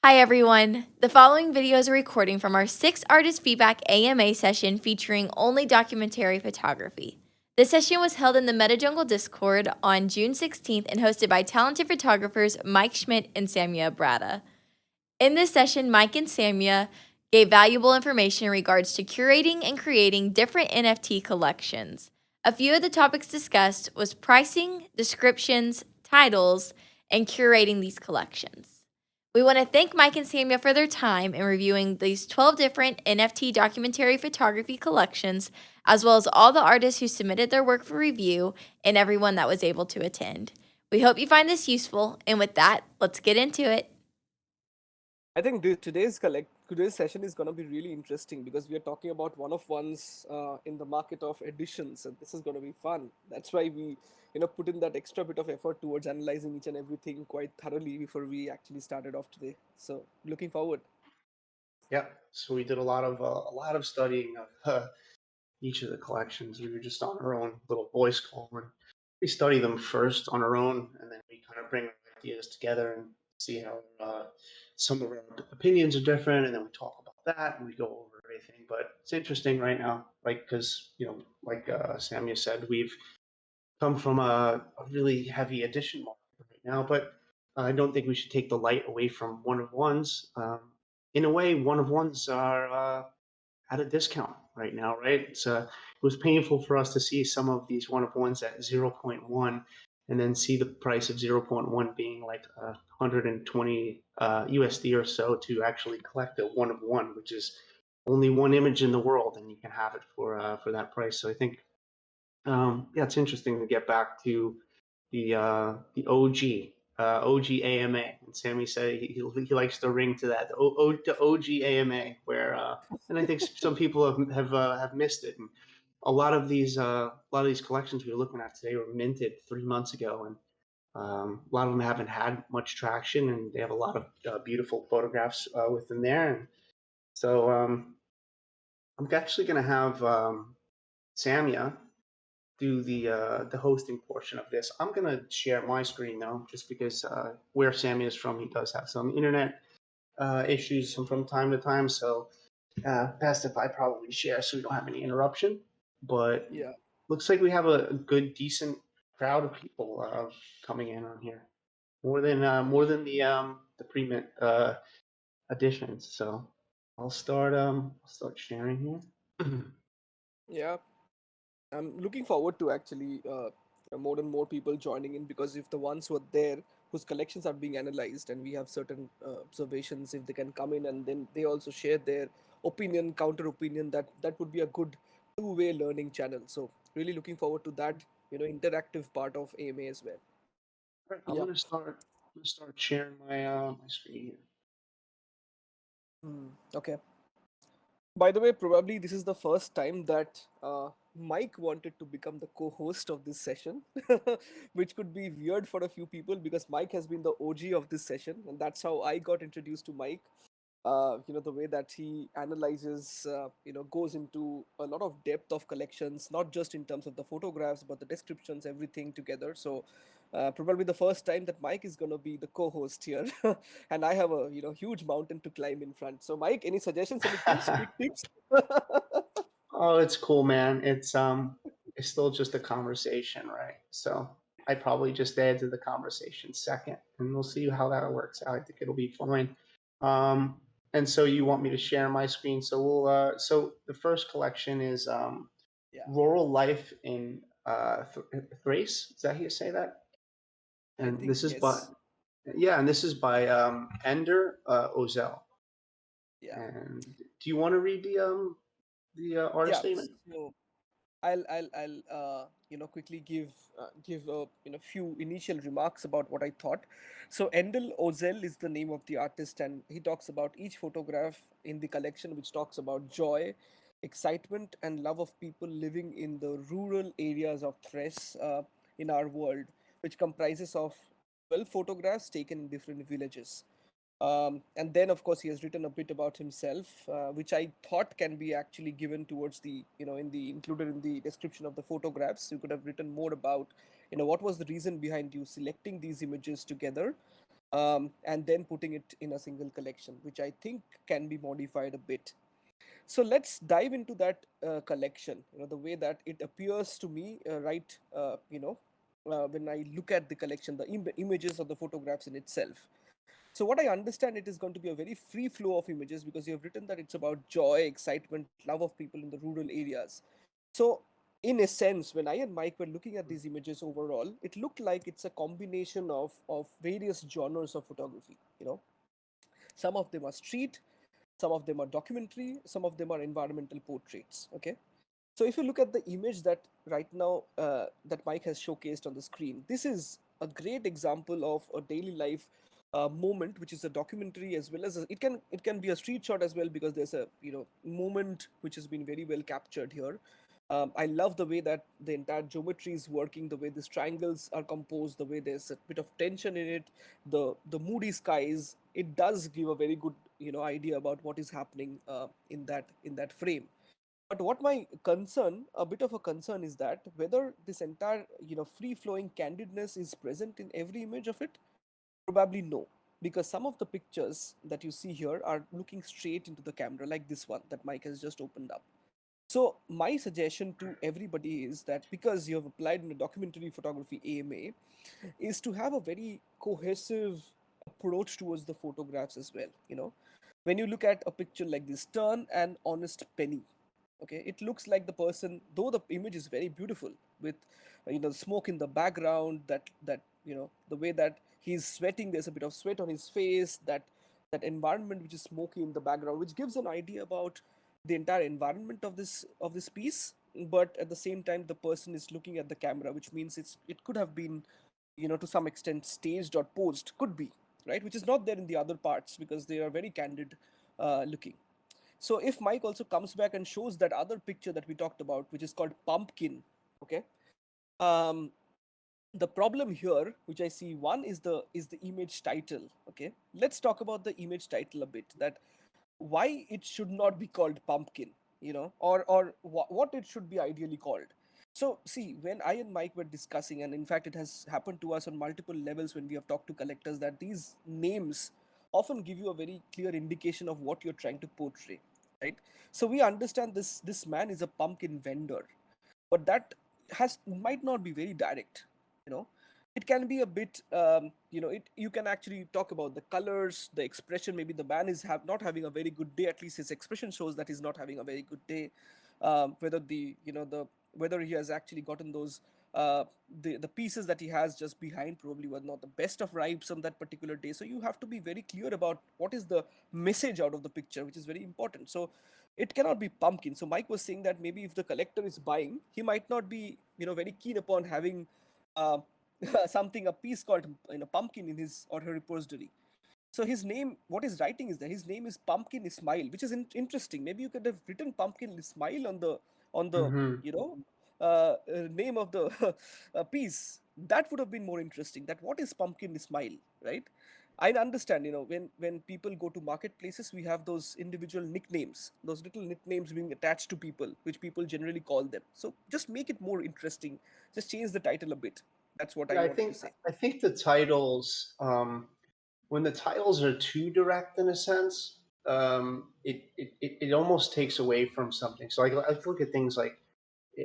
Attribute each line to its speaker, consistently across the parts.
Speaker 1: Hi everyone! The following video is a recording from our 6 Artist Feedback AMA session featuring only documentary photography. This session was held in the MetaJungle Discord on June 16th and hosted by talented photographers Mike Schmidt and Samia Brada. In this session, Mike and Samia gave valuable information in regards to curating and creating different NFT collections. A few of the topics discussed was pricing, descriptions, titles, and curating these collections. We want to thank Mike and Samia for their time in reviewing these 12 different NFT documentary photography collections, as well as all the artists who submitted their work for review and everyone that was able to attend. We hope you find this useful, and with that, let's get into it.
Speaker 2: I think today's session is going to be really interesting because we are talking about one of ones in the market of editions, and this is going to be fun. That's why we, put in that extra bit of effort towards analyzing each and everything quite thoroughly before we actually started off today. So, looking forward.
Speaker 3: Yeah, so we did a lot of studying of each of the collections. We were just on our own little voice call, and we study them first on our own, and then we kind of bring our ideas together and see how some of our opinions are different, and then we talk about that and we go over everything. But it's interesting right now, like because like Samia said, we've come from a really heavy edition market right now, but I don't think we should take the light away from one of ones. In a way, one of ones are at a discount right now, right? It was painful for us to see some of these one of ones at 0.1 and then see the price of 0.1 being like 120 USD or so to actually collect a one of one, which is only one image in the world, and you can have it for that price. So I think yeah, it's interesting to get back to the OG AMA. And Sammy said he likes to ring to that the OG AMA, where and I think some people have missed it. And a lot of these collections we were looking at today were minted 3 months ago, and a lot of them haven't had much traction, and they have a lot of beautiful photographs within there. And so I'm actually going to have Samia do the hosting portion of this. I'm gonna share my screen though, just because where Sammy is from, he does have some internet issues from time to time. So best if I probably share so we don't have any interruption. But
Speaker 2: Yeah.
Speaker 3: looks like we have a good, decent crowd of people coming in on here, more than the pre-mint editions. So I'll start sharing here.
Speaker 2: Yeah. I'm looking forward to actually more and more people joining in because if the ones who are there whose collections are being analyzed and we have certain observations, if they can come in and then they also share their opinion, counter opinion, that would be a good two-way learning channel. So really looking forward to that, interactive part of AMA as well.
Speaker 3: Right, I'm
Speaker 2: Yeah.
Speaker 3: gonna start sharing my screen here.
Speaker 2: Okay. By the way, probably this is the first time that Mike wanted to become the co-host of this session, which could be weird for a few people because Mike has been the OG of this session, and that's how I got introduced to Mike. The way that he analyzes, goes into a lot of depth of collections, not just in terms of the photographs, but the descriptions, everything together. So, probably the first time that Mike is going to be the co-host here, and I have a huge mountain to climb in front. So, Mike, any suggestions, any tips, quick tips?
Speaker 3: Oh, it's cool, man. It's still just a conversation, right? So I probably just add to the conversation second, and we'll see how that works out. I think it'll be fine. And so you want me to share my screen? So so the first collection is
Speaker 2: Yeah,
Speaker 3: Rural Life in Thrace. Is that how you say that?
Speaker 2: I
Speaker 3: And
Speaker 2: think
Speaker 3: this is by
Speaker 2: yes.
Speaker 3: yeah, and this is by Ender Ozel.
Speaker 2: Yeah,
Speaker 3: And do you want to read the artist
Speaker 2: yeah.
Speaker 3: statement?
Speaker 2: So I'll quickly give few initial remarks about what I thought. So Endel Ozel is the name of the artist, and he talks about each photograph in the collection, which talks about joy, excitement, and love of people living in the rural areas of Thrace in our world, which comprises of 12 photographs taken in different villages. And then, of course, he has written a bit about himself, which I thought can be actually given towards the, in the included in the description of the photographs. You could have written more about, what was the reason behind you selecting these images together, and then putting it in a single collection, which I think can be modified a bit. So let's dive into that collection. The way that it appears to me, right? When I look at the collection, the images of the photographs in itself. So what I understand, it is going to be a very free flow of images because you have written that it's about joy, excitement, love of people in the rural areas. So in a sense, when I and Mike were looking at these images overall, it looked like it's a combination of various genres of photography. Some of them are street, some of them are documentary, some of them are environmental portraits. Okay. So if you look at the image that right now that Mike has showcased on the screen, this is a great example of a daily life moment, which is a documentary as well as it can be a street shot as well, because there's a moment which has been very well captured here. I love the way that the entire geometry is working, the way these triangles are composed, the way there's a bit of tension in it, the moody skies. It does give a very good idea about what is happening in that frame. But what my concern, a bit of a concern, is that whether this entire free flowing candidness is present in every image of it. Probably no, because some of the pictures that you see here are looking straight into the camera, like this one that Mike has just opened up. So my suggestion to everybody is that, because you have applied in a documentary photography AMA, is to have a very cohesive approach towards the photographs as well. When you look at a picture like this, turn an honest penny. Okay, it looks like the person, though the image is very beautiful with smoke in the background, that the way that he's sweating, there's a bit of sweat on his face, that environment which is smoky in the background, which gives an idea about the entire environment of this piece. But at the same time, the person is looking at the camera, which means it could have been to some extent staged or posed, could be, right, which is not there in the other parts because they are very candid looking. So if Mike also comes back and shows that other picture that we talked about, which is called pumpkin. Okay. um the problem here which I see, one is the image title. Okay, let's talk about the image title a bit, that why it should not be called pumpkin, or what it should be ideally called. So see, when I and Mike were discussing, and in fact it has happened to us on multiple levels when we have talked to collectors, that these names often give you a very clear indication of what you're trying to portray, right? So we understand this man is a pumpkin vendor, but that has might not be very direct. you know it can be a bit, you can actually talk about the colors, the expression. Maybe the man is not having a very good day, at least his expression shows that he's not having a very good day. Whether whether he has actually gotten those, the pieces that he has just behind probably were not the best of ripes on that particular day. So you have to be very clear about what is the message out of the picture, which is very important. So it cannot be pumpkin. So Mike was saying that maybe if the collector is buying, he might not be very keen upon having uh, something, a piece called pumpkin in his or her repository. So his name, what he's writing is that his name is Pumpkin Ismail, which is interesting. Maybe you could have written Pumpkin Ismail on the
Speaker 3: Mm-hmm.
Speaker 2: name of the piece. That would have been more interesting. That what is Pumpkin Ismail, right? I understand, when people go to marketplaces, we have those individual nicknames, those little nicknames being attached to people, which people generally call them. So just make it more interesting. Just change the title a bit. That's what I
Speaker 3: Yeah, I
Speaker 2: wanted to
Speaker 3: think
Speaker 2: say.
Speaker 3: I think the titles, when the titles are too direct in a sense, it almost takes away from something. So I look at things like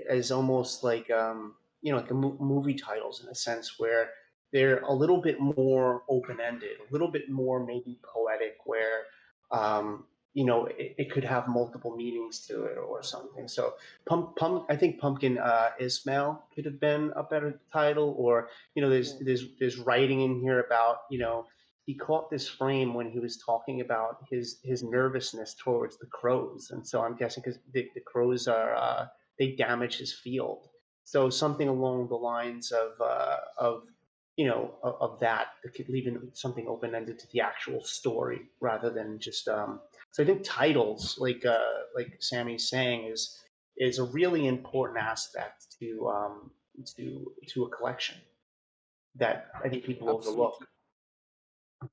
Speaker 3: as almost like like the movie titles in a sense where they're a little bit more open ended, a little bit more maybe poetic, where um, it could have multiple meanings to it or something. So I think Pumpkin Ismail could have been a better title, or there's
Speaker 2: Yeah.
Speaker 3: there's writing in here about he caught this frame when he was talking about his nervousness towards the crows, and so I'm guessing because the crows are they damage his field. So something along the lines of of that could leave something open ended to the actual story rather than just. So I think titles, like Sammy's saying, is a really important aspect to a collection that I think people overlook.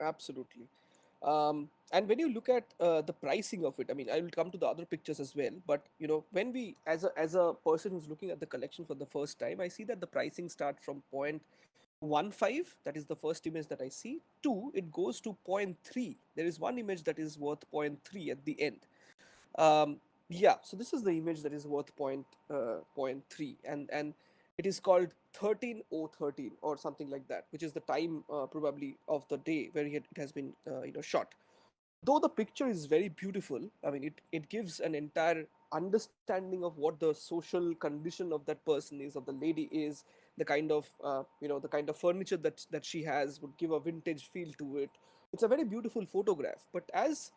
Speaker 2: Absolutely. Absolutely. And when you look at the pricing of it, I mean, I will come to the other pictures as well. But when we, as a person who's looking at the collection for the first time, I see that the pricing start from 1.5, that is the first image that I see. 2, it goes to 0.3. There is one image that is worth zero point 0.3 at the end. Yeah, so this is the image that is worth point 0.3, and it is called 13:13 or something like that, which is the time probably of the day where it has been shot. Though the picture is very beautiful, I mean, it gives an entire understanding of what the social condition of that person is, of the lady is, the kind of the kind of furniture that she has would give a vintage feel to it. It's a very beautiful photograph. But as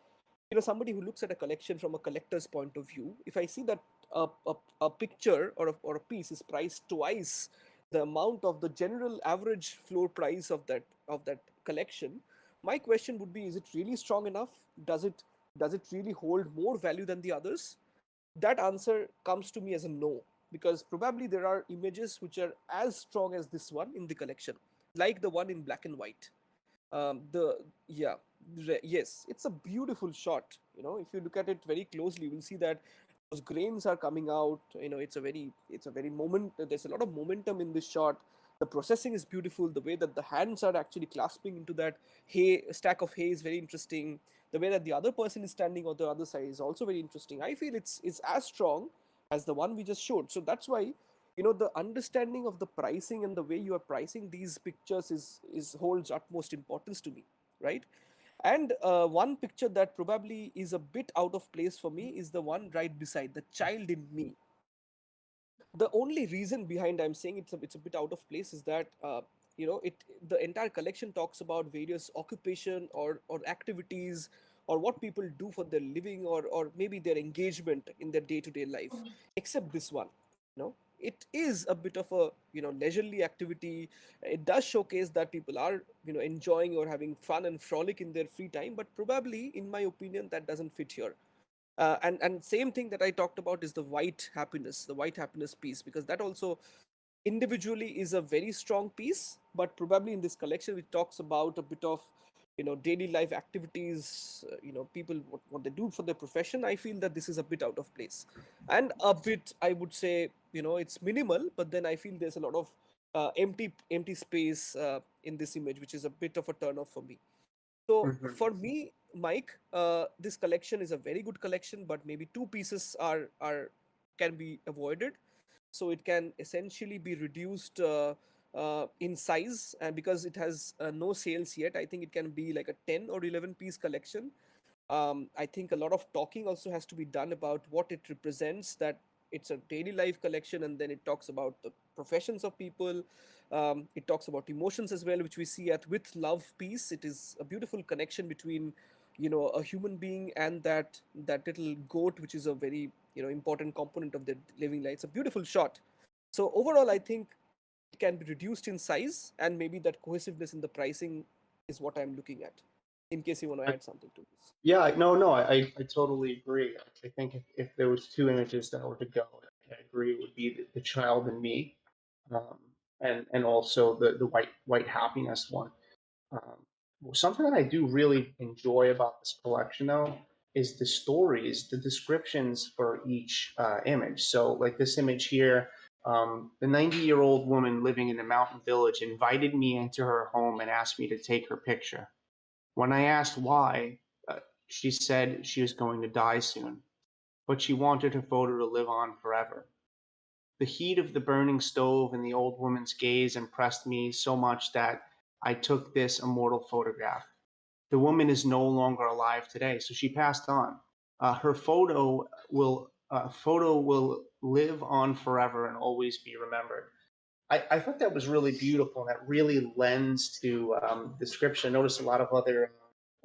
Speaker 2: somebody who looks at a collection from a collector's point of view, if I see that a picture or a piece is priced twice the amount of the general average floor price of that collection, my question would be, is it really strong enough? Does it really hold more value than the others? That answer comes to me as a no, because probably there are images which are as strong as this one in the collection, like the one in black and white. The Yeah, yes, it's a beautiful shot. If you look at it very closely, you will see that those grains are coming out. It's a very moment. There's a lot of momentum in this shot. The processing is beautiful. The way that the hands are actually clasping into that hay stack of hay is very interesting. The way that the other person is standing on the other side is also very interesting. I feel it's as strong as the one we just showed. So that's why the understanding of the pricing and the way you are pricing these pictures is holds utmost importance to me, right? And one picture that probably is a bit out of place for me is the one right beside the child in me. The only reason behind I'm saying it's a bit out of place is that it the entire collection talks about various occupation or activities or what people do for their living, or maybe their engagement in their day-to-day life, except this one. It is a bit of a leisurely activity. It does showcase that people are enjoying or having fun and frolic in their free time, but probably in my opinion that doesn't fit here. And same thing that I talked about is the white happiness piece, because that also individually is a very strong piece, but probably in this collection which talks about a bit of daily life activities, people what they do for their profession, I feel that this is a bit out of place, and a bit, I would say, it's minimal, but then I feel there's a lot of empty space in this image, which is a bit of a turn off for me. So
Speaker 3: Mhm.
Speaker 2: for me, Mike, this collection is a very good collection, but maybe two pieces are can be avoided. So it can essentially be reduced in size, and because it has no sales yet, I think it can be like a 10 or 11 piece collection. I think a lot of talking also has to be done about what it represents, that it's a daily life collection, and then it talks about the professions of people. It talks about emotions as well, which we see at with love piece. It is a beautiful connection between a human being and that little goat, which is a very important component of their living life. It's a beautiful shot. So overall, I think it can be reduced in size, and maybe that cohesiveness in the pricing is what I'm looking at, in case you want to
Speaker 3: I,
Speaker 2: add something to this.
Speaker 3: yeah, no, I totally agree. I think if there was two images that were to go, I agree it would be the child and me, um, and also the white happiness one. Something that I do really enjoy about this collection, though, is the stories, the descriptions for each image. So, like this image here, the 90-year-old woman living in a mountain village invited me into her home and asked me to take her picture. When I asked why, she said she was going to die soon, but she wanted her photo to live on forever. The heat of the burning stove and the old woman's gaze impressed me so much that I took this immortal photograph. The woman is no longer alive today, so she passed on. Her photo will live on forever and always be remembered. I thought that was really beautiful, and that really lends to description. I noticed a lot of other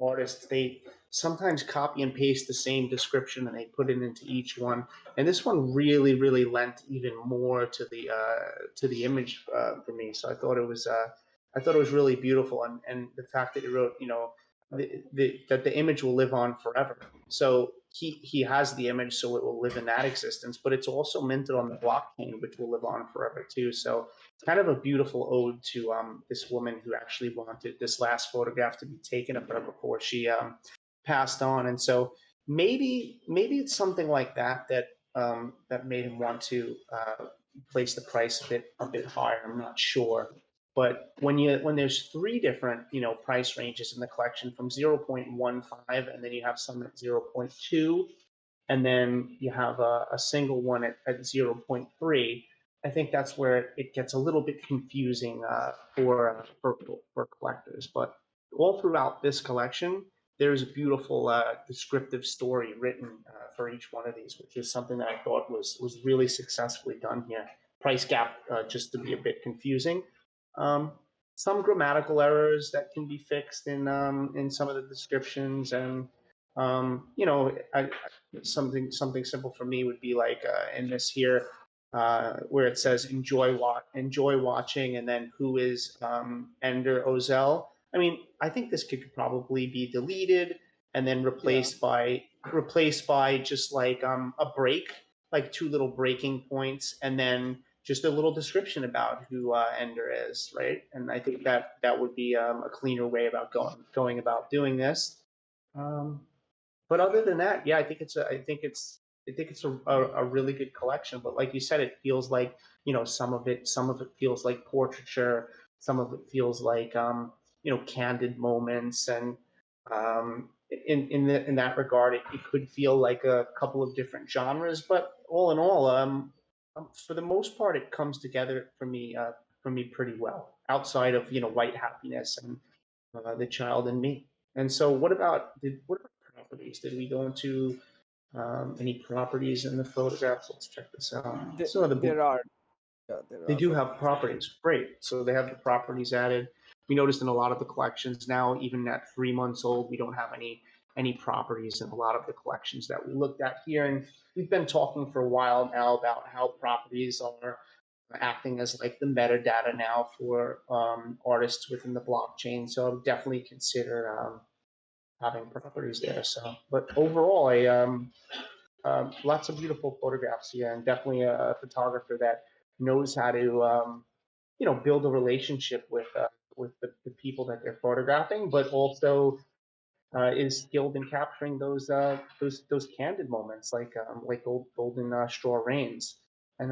Speaker 3: artists, they sometimes copy and paste the same description and they put it into each one. And this one really lent even more to the image for me. So I thought it was really beautiful, and the fact that he wrote, that the image will live on forever. So he has the image, so it will live in that existence, but it's also minted on the blockchain, which will live on forever too. So it's kind of a beautiful ode to this woman who actually wanted this last photograph to be taken of her before she passed on. And so maybe it's something like that made him want to place the price a bit higher. I'm not sure. But when there's three different price ranges in the collection from 0.15, and then you have some at 0.2, and then you have a single one at 0.3. I think that's where it gets a little bit confusing for collectors. But all throughout this collection, there's a beautiful descriptive story written for each one of these, which is something that I thought was really successfully done here. Price gap just to be a bit confusing. Um, some grammatical errors that can be fixed in some of the descriptions, and something simple for me would be like in this here where it says enjoy watching, and then who is Ender Ozel. I mean, I think this could probably be deleted and then replaced by just like a break, like two little breaking points, and then just a little description about who Ender is, right? And I think that would be a cleaner way about going about doing this. But other than that, yeah, I think it's a really good collection. But like you said, it feels like some of it feels like portraiture, some of it feels like candid moments, and in that regard, it could feel like a couple of different genres. But all in all, for the most part, it comes together for me pretty well. Outside of white happiness and the child in me. And so, what about properties? Did we go into any properties in the photographs? Let's check this out. So
Speaker 2: There are, yeah, there
Speaker 3: they
Speaker 2: are
Speaker 3: do have
Speaker 2: properties.
Speaker 3: properties. Great. So they have the properties added. We noticed in a lot of the collections now, even at 3 months old, we don't have any properties in a lot of the collections that we looked at here. And we've been talking for a while now about how properties are acting as like the metadata now for artists within the blockchain. So I would definitely consider having properties there. So, but overall, lots of beautiful photographs here, and definitely a photographer that knows how to build a relationship with the people that they're photographing, but also is skilled in capturing those candid moments, like golden straw rains, and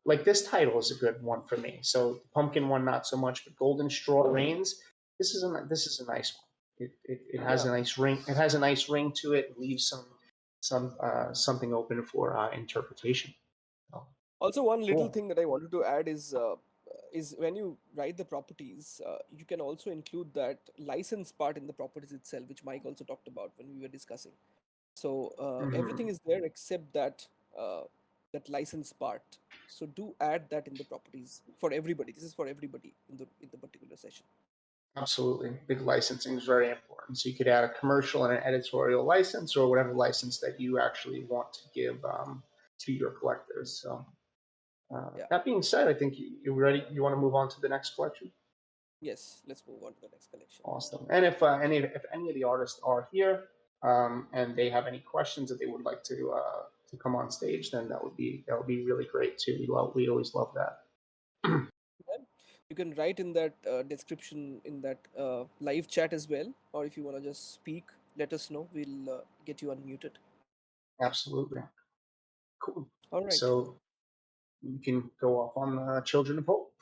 Speaker 3: like this title is a good one for me. So the pumpkin one not so much, but golden straw rains. This is a nice one. It has
Speaker 2: Yeah.
Speaker 3: a nice ring. It has a nice ring to it. It leaves something open for interpretation. So,
Speaker 2: Also, one little
Speaker 3: cool.
Speaker 2: thing that I wanted to add is when you write the properties, you can also include that license part in the properties itself, which Mike also talked about when we were discussing. So everything
Speaker 3: Mhm.
Speaker 2: is there except that license part. So do add that in the properties for everybody. This is for everybody in the particular session.
Speaker 3: Absolutely. Big licensing is very important. So you could add a commercial and an editorial license, or whatever license that you actually want to give to your collectors. So
Speaker 2: Yeah.
Speaker 3: that being said, I think you're ready. You want to move on to the next collection?
Speaker 2: Yes. Let's move on to the next collection.
Speaker 3: Awesome. And if any of the artists are here and they have any questions that they would like to come on stage, then that would be really great too. We always love that.
Speaker 2: Yeah. You can write in that description in that live chat as well, or if you want to just speak, let us know. We'll get you unmuted.
Speaker 3: Absolutely. Cool.
Speaker 2: All right.
Speaker 3: So you can go off on Children of Hope.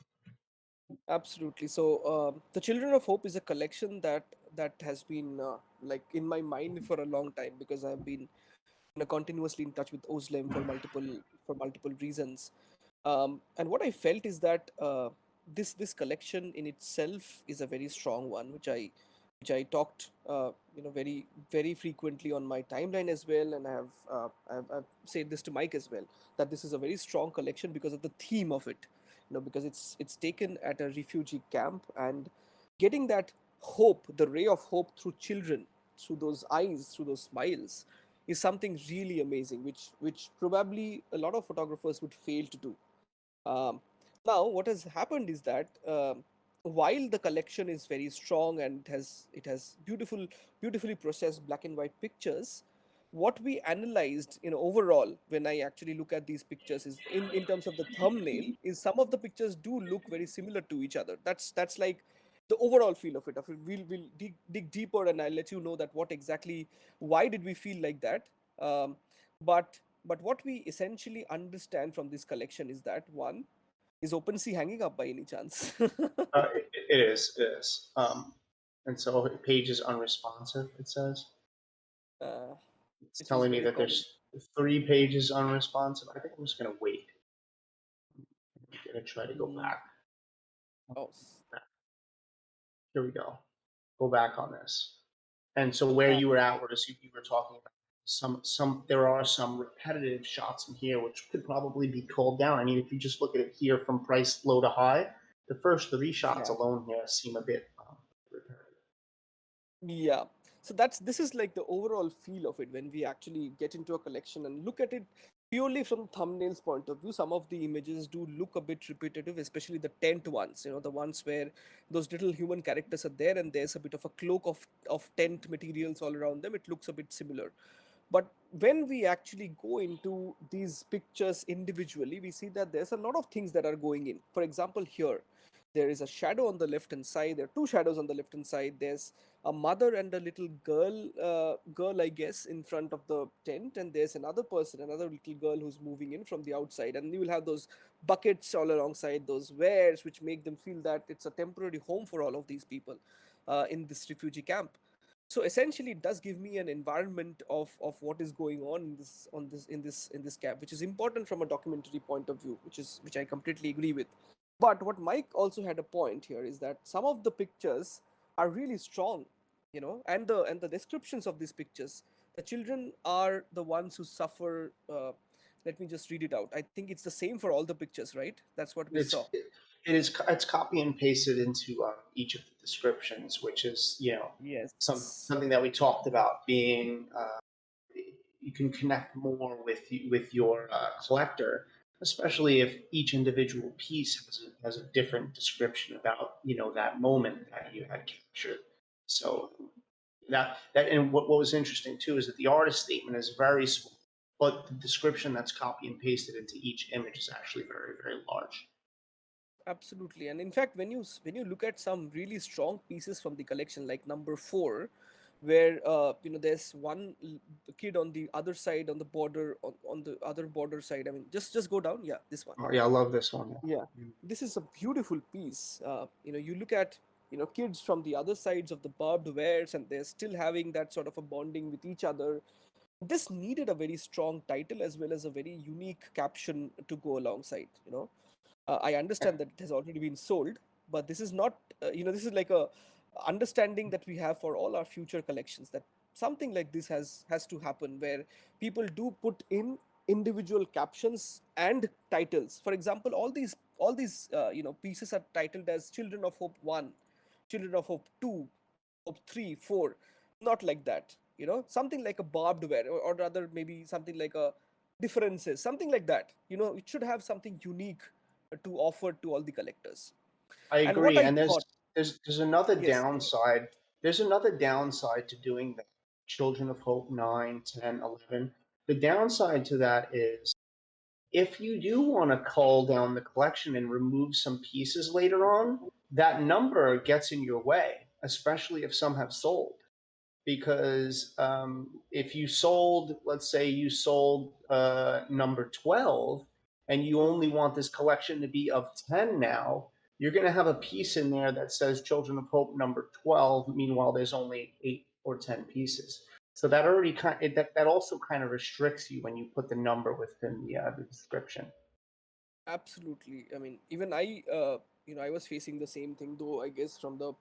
Speaker 2: Absolutely. So, the Children of Hope is a collection that has been like in my mind for a long time because I've been continuously in touch with Oslam for multiple reasons. And what I felt is that this collection in itself is a very strong one, which I talked very very frequently on my timeline as well, and I've said this to Mike as well, that this is a very strong collection because of the theme of it, because it's taken at a refugee camp, and getting that hope, the ray of hope through children, through those eyes, through those smiles, is something really amazing, which probably a lot of photographers would fail to do. um, Now, what has happened is that while the collection is very strong and it has beautifully processed black and white pictures, what we analyzed, overall, when I actually look at these pictures, is in terms of the thumbnail, is some of the pictures do look very similar to each other. That's like the overall feel of it. We'll dig deeper, and I'll let you know that what exactly, why did we feel like that. Um, but what we essentially understand from this collection is that, one, Is OpenSea hanging up by any chance?
Speaker 3: It is. It is. And so page is unresponsive. It says
Speaker 2: uh,
Speaker 3: it's
Speaker 2: which is
Speaker 3: telling me
Speaker 2: very
Speaker 3: that
Speaker 2: common.
Speaker 3: there's 3 pages unresponsive. I think I'm just gonna wait. I'm gonna try to go
Speaker 2: Mm,
Speaker 3: back.
Speaker 2: oh,
Speaker 3: Here we go. Go back on this. And so where
Speaker 2: uh,
Speaker 3: you were at was you were talking about some there are some repetitive shots in here which could probably be called down. I mean, if you just look at it here from price low to high, the first 3 shots
Speaker 2: yeah.
Speaker 3: alone here seem a bit repetitive.
Speaker 2: Yeah. So this is like the overall feel of it when we actually get into a collection and look at it purely from thumbnails point of view. Some of the images do look a bit repetitive, especially the tent ones, the ones where those little human characters are there and there's a bit of a cloak of tent materials all around them. It looks a bit similar. But when we actually go into these pictures individually, we see that there's a lot of things that are going in. For example, here, there is a shadow on the left hand side. There are two shadows on the left hand side. There's a mother and a little girl, I guess, in front of the tent. And there's another person, another little girl who's moving in from the outside. And you will have those buckets all alongside those wares, which make them feel that it's a temporary home for all of these people in this refugee camp. So essentially it does give me an environment of what is going on in this camp, which is important from a documentary point of view, which I completely agree with. But what Mike also had a point here is that some of the pictures are really strong, and the descriptions of these pictures, the children are the ones who suffer. Let me just read it out. I think it's the same for all the pictures, right? That's what we saw.
Speaker 3: It's copy and pasted into each of the descriptions, which is
Speaker 2: Yes.
Speaker 3: something that we talked about being you can connect more with your collector, especially if each individual piece has a different description about that moment that you had captured. So that and what was interesting too is that the artist statement is very small, but the description that's copy and pasted into each image is actually very, very large.
Speaker 2: Absolutely, and in fact, when you look at some really strong pieces from the collection, like number four, where there's one kid on the other side on the border on the other border side. I mean, just go down. Yeah, this one.
Speaker 3: Oh yeah, I love this one.
Speaker 2: Yeah, this is a beautiful piece. You look at kids from the other sides of the barbed wares, and they're still having that sort of a bonding with each other. This needed a very strong title as well as a very unique caption to go alongside. I understand that it has already been sold, but this is not. This is like a understanding that we have for all our future collections, that something like this has to happen, where people do put in individual captions and titles. For example, all these pieces are titled as Children of Hope 1, Children of Hope 2, Hope 3, 4. Not like that. Something like a barbed wire, or rather maybe something like a differences, something like that. It should have something unique to offer to all the collectors.
Speaker 3: I
Speaker 2: And what
Speaker 3: agree.
Speaker 2: I
Speaker 3: And there's
Speaker 2: thought,
Speaker 3: there's there's another
Speaker 2: yes,
Speaker 3: downside. There's another downside to doing that. Children of Hope 9, 10, 11. The downside to that is if you do want to cull down the collection and remove some pieces later on, that number gets in your way, especially if some have sold. Because if you sold, let's say you sold number 12 and you only want this collection to be of 10 now, you're going to have a piece in there that says Children of Hope number 12. Meanwhile, there's only 8 or 10 pieces. So that already that also kind of restricts you when you put the number within the description.
Speaker 2: absolutely. I mean, even I was facing the same thing, though I guess from the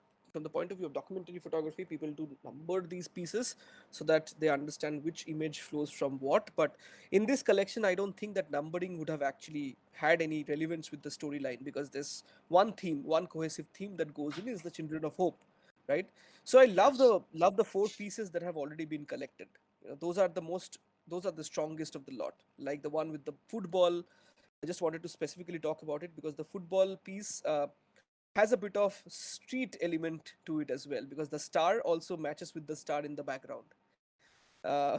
Speaker 2: point of view of documentary photography, people do number these pieces so that they understand which image flows from what. But in this collection, I don't think that numbering would have actually had any relevance with the storyline, because there's one theme, one cohesive theme that goes in, is the Children of Hope, right? So I love
Speaker 3: Yes.
Speaker 2: the four pieces that have already been collected. Those are the strongest of the lot, like the one with the football. I just wanted to specifically talk about it because the football piece has a bit of street element to it as well, because the star also matches with the star in the background. Uh,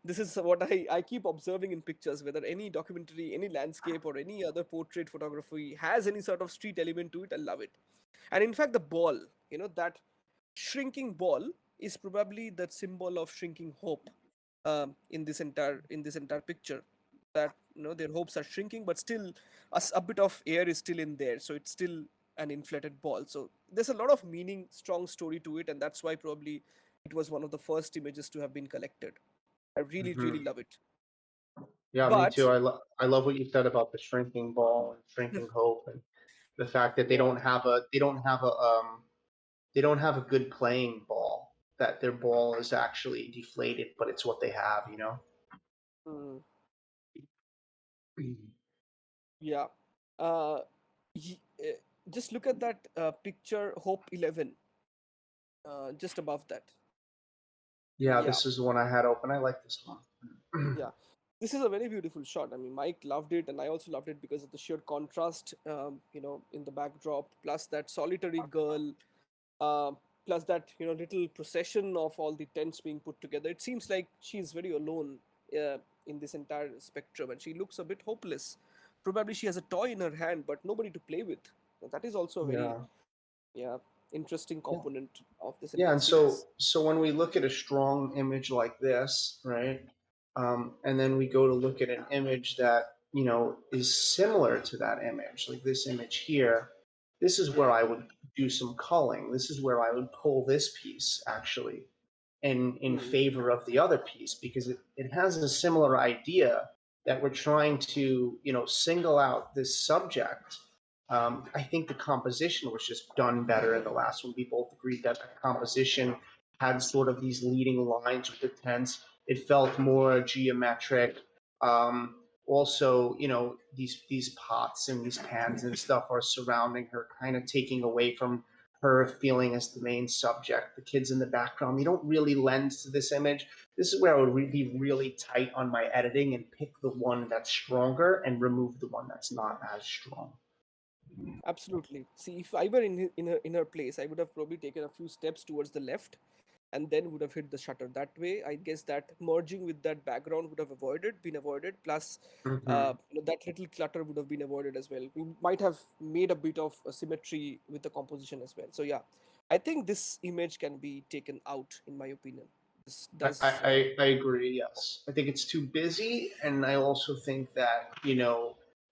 Speaker 2: this is what I keep observing in pictures, whether any documentary, any landscape, or any other portrait photography has any sort of street element to it. I love it. And in fact, the ball, that shrinking ball is probably the symbol of shrinking hope in this entire picture. that their hopes are shrinking, but still a bit of air is still in there, so it's still an inflated ball. So there's a lot of meaning, strong story to it, and that's why probably it was one of the first images to have been collected. I really
Speaker 3: Hmm.
Speaker 2: really love it.
Speaker 3: Yeah, me
Speaker 2: But
Speaker 3: too. I love what you said about the shrinking ball and shrinking hope, and the fact that
Speaker 2: yeah.
Speaker 3: they don't have a good playing ball. That their ball is actually deflated, but it's what they have, you know.
Speaker 2: Mm, yeah. uh, y- uh, just look at that picture, Hope 11, just above that.
Speaker 3: Yeah,
Speaker 2: Yeah.
Speaker 3: this is the one I had open. I like this one.
Speaker 2: Yeah, this is a very beautiful shot. I mean, Mike loved it, and I also loved it because of the sheer contrast, in the backdrop, plus that solitary girl, uh, plus that little procession of all the tents being put together. It seems like she's very alone in this entire spectrum, and she looks a bit hopeless. Probably she has a toy in her hand, but nobody to play with. Now, that is also a very,
Speaker 3: Yeah.
Speaker 2: yeah, interesting component of this
Speaker 3: Yeah,
Speaker 2: entire
Speaker 3: and
Speaker 2: series.
Speaker 3: so when we look at a strong image like this, right, and then we go to look at an image that is similar to that image, like this image here, this is where
Speaker 2: Yeah.
Speaker 3: I would do some culling. This is where I would pull this piece actually in
Speaker 2: Hmm.
Speaker 3: favor of the other piece because it has a similar idea that we're trying to single out this subject. I think the composition was just done better in the last one. We both agreed that the composition had sort of these leading lines with the tense. It felt more geometric. Also, these pots and these pans and stuff are surrounding her, kind of taking away from her feeling as the main subject. The kids in the background, they don't really lend to this image. This is where I would be really tight on my editing and pick the one that's stronger and remove the one that's not as strong.
Speaker 2: Absolutely. See, if I were in her place, I would have probably taken a few steps towards the left, and then would have hit the shutter. That way, I guess that merging with that background would have been avoided. Plus,
Speaker 3: Mm-hmm.
Speaker 2: that little clutter would have been avoided as well. We might have made a bit of symmetry with the composition as well. So yeah, I think this image can be taken out, in my opinion. This
Speaker 3: I,
Speaker 2: does.
Speaker 3: I agree. Yes, I think it's too busy, and I also think that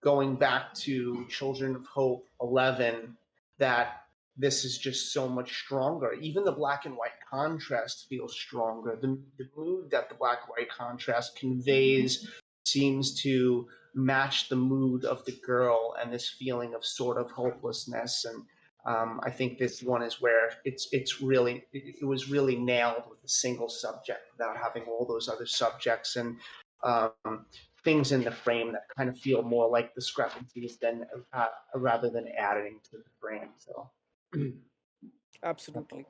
Speaker 3: going back to Children of Hope 11, that this is just so much stronger. Even the black and white contrast feels stronger. The mood that the black and white contrast conveys seems to match the mood of the girl and this feeling of sort of hopelessness. And I think this one is where it was really nailed with a single subject without having all those other subjects and um, things in the frame that kind of feel more like discrepancies than rather than adding to the frame. So
Speaker 2: Absolutely.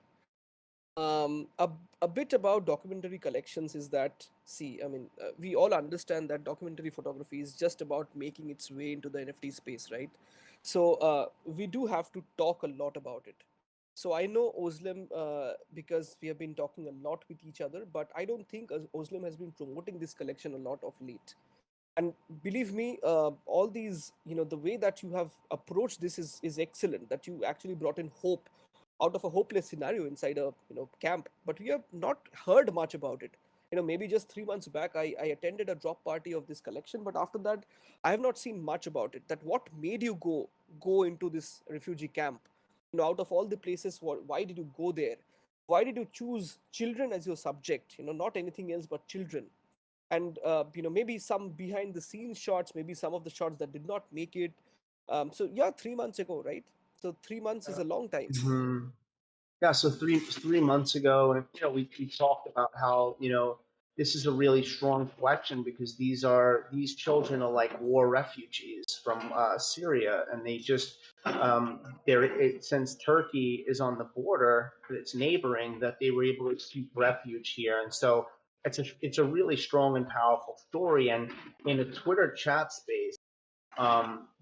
Speaker 2: um, a, a bit about documentary collections is that, see, I mean, we all understand that documentary photography is just about making its way into the NFT space, right? So we do have to talk a lot about it. So I know Oslam because we have been talking a lot with each other, but I don't think Oslam has been promoting this collection a lot of late. And believe me, all these, the way that you have approached this is excellent, that you actually brought in hope out of a hopeless scenario inside a camp, but we have not heard much about it. Maybe just 3 months back, I attended a drop party of this collection, but after that I have not seen much about it. That what made you go into this refugee camp? Out of all the places, why did you go there? Why did you choose children as your subject? Not anything else but children. And maybe some behind the scenes shots, maybe some of the shots that did not make it. So yeah, 3 months ago, right? So 3 months is a long time.
Speaker 3: mhm. Yeah, so 3 months ago, and we talked about how this is a really strong collection because these children are like war refugees from Syria, and they just since Turkey is on the border, it's neighboring, that they were able to seek refuge here, and so it's a really strong and powerful story, and in a Twitter chat space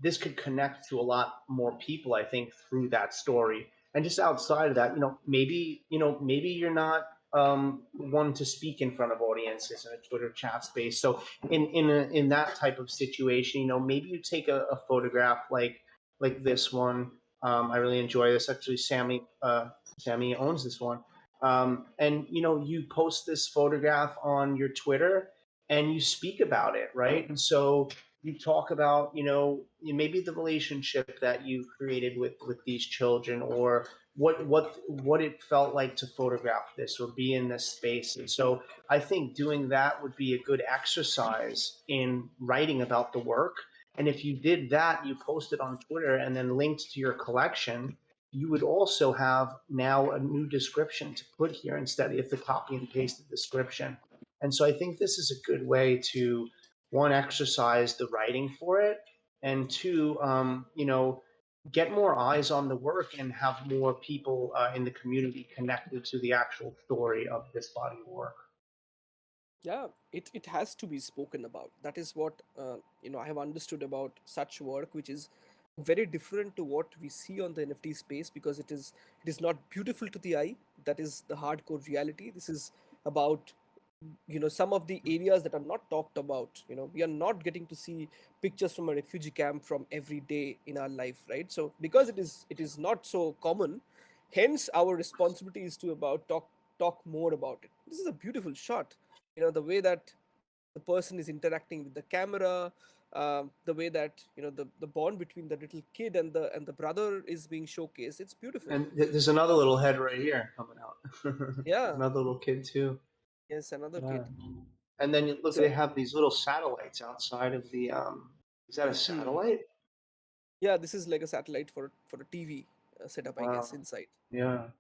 Speaker 3: this could connect to a lot more people, I think, through that story. And just outside of that, maybe you're not one to speak in front of audiences in a Twitter chat space. So in that type of situation, maybe you take a photograph like this one. I really enjoy this. Actually, Sammy owns this one. And you post this photograph on your Twitter, and you speak about it, right? And so you talk about, maybe the relationship that you created with these children, or what it felt like to photograph this or be in this space. And so I think doing that would be a good exercise in writing about the work. And if you did that, you posted on Twitter and then linked to your collection, you would also have now a new description to put here instead of the copy and pasted description. And so I think this is a good way to, one, exercise the writing for it, and two, get more eyes on the work and have more people in the community connected to the actual story of this body of work.
Speaker 2: Yeah, it has to be spoken about. That is what I have understood about such work, which is very different to what we see on the NFT space, because it is not beautiful to the eye. That is the hardcore reality. This is about some of the areas that are not talked about. We are not getting to see pictures from a refugee camp from every day in our life, right? So because it is not so common, hence our responsibility is to about talk more about it. This is a beautiful shot. The way that the person is interacting with the camera, the way that the bond between the little kid and the brother is being showcased. It's beautiful.
Speaker 3: And there's another little head right here coming out.
Speaker 2: Yeah.
Speaker 3: Another little kid too.
Speaker 2: Yes, another
Speaker 3: Yeah.
Speaker 2: kid.
Speaker 3: And then look,
Speaker 2: So
Speaker 3: they have these little satellites outside of the. Is that a
Speaker 2: hmm,
Speaker 3: satellite?
Speaker 2: yeah, this is like a satellite for a TV setup, I guess,
Speaker 3: Wow.
Speaker 2: inside.
Speaker 3: Yeah.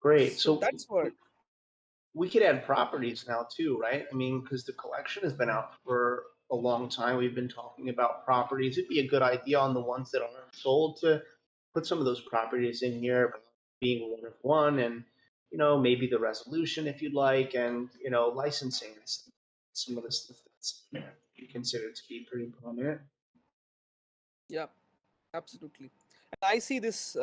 Speaker 3: Great.
Speaker 2: So
Speaker 3: So
Speaker 2: that's what.
Speaker 3: we could add properties now too, right? I mean, because the collection has been out for a long time. We've been talking about properties. It'd be a good idea on the ones that aren't sold to put some of those properties in here, being one of one, and maybe the resolution if you'd like, and licensing and stuff. Some of the stuff that's you consider to be pretty prominent.
Speaker 2: Yeah, absolutely. And I see this,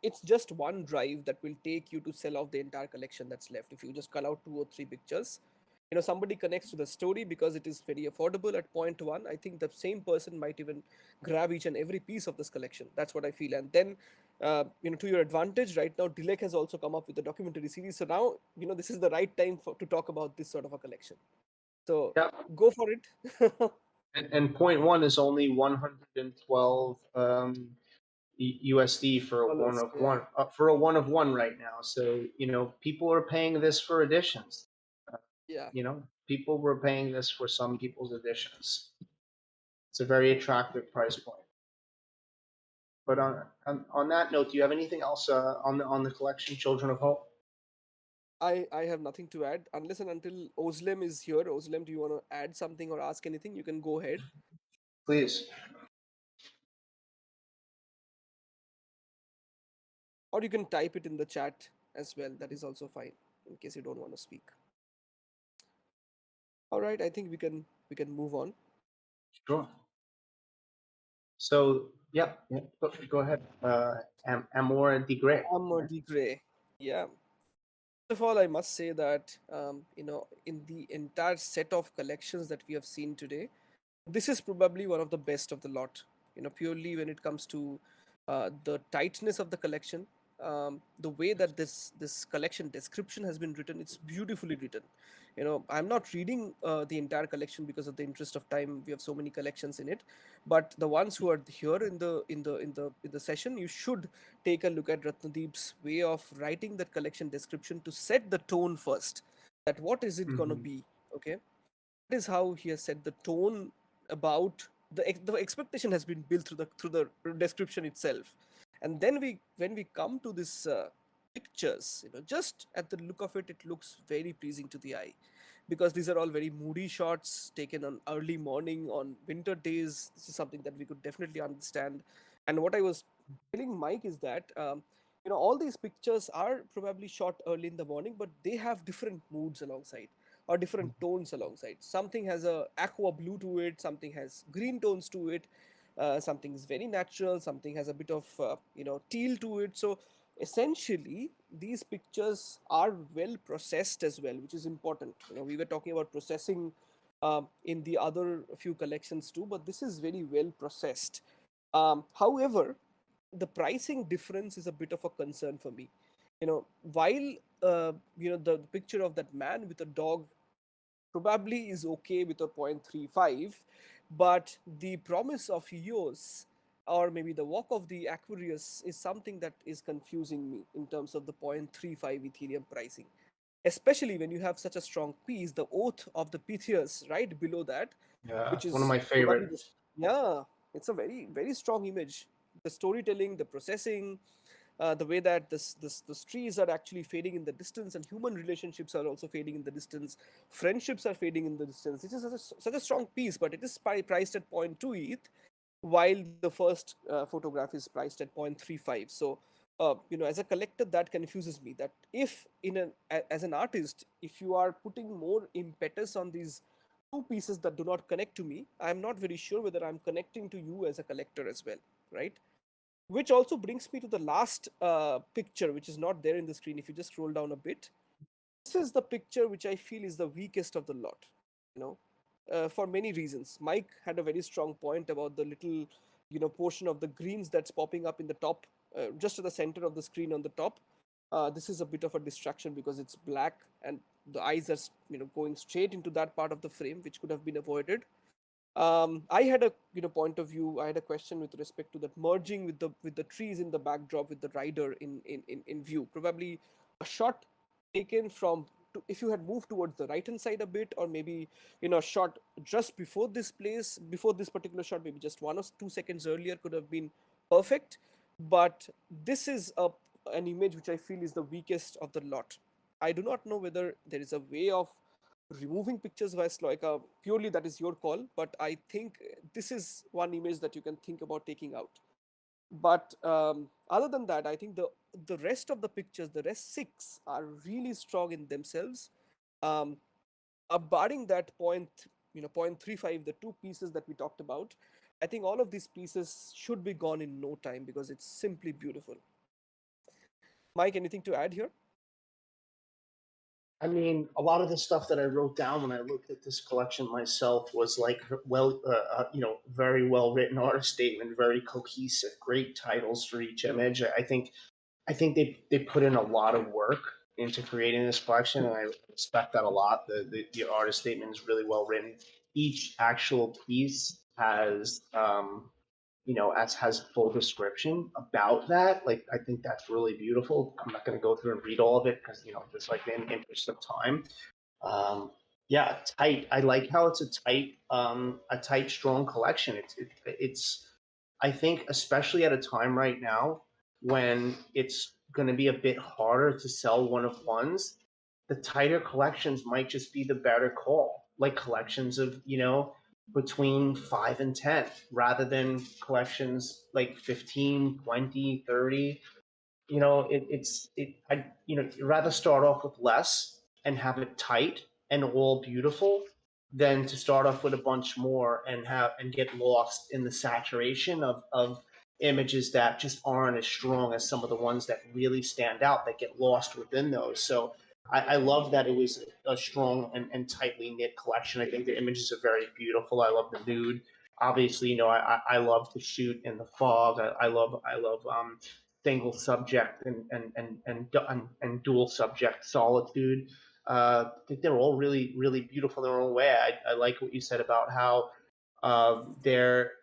Speaker 2: it's just one drive that will take you to sell off the entire collection that's left. If you just cull out two or three pictures, somebody connects to the story because it is very affordable at point one. I think the same person might even grab each and every piece of this collection. That's what I feel. And then, to your advantage, right now, Dilek has also come up with a documentary series. So now, this is the right time to talk about this sort of a collection. So
Speaker 3: Yeah.
Speaker 2: go for it.
Speaker 3: And point one is only 112 USD for a one
Speaker 2: Dollars.
Speaker 3: of
Speaker 2: Yeah.
Speaker 3: one right now. So people are paying this for editions. Uh,
Speaker 2: Yeah.
Speaker 3: people were paying this for some people's editions. It's a very attractive price point. But on that note, do you have anything else on the collection, Children of Hope?
Speaker 2: I have nothing to add unless and until Oslem is here. Oslem, do you want to add something or ask anything? You can go ahead,
Speaker 3: Please.
Speaker 2: or you can type it in the chat as well. That is also fine in case you don't want to speak. All right, I think we can move on.
Speaker 3: Sure. So yeah, go ahead. Amor Degree.
Speaker 2: Amor de Grey. Yeah. First of all, I must say that in the entire set of collections that we have seen today, this is probably one of the best of the lot. Purely when it comes to the tightness of the collection, the way that this collection description has been written, it's beautifully written. I'm not reading the entire collection because of the interest of time. We have so many collections in it, but the ones who are here in the session, you should take a look at Ratnadeep's way of writing that collection description to set the tone first. That what is it gonna
Speaker 3: Mm-hmm.
Speaker 2: be? Okay, that is how he has set the tone about the expectation has been built through the description itself. And then when we come to this pictures, just at the look of it, it looks very pleasing to the eye, because these are all very moody shots taken on early morning on winter days. This is something that we could definitely understand. And what I was telling Mike is that all these pictures are probably shot early in the morning, but they have different moods alongside, or different tones alongside. Something has a aqua blue to it, something has green tones to it, something is very natural, something has a bit of teal to it. So essentially these pictures are well processed as well, which is important. We were talking about processing in the other few collections too, but this is very well processed. However, the pricing difference is a bit of a concern for me. While the picture of that man with a dog probably is okay with a 0.35, but the promise of EOS or maybe the walk of the Aquarius is something that is confusing me in terms of the 0.35 Ethereum pricing. Especially when you have such a strong piece, the oath of the Pythias right below that,
Speaker 3: Yeah,
Speaker 2: which
Speaker 3: it's one of
Speaker 2: is
Speaker 3: my
Speaker 2: probably
Speaker 3: favorites.
Speaker 2: yeah, it's a very, very strong image. The storytelling, the processing, the way that this trees are actually fading in the distance, and human relationships are also fading in the distance, friendships are fading in the distance. This is such a strong piece, but it is priced at zero point 0.2 ETH, while the first photograph is priced at 0.35. So as a collector, that confuses me, that if as an artist, if you are putting more impetus on these two pieces that do not connect to me, I'm not very sure whether I'm connecting to you as a collector as well, right? Which also brings me to the last picture, which is not there in the screen. If you just scroll down a bit, this is the picture which I feel is the weakest of the lot. You know, for many reasons. Mike had a very strong point about the little, portion of the greens that's popping up in the top, just at the center of the screen on the top. This is a bit of a distraction because it's black and the eyes are, going straight into that part of the frame, which could have been avoided. I had a point of view. I had a question with respect to that merging with the trees in the backdrop with the rider in view. Probably a shot taken from if you had moved towards the right hand side a bit, or maybe a shot just before this place, before this particular shot, maybe just 1 or 2 seconds earlier could have been perfect. But this is an image which I feel is the weakest of the lot. I do not know whether there is a way of removing pictures via Sloika. Purely that is your call, but I think this is one image that you can think about taking out. But other than that, I think the rest of the pictures, the rest six, are really strong in themselves. um, Barring that point, 0.35, the two pieces that we talked about, I think all of these pieces should be gone in no time because it's simply beautiful. Mike, anything to add here?
Speaker 3: I mean, a lot of the stuff that I wrote down when I looked at this collection myself was like, very well written artist statement, very cohesive, great titles for each image. I think they put in a lot of work into creating this collection, and I respect that a lot. The artist statement is really well written. Each actual piece has as has full description about that. Like, I think that's really beautiful. I'm not going to go through and read all of it because just like in the interest of time. Um, yeah, tight. I like how it's a tight, strong collection. It's. I think, especially at a time right now when it's going to be a bit harder to sell one of ones, the tighter collections might just be the better call. Like collections of between 5 and 10, rather than collections like 15, 20, 30. I'd rather start off with less and have it tight and all beautiful than to start off with a bunch more and get lost in the saturation of images that just aren't as strong as some of the ones that really stand out, that get lost within those. So I love that it was a strong and tightly knit collection. I think the images are very beautiful. I love the nude. Obviously, I love to shoot in the fog. I love single subject and dual subject solitude. I think they're all really, really beautiful in their own way. I like what you said about how they're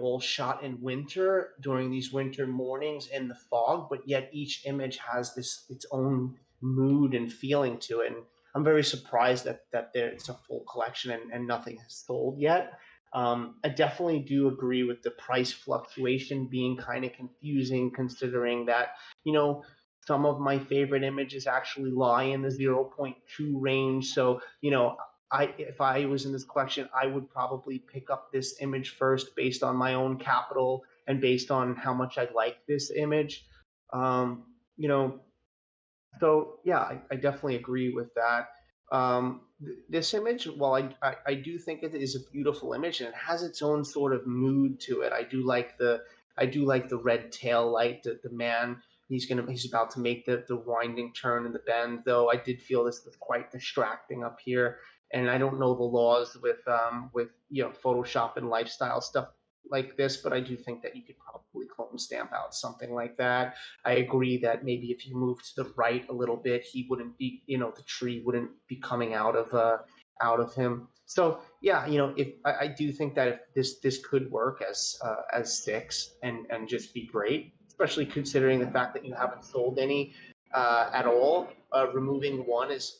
Speaker 3: all shot in winter during these winter mornings in the fog, but yet each image has its own mood and feeling to it. And I'm very surprised that it's a full collection and nothing has sold yet. I definitely do agree with the price fluctuation being kind of confusing, considering that, you know, some of my favorite images actually lie in the zero point 0.2 range. So, if I was in this collection, I would probably pick up this image first based on my own capital and based on how much I like this image. Um, you know, so yeah, I definitely agree with that. This image, while I do think it is a beautiful image and it has its own sort of mood to it, I do like the red tail light. The man, he's about to make the winding turn in the bend. Though I did feel this was quite distracting up here, and I don't know the laws with Photoshop and lifestyle stuff like this, but I do think that you could probably clone stamp out something like that. I agree that maybe if you move to the right a little bit, he wouldn't be, the tree wouldn't be coming out of out of him. So yeah, if I do think that if this could work as six and just be great, especially considering the fact that you haven't sold any at all. Removing one is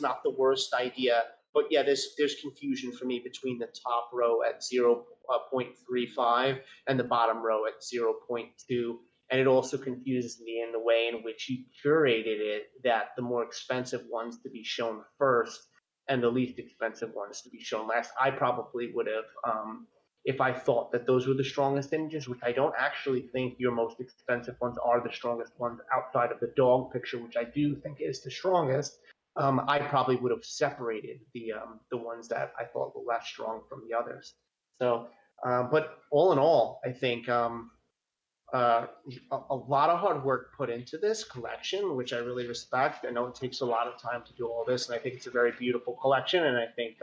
Speaker 3: not the worst idea. But yeah, there's confusion for me between the top row at 0.35 and the bottom row at 0.2. And it also confuses me in the way in which you curated it, that the more expensive ones to be shown first and the least expensive ones to be shown last. I probably would have, if I thought that those were the strongest images, which I don't actually think your most expensive ones are the strongest ones outside of the dog picture, which I do think is the strongest. I probably would have separated the ones that I thought were less strong from the others. So, but all in all, I think uh, a lot of hard work put into this collection, which I really respect. I know it takes a lot of time to do all this, and I think it's a very beautiful collection. And I think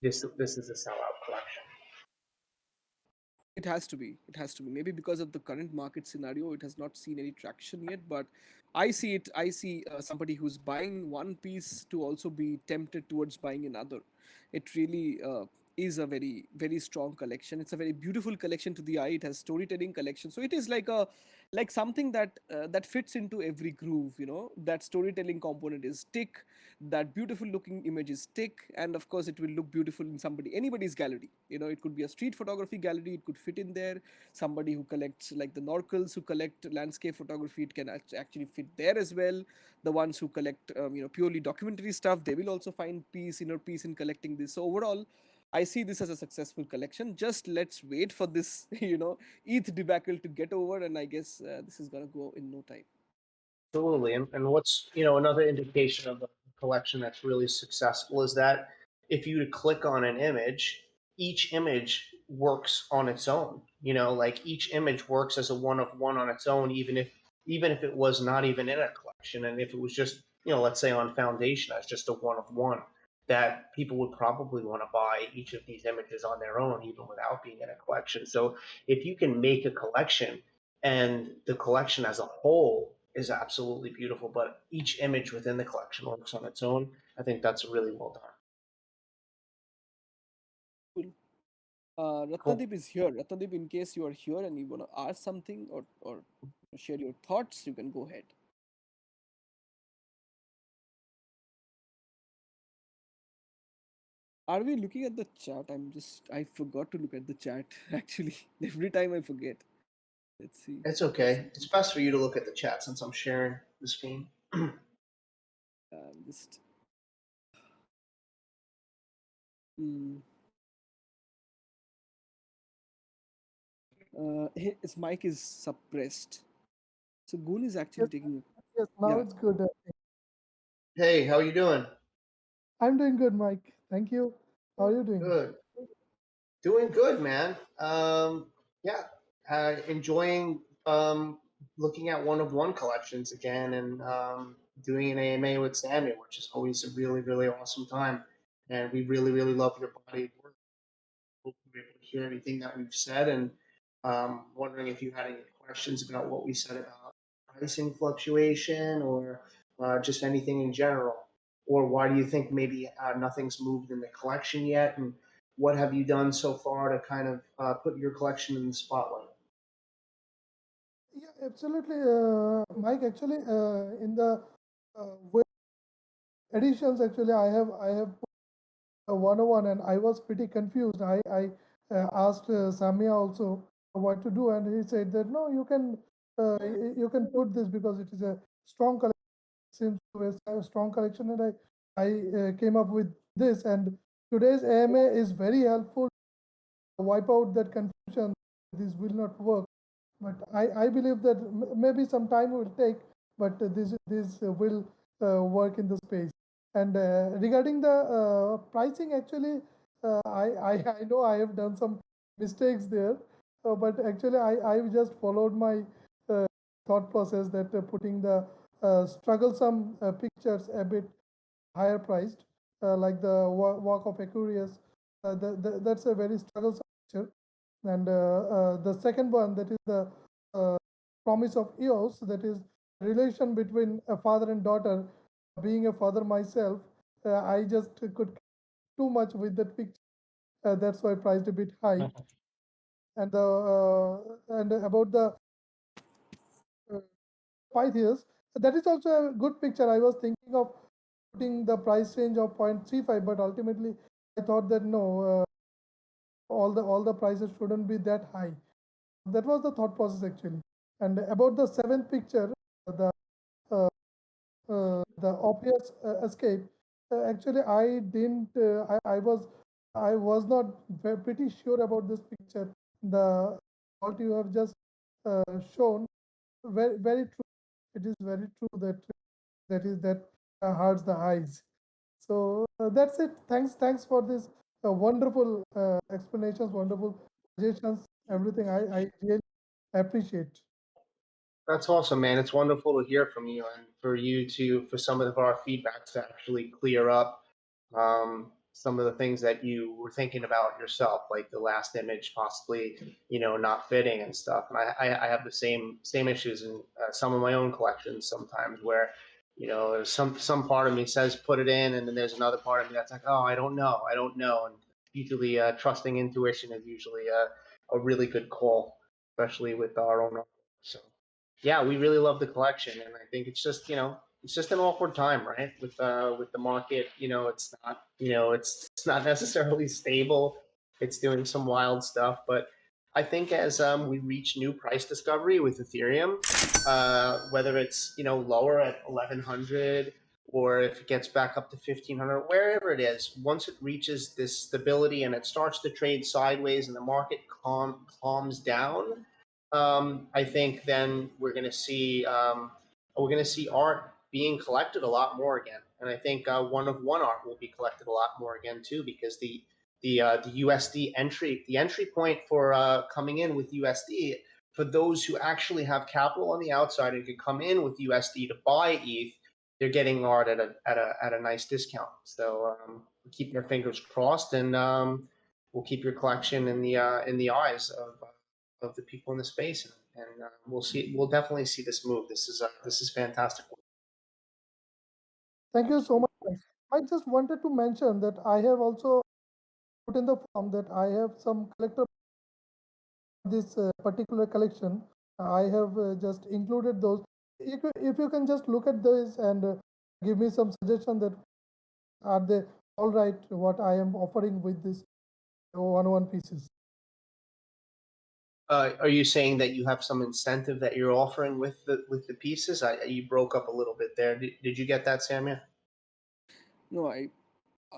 Speaker 3: this is a sellout collection.
Speaker 2: It has to be. It has to be. Maybe because of the current market scenario, it has not seen any traction yet. But I see it. I see somebody who's buying one piece to also be tempted towards buying another. It really is a very, very strong collection. It's a very beautiful collection to the eye. It has storytelling collection. So it is like something that fits into every groove. That storytelling component is tick. That beautiful looking image is tick, and of course it will look beautiful in anybody's gallery. It could be a street photography gallery, it could fit in there. Somebody who collects, like the Norkels who collect landscape photography, it can actually fit there as well. The ones who collect purely documentary stuff, they will also find inner peace in collecting this. So overall, I see this as a successful collection. Just let's wait for this ETH debacle to get over, and I guess this is gonna go in no time.
Speaker 3: Absolutely. And what's, another indication of a collection that's really successful is that if you click on an image, each image works on its own. Like each image works as a one of one on its own, even if it was not even in a collection. And if it was just, let's say on Foundation as just a one of one, that people would probably want to buy each of these images on their own, even without being in a collection. So if you can make a collection and the collection as a whole is absolutely beautiful, but each image within the collection works on its own, I think that's really well done.
Speaker 2: Cool.
Speaker 3: Cool.
Speaker 2: Ratnadeep is here. Ratnadeep, in case you are here and you want to ask something or share your thoughts, you can go ahead. Are we looking at the chat? I forgot to look at the chat actually. Every time I forget. Let's see.
Speaker 3: It's okay. It's best for you to look at the chat since I'm sharing the screen.
Speaker 2: Just. Mm, his mic is suppressed. So Goon is actually
Speaker 4: Yes,
Speaker 2: taking.
Speaker 4: yes, now
Speaker 2: Yeah.
Speaker 4: it's good.
Speaker 3: Hey, how you doing?
Speaker 4: I'm doing good, Mike. Thank you. How are you doing?
Speaker 3: Good. Doing good, man. Yeah, enjoying looking at one of one collections again and doing an AMA with Samuel, which is always a really, really awesome time. And we really, really love your body of work. Hope you're able to hear anything that we've said, and wondering if you had any questions about what we said about pricing fluctuation or just anything in general. Or why do you think maybe nothing's moved in the collection yet? And what have you done so far to kind of put your collection in the spotlight?
Speaker 4: Yeah, absolutely, Mike. Actually, in the editions, actually, I have put a 101, and I was pretty confused. I asked Samia also what to do, and he said that no, you can put this because it is a strong collection. Seems to be a strong collection, and I came up with this. And today's AMA is very helpful. Wipe out that confusion. This will not work. But I believe that maybe some time will take, but this will work in the space. And regarding the pricing, actually, I know I have done some mistakes there, but actually I just followed my uh, thought process that putting the strugglesome pictures a bit higher priced, like the walk of Aquarius. That's a very strugglesome picture. And the second one, that is the uh, promise of EOS, that is relation between a father and daughter. Being a father myself, I just could too much with that picture. That's why priced a bit high. And about the uh, 5 years, that is also a good picture. I was thinking of putting the price range of 0.35, but ultimately I thought that no, all the prices shouldn't be that high. That was the thought process actually. And about the seventh picture, the uh, the obvious escape. Actually, I didn't. I was not pretty sure about this picture. The what you have just shown, very true. It is very true that hurts the eyes. So that's it. Thanks for this wonderful explanations, wonderful suggestions, everything. I really appreciate.
Speaker 3: That's awesome, man. It's wonderful to hear from you and for you to, for some of our feedbacks to actually clear up some of the things that you were thinking about yourself, like the last image possibly, not fitting and stuff. And I have the same issues in some of my own collections sometimes where, there's some part of me says put it in, and then there's another part of me that's like, oh, I don't know. And usually, trusting intuition is usually a really good call, especially with our own. So yeah, we really love the collection, and I think it's just an awkward time, right? With the market, it's not necessarily stable. It's doing some wild stuff, but I think as we reach new price discovery with Ethereum, whether it's lower at 1100 or if it gets back up to 1500, wherever it is, once it reaches this stability and it starts to trade sideways and the market calms down, I think then we're going to see art being collected a lot more again, and I think one of one art will be collected a lot more again too, because the USD the entry point for coming in with USD for those who actually have capital on the outside and can come in with USD to buy ETH, they're getting art at a nice discount. So keep your fingers crossed, and we'll keep your collection in the eyes of the people in the space, and we'll definitely see this move. This is fantastic.
Speaker 4: Thank you so much. I just wanted to mention that I have also put in the form that I have some collector this particular collection. I have just included those. If you can just look at this and give me some suggestion that are they all right what I am offering with this one pieces.
Speaker 3: Are you saying that you have some incentive that you're offering with the pieces? You broke up a little bit there. Did you get that, Samia?
Speaker 2: No,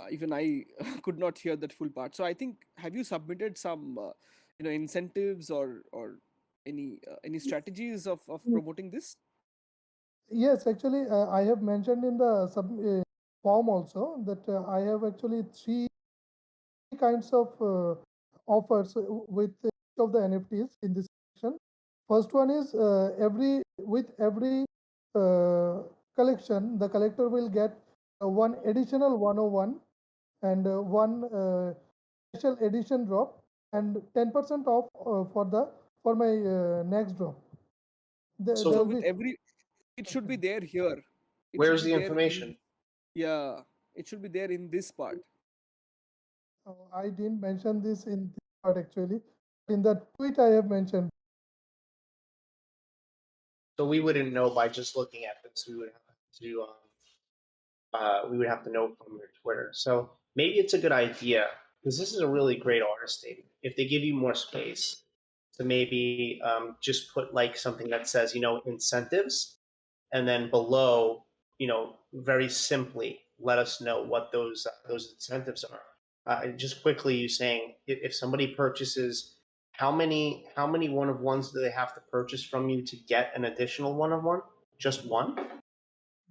Speaker 2: even I could not hear that full part. So I think, have you submitted some incentives or any strategies of promoting this?
Speaker 4: Yes, actually, I have mentioned in the form also that I have actually three kinds of offers with each of the NFTs in this section. First one is every uh, collection, the collector will get one additional 101 and one special edition drop and 10% off for my next drop.
Speaker 3: So
Speaker 2: So
Speaker 4: There'll
Speaker 2: with
Speaker 4: be
Speaker 2: every, it should be there here. It should
Speaker 3: where's
Speaker 2: be
Speaker 3: the
Speaker 2: there in,
Speaker 3: information?
Speaker 2: yeah, it should be there in this part.
Speaker 4: I didn't mention this in this part actually. In the tweet I have mentioned.
Speaker 3: So we wouldn't know by just looking at this. We would have to know from your Twitter. So maybe it's a good idea, because this is a really great artist statement. If they give you more space to maybe just put like something that says, incentives, and then below, very simply let us know what those incentives are. Just quickly, you saying if somebody purchases, how many one of ones do they have to purchase from you to get an additional one of one? Just one?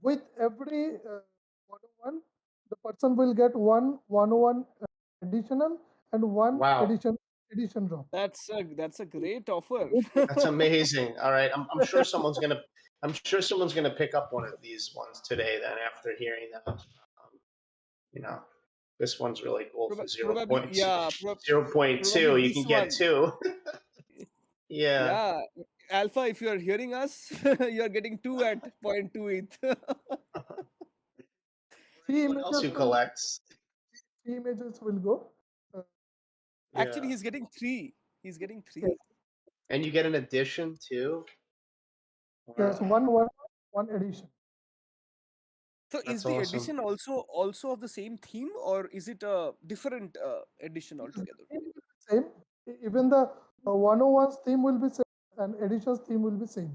Speaker 4: With every 101, the person will get one 101 additional and one
Speaker 3: Wow,
Speaker 4: edition drop.
Speaker 2: That's a great offer.
Speaker 3: that's amazing. All right, I'm sure someone's gonna pick up one of these ones today. Then after hearing that, you know, this one's really cool for zero
Speaker 2: Probably,
Speaker 3: point
Speaker 2: yeah,
Speaker 3: 0.2.
Speaker 2: probably
Speaker 3: You
Speaker 2: this
Speaker 3: can get
Speaker 2: one.
Speaker 3: two. Yeah.
Speaker 2: Yeah, Alpha, if you are hearing us, you are getting two at point 2 ETH.
Speaker 4: three
Speaker 3: What else
Speaker 4: images
Speaker 3: you
Speaker 4: will
Speaker 3: collect?
Speaker 4: go. Uh,
Speaker 2: Actually,
Speaker 3: Yeah.
Speaker 2: he's getting three. He's getting
Speaker 4: yes,
Speaker 2: three.
Speaker 3: And you get an edition too?
Speaker 4: yes,
Speaker 3: Wow.
Speaker 4: one edition.
Speaker 2: So is
Speaker 3: That's
Speaker 2: the
Speaker 3: awesome.
Speaker 2: edition also of the same theme, or is it a different edition
Speaker 4: Yes, the
Speaker 2: altogether?
Speaker 4: theme will be same. Even the 101's theme will be same, and edition's theme will be same.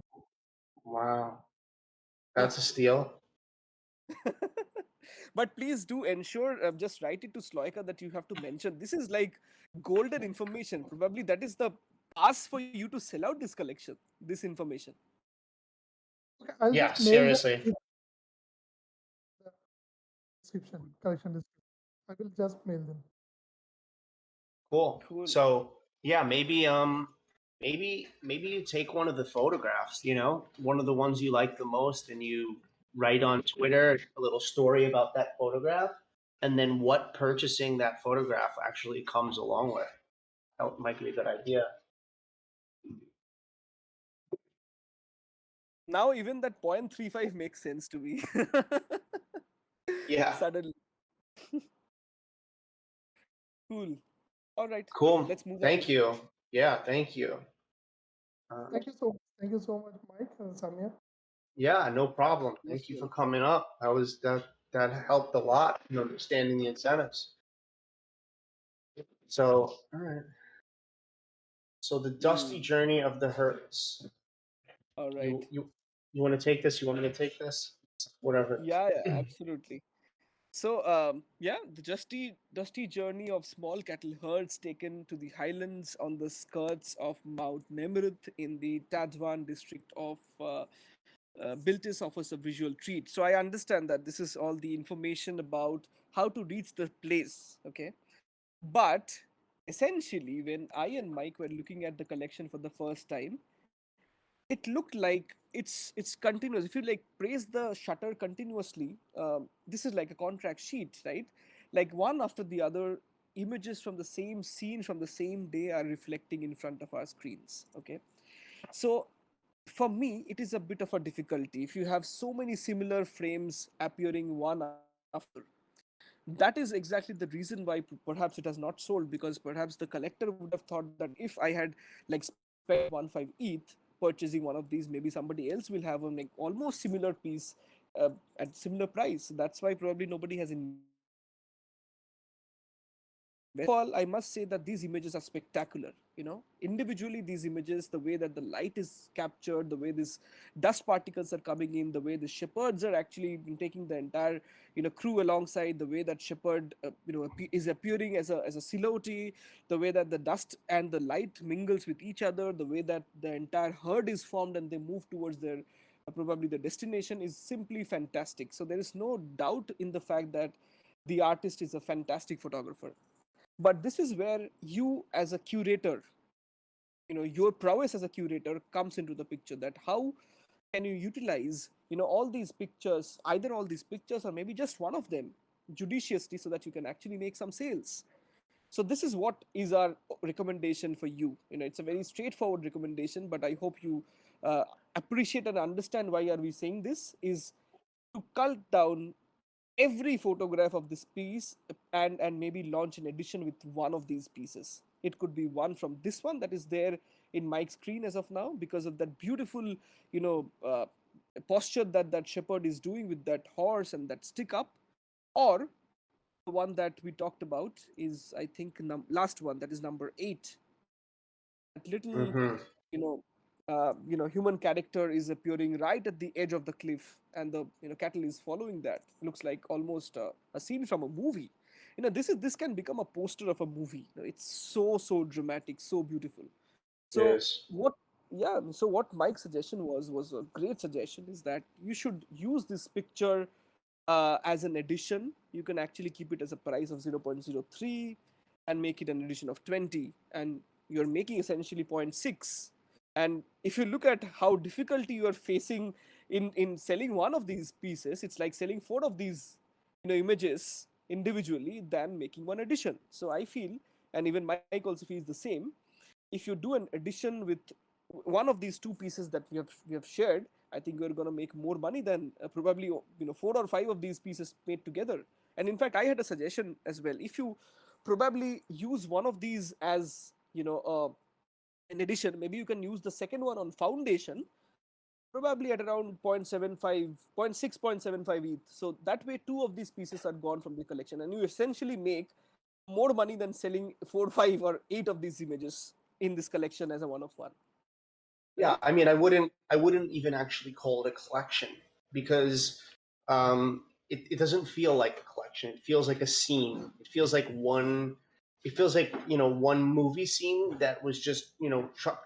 Speaker 3: Wow. That's a steal.
Speaker 2: But please do ensure, just write it to Sloika that you have to mention. This is like golden information. Probably that is the pass for you to sell out this collection, this information.
Speaker 4: Okay, I'll
Speaker 3: Yeah,
Speaker 4: just mail them
Speaker 3: seriously.
Speaker 4: with the collection description. I will just mail them.
Speaker 3: Cool.
Speaker 2: Cool.
Speaker 3: So yeah, maybe you take one of the photographs, one of the ones you like the most, and you write on Twitter a little story about that photograph, and then what purchasing that photograph actually comes along with. That might be a good idea.
Speaker 2: Now even that 0.35 makes sense to me.
Speaker 3: Yeah.
Speaker 2: Suddenly. Cool. All right.
Speaker 3: Cool.
Speaker 2: Let's move
Speaker 3: Thank
Speaker 2: on.
Speaker 3: you. Yeah, thank you.
Speaker 4: Thank you so much. Thank you so much, Mike and Samir.
Speaker 3: Yeah, no problem.
Speaker 2: Most
Speaker 3: Thank you for
Speaker 2: welcome.
Speaker 3: coming up. That helped a lot in understanding the incentives. So, all right. So the dusty
Speaker 2: Hmm.
Speaker 3: journey of the Hertz.
Speaker 2: All
Speaker 3: You
Speaker 2: right.
Speaker 3: you you want to take this? You want me to take this? Whatever.
Speaker 2: Yeah, absolutely. So, yeah, the dusty journey of small cattle herds taken to the highlands on the skirts of Mount Nemrut in the Tadwan district of Biltis offers a visual treat. So, I understand that this is all the information about how to reach the place. Okay, but essentially, when I and Mike were looking at the collection for the first time, it looked like it's continuous. If you like press the shutter continuously, this is like a contract sheet, right? Like one after the other, images from the same scene from the same day are reflecting in front of our screens. Okay, so for me it is a bit of a difficulty if you have so many similar frames appearing one after the other. That is exactly the reason why perhaps it has not sold, because perhaps the collector would have thought that if I had like spent 0.15 ETH purchasing one of these, maybe somebody else will have a like almost similar piece at similar price. That's why probably nobody has invested in it. First of all, I must say that these images are spectacular. Individually, these images, the way that the light is captured, the way these dust particles are coming in, the way the shepherds are actually taking the entire, crew alongside, the way that shepherd, is appearing as a silhouette, the way that the dust and the light mingles with each other, the way that the entire herd is formed and they move towards their probably the destination is simply fantastic. So there is no doubt in the fact that the artist is a fantastic photographer. But this is where you as a curator, your prowess as a curator comes into the picture, that how can you utilize all these pictures, either all these pictures or maybe just one of them, judiciously, so that you can actually make some sales. So this is what is our recommendation for you. It's a very straightforward recommendation, but I hope you appreciate and understand why are we saying this is to cut down every photograph of this piece and maybe launch an edition with one of these pieces. It could be one from this one that is there in Mike's screen as of now, because of that beautiful posture that shepherd is doing with that horse and that stick up, or the one that we talked about is, I think, last one, that is number 8, where that little
Speaker 3: Mm-hmm.
Speaker 2: you know human character is appearing right at the edge of the cliff, and the cattle is following that. Looks like almost a scene from a movie. This can become a poster of a movie. It's so dramatic, so beautiful. So
Speaker 3: Yes.
Speaker 2: what yeah, so what Mike's suggestion was a great suggestion, is that you should use this picture as an addition. You can actually keep it as a price of 0.03 and make it an addition of 20, and you're making essentially zero point 0.6. And if you look at how difficulty you are facing in selling one of these pieces, it's like selling 4 of these images individually than making one addition. So I feel, and even Mike also feels the same, if you do an addition with one of these two pieces that we have shared, I think we're going to make more money than probably 4 or 5 of these pieces made together. And in fact, I had a suggestion as well. If you probably use one of these as in addition, maybe you can use the second one on foundation, probably at around 0.75, 0.6.75 ETH. So that way, 2 of these pieces are gone from the collection, and you essentially make more money than selling 4, 5, or 8 of these images in this collection as a one of one.
Speaker 3: Yeah,
Speaker 2: Right?
Speaker 3: I mean, I wouldn't even actually call it a collection because it doesn't feel like a collection. It feels like a scene. It feels like one. It feels like one movie scene that was just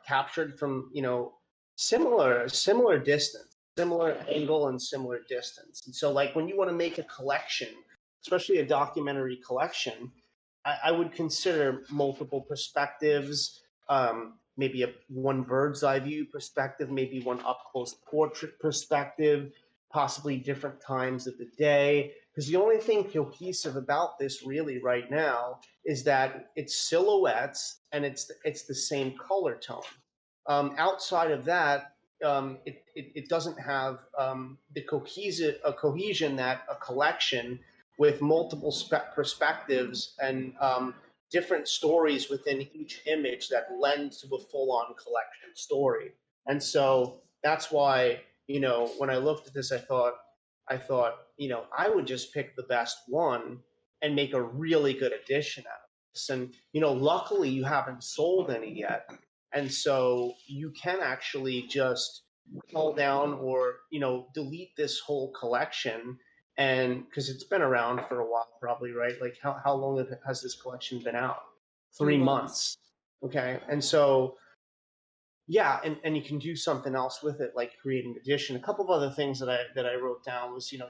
Speaker 3: captured from similar distance, similar angle, and similar distance. And so, like when you want to make a collection, especially a documentary collection, I would consider multiple perspectives, maybe one bird's eye view perspective, maybe one up close portrait perspective, possibly different times of the day. Because the only thing cohesive about this really right now is that it's silhouettes and it's the same color tone. Outside of that, it doesn't have the cohesion that a collection with multiple perspectives and different stories within each image that lend to a full-on collection story. And so that's why, when I looked at this, I thought, I would just pick the best one and make a really good addition out of this. And, luckily you haven't sold any yet. And so you can actually just pull down or, delete this whole collection. And because it's been around for a while, probably, right? Like how long has this collection been out?
Speaker 2: 3
Speaker 3: 3
Speaker 2: months.
Speaker 3: months. Okay. And so, yeah, and you can do something else with it, like create an edition. A couple of other things that I wrote down was, you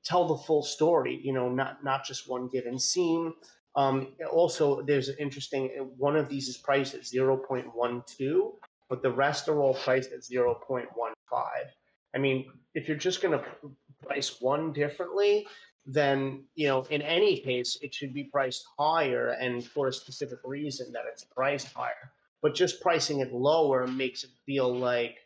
Speaker 3: tell the full story, not just one given scene. Also, there's an interesting one of these is priced at 0.12, but the rest are all priced at 0.15. I mean, if you're just going to price one differently, then in any case it should be priced higher, and for a specific reason that it's priced higher. But just pricing it lower makes it feel like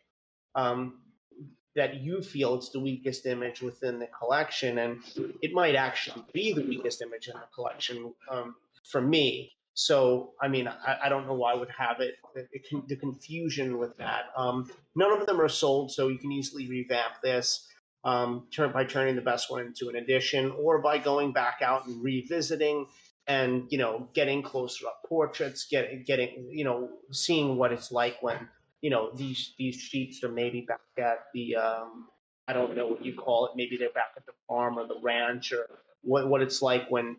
Speaker 3: that you feel it's the weakest image within the collection, and it might actually be the weakest image in the collection for me. So, I mean, I don't know why I would have the confusion with that. None of them are sold, so you can easily revamp this by turning the best one into an edition, or by going back out and revisiting and getting closer up portraits, getting seeing what it's like when these sheets are maybe back at the I don't know what you call it, maybe they're back at the farm or the ranch, or what it's like when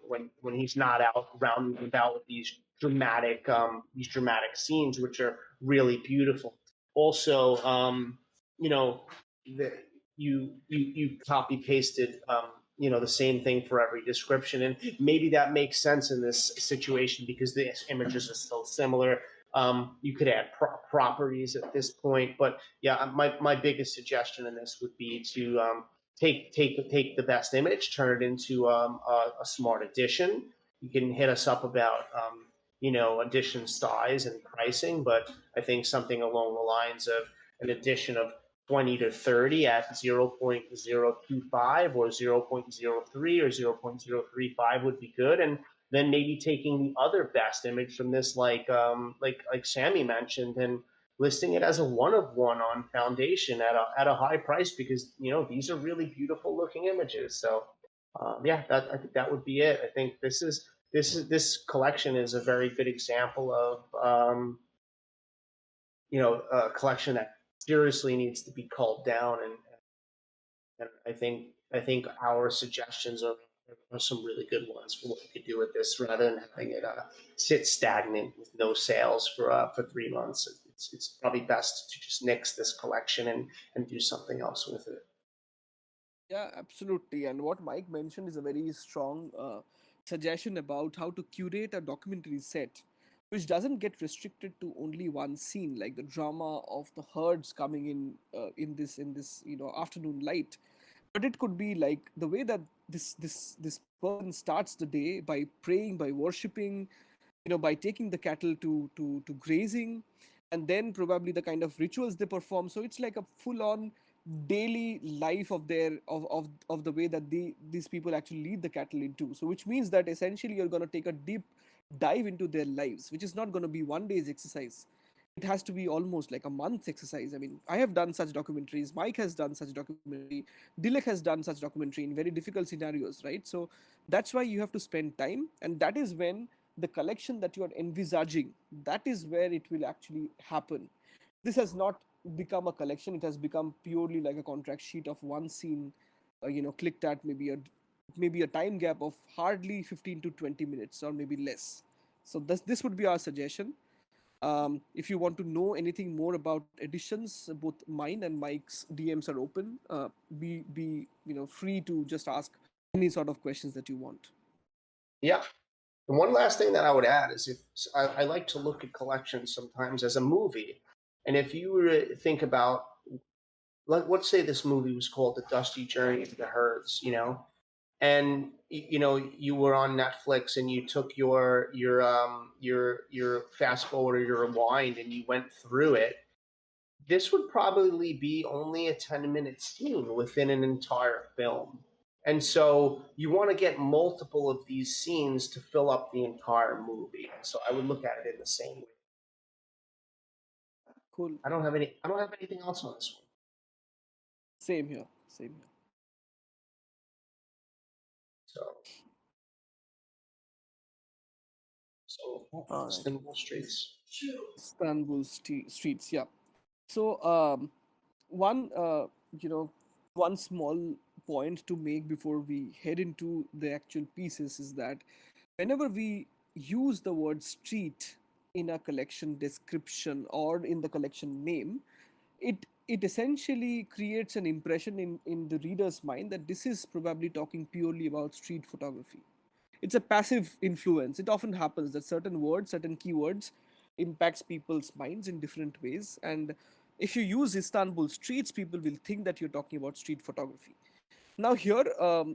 Speaker 3: he's not out rounding about with these dramatic scenes, which are really beautiful. Also, you know the, you copy pasted the same thing for every description, and maybe that makes sense in this situation because the images are so similar. You could add properties at this point, but yeah, my biggest suggestion in this would be to take the best image, turn it into a smart edition. You can hit us up about edition size and pricing, but I think something along the lines of an edition of 20 to 30 at 0.025 or 0.03 or 0.035 would be good. And then maybe taking the other best image from this, like Sammy mentioned, and listing it as a one of one on Foundation at a high price, because these are really beautiful looking images. So yeah, I think that would be it. I think this collection is a very good example of a collection that seriously needs to be culled down, and I think our suggestions are some really good ones for what we could do with this, rather than having it sit stagnant with no sales for 3 months. It's probably best to just nix this collection and do something else with it.
Speaker 2: Yeah, absolutely. And what Mike mentioned is a very strong suggestion about how to curate a documentary set, which doesn't get restricted to only one scene, like the drama of the herds coming in this afternoon light. But it could be like the way that this person starts the day by praying, by worshiping, by taking the cattle to grazing, and then probably the kind of rituals they perform. So it's like a full on daily life of their of the way that these people actually lead the cattle into. So which means that essentially you're going to take a deep dive into their lives, which is not going to be one day's exercise. It has to be almost like a month's exercise. I mean, I have done such documentaries, Mike has done such documentary, Dilek has done such documentary in very difficult scenarios, right? So that's why you have to spend time, and that is when the collection that you are envisaging, that is where it will actually happen. This has not become a collection, it has become purely like a contract sheet of one scene, clicked at maybe a time gap of hardly 15 to 20 minutes or maybe less. So this would be our suggestion. If you want to know anything more about editions, both mine and Mike's DMs are open. Be free to just ask any sort of questions that you want.
Speaker 3: Yeah. And one last thing that I would add is if I like to look at collections sometimes as a movie. And if you were to think about, let's say this movie was called The Dusty Journey to the Herds, and you were on Netflix and you took your fast forward or your rewind and you went through it. This would probably be only a 10-minute scene within an entire film. And so you want to get multiple of these scenes to fill up the entire movie. So I would look at it in the same way.
Speaker 2: Cool.
Speaker 3: I don't have anything else on this one.
Speaker 2: Same here. Same here.
Speaker 3: So
Speaker 2: All right.
Speaker 3: Istanbul streets.
Speaker 2: Istanbul streets. Yeah. So one one small point to make before we head into the actual pieces is that whenever we use the word street in a collection description or in the collection name, it essentially creates an impression in the reader's mind that this is probably talking purely about street photography. It's a passive influence. It often happens that certain words, certain keywords impacts people's minds in different ways, and if you use Istanbul streets, people will think that you're talking about street photography. Now here,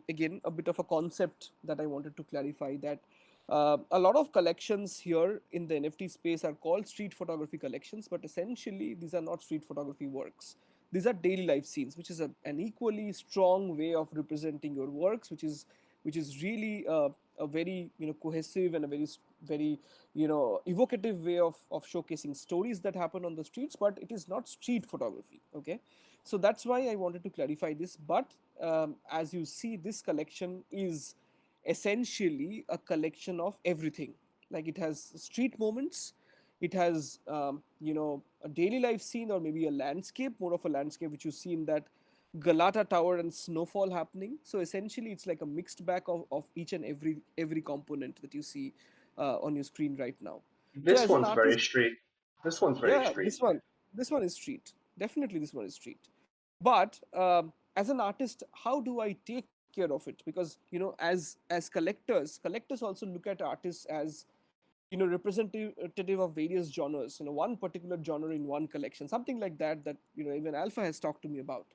Speaker 2: again, a bit of a concept that I wanted to clarify, that a lot of collections here in the NFT space are called street photography collections, but essentially these are not street photography works. These are daily life scenes, which is an equally strong way of representing your works, which is really a very cohesive and a very evocative way of showcasing stories that happen on the streets, but it is not street photography. Okay, so that's why I wanted to clarify this. But as you see, this collection is essentially a collection of everything. Like, it has street moments, it has a daily life scene, or maybe a landscape, more of a landscape, which you see in that Galata Tower and snowfall happening. So essentially, it's like a mixed bag of each and every component that you see on your screen right now. So
Speaker 3: This
Speaker 2: as an
Speaker 3: one's very
Speaker 2: artist,
Speaker 3: street. This one's very
Speaker 2: yeah,
Speaker 3: street.
Speaker 2: this one is street. Definitely, this one is street. But as an artist, how do I take care of it? Because as collectors also look at artists as representative of various genres. One particular genre in one collection, something like that. That even Alpha has talked to me about.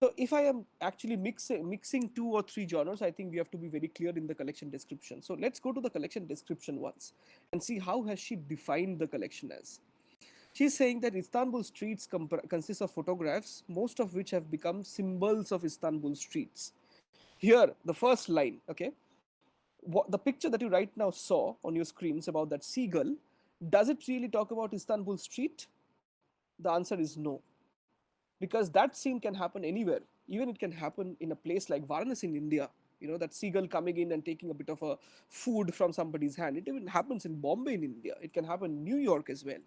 Speaker 2: So if I am actually mixing two or three genres, I think we have to be very clear in the collection description. So let's go to the collection description once and see how has she defined the collection as. She's saying that Istanbul streets consist of photographs, most of which have become symbols of Istanbul streets. Here, the first line, okay, the picture that you right now saw on your screens about that seagull, does it really talk about Istanbul street? The answer is no, because that scene can happen anywhere. Even it can happen in a place like Varanasi in India. That seagull coming in and taking a bit of a food from somebody's hand. It even happens in Bombay in India. It can happen in New York as well.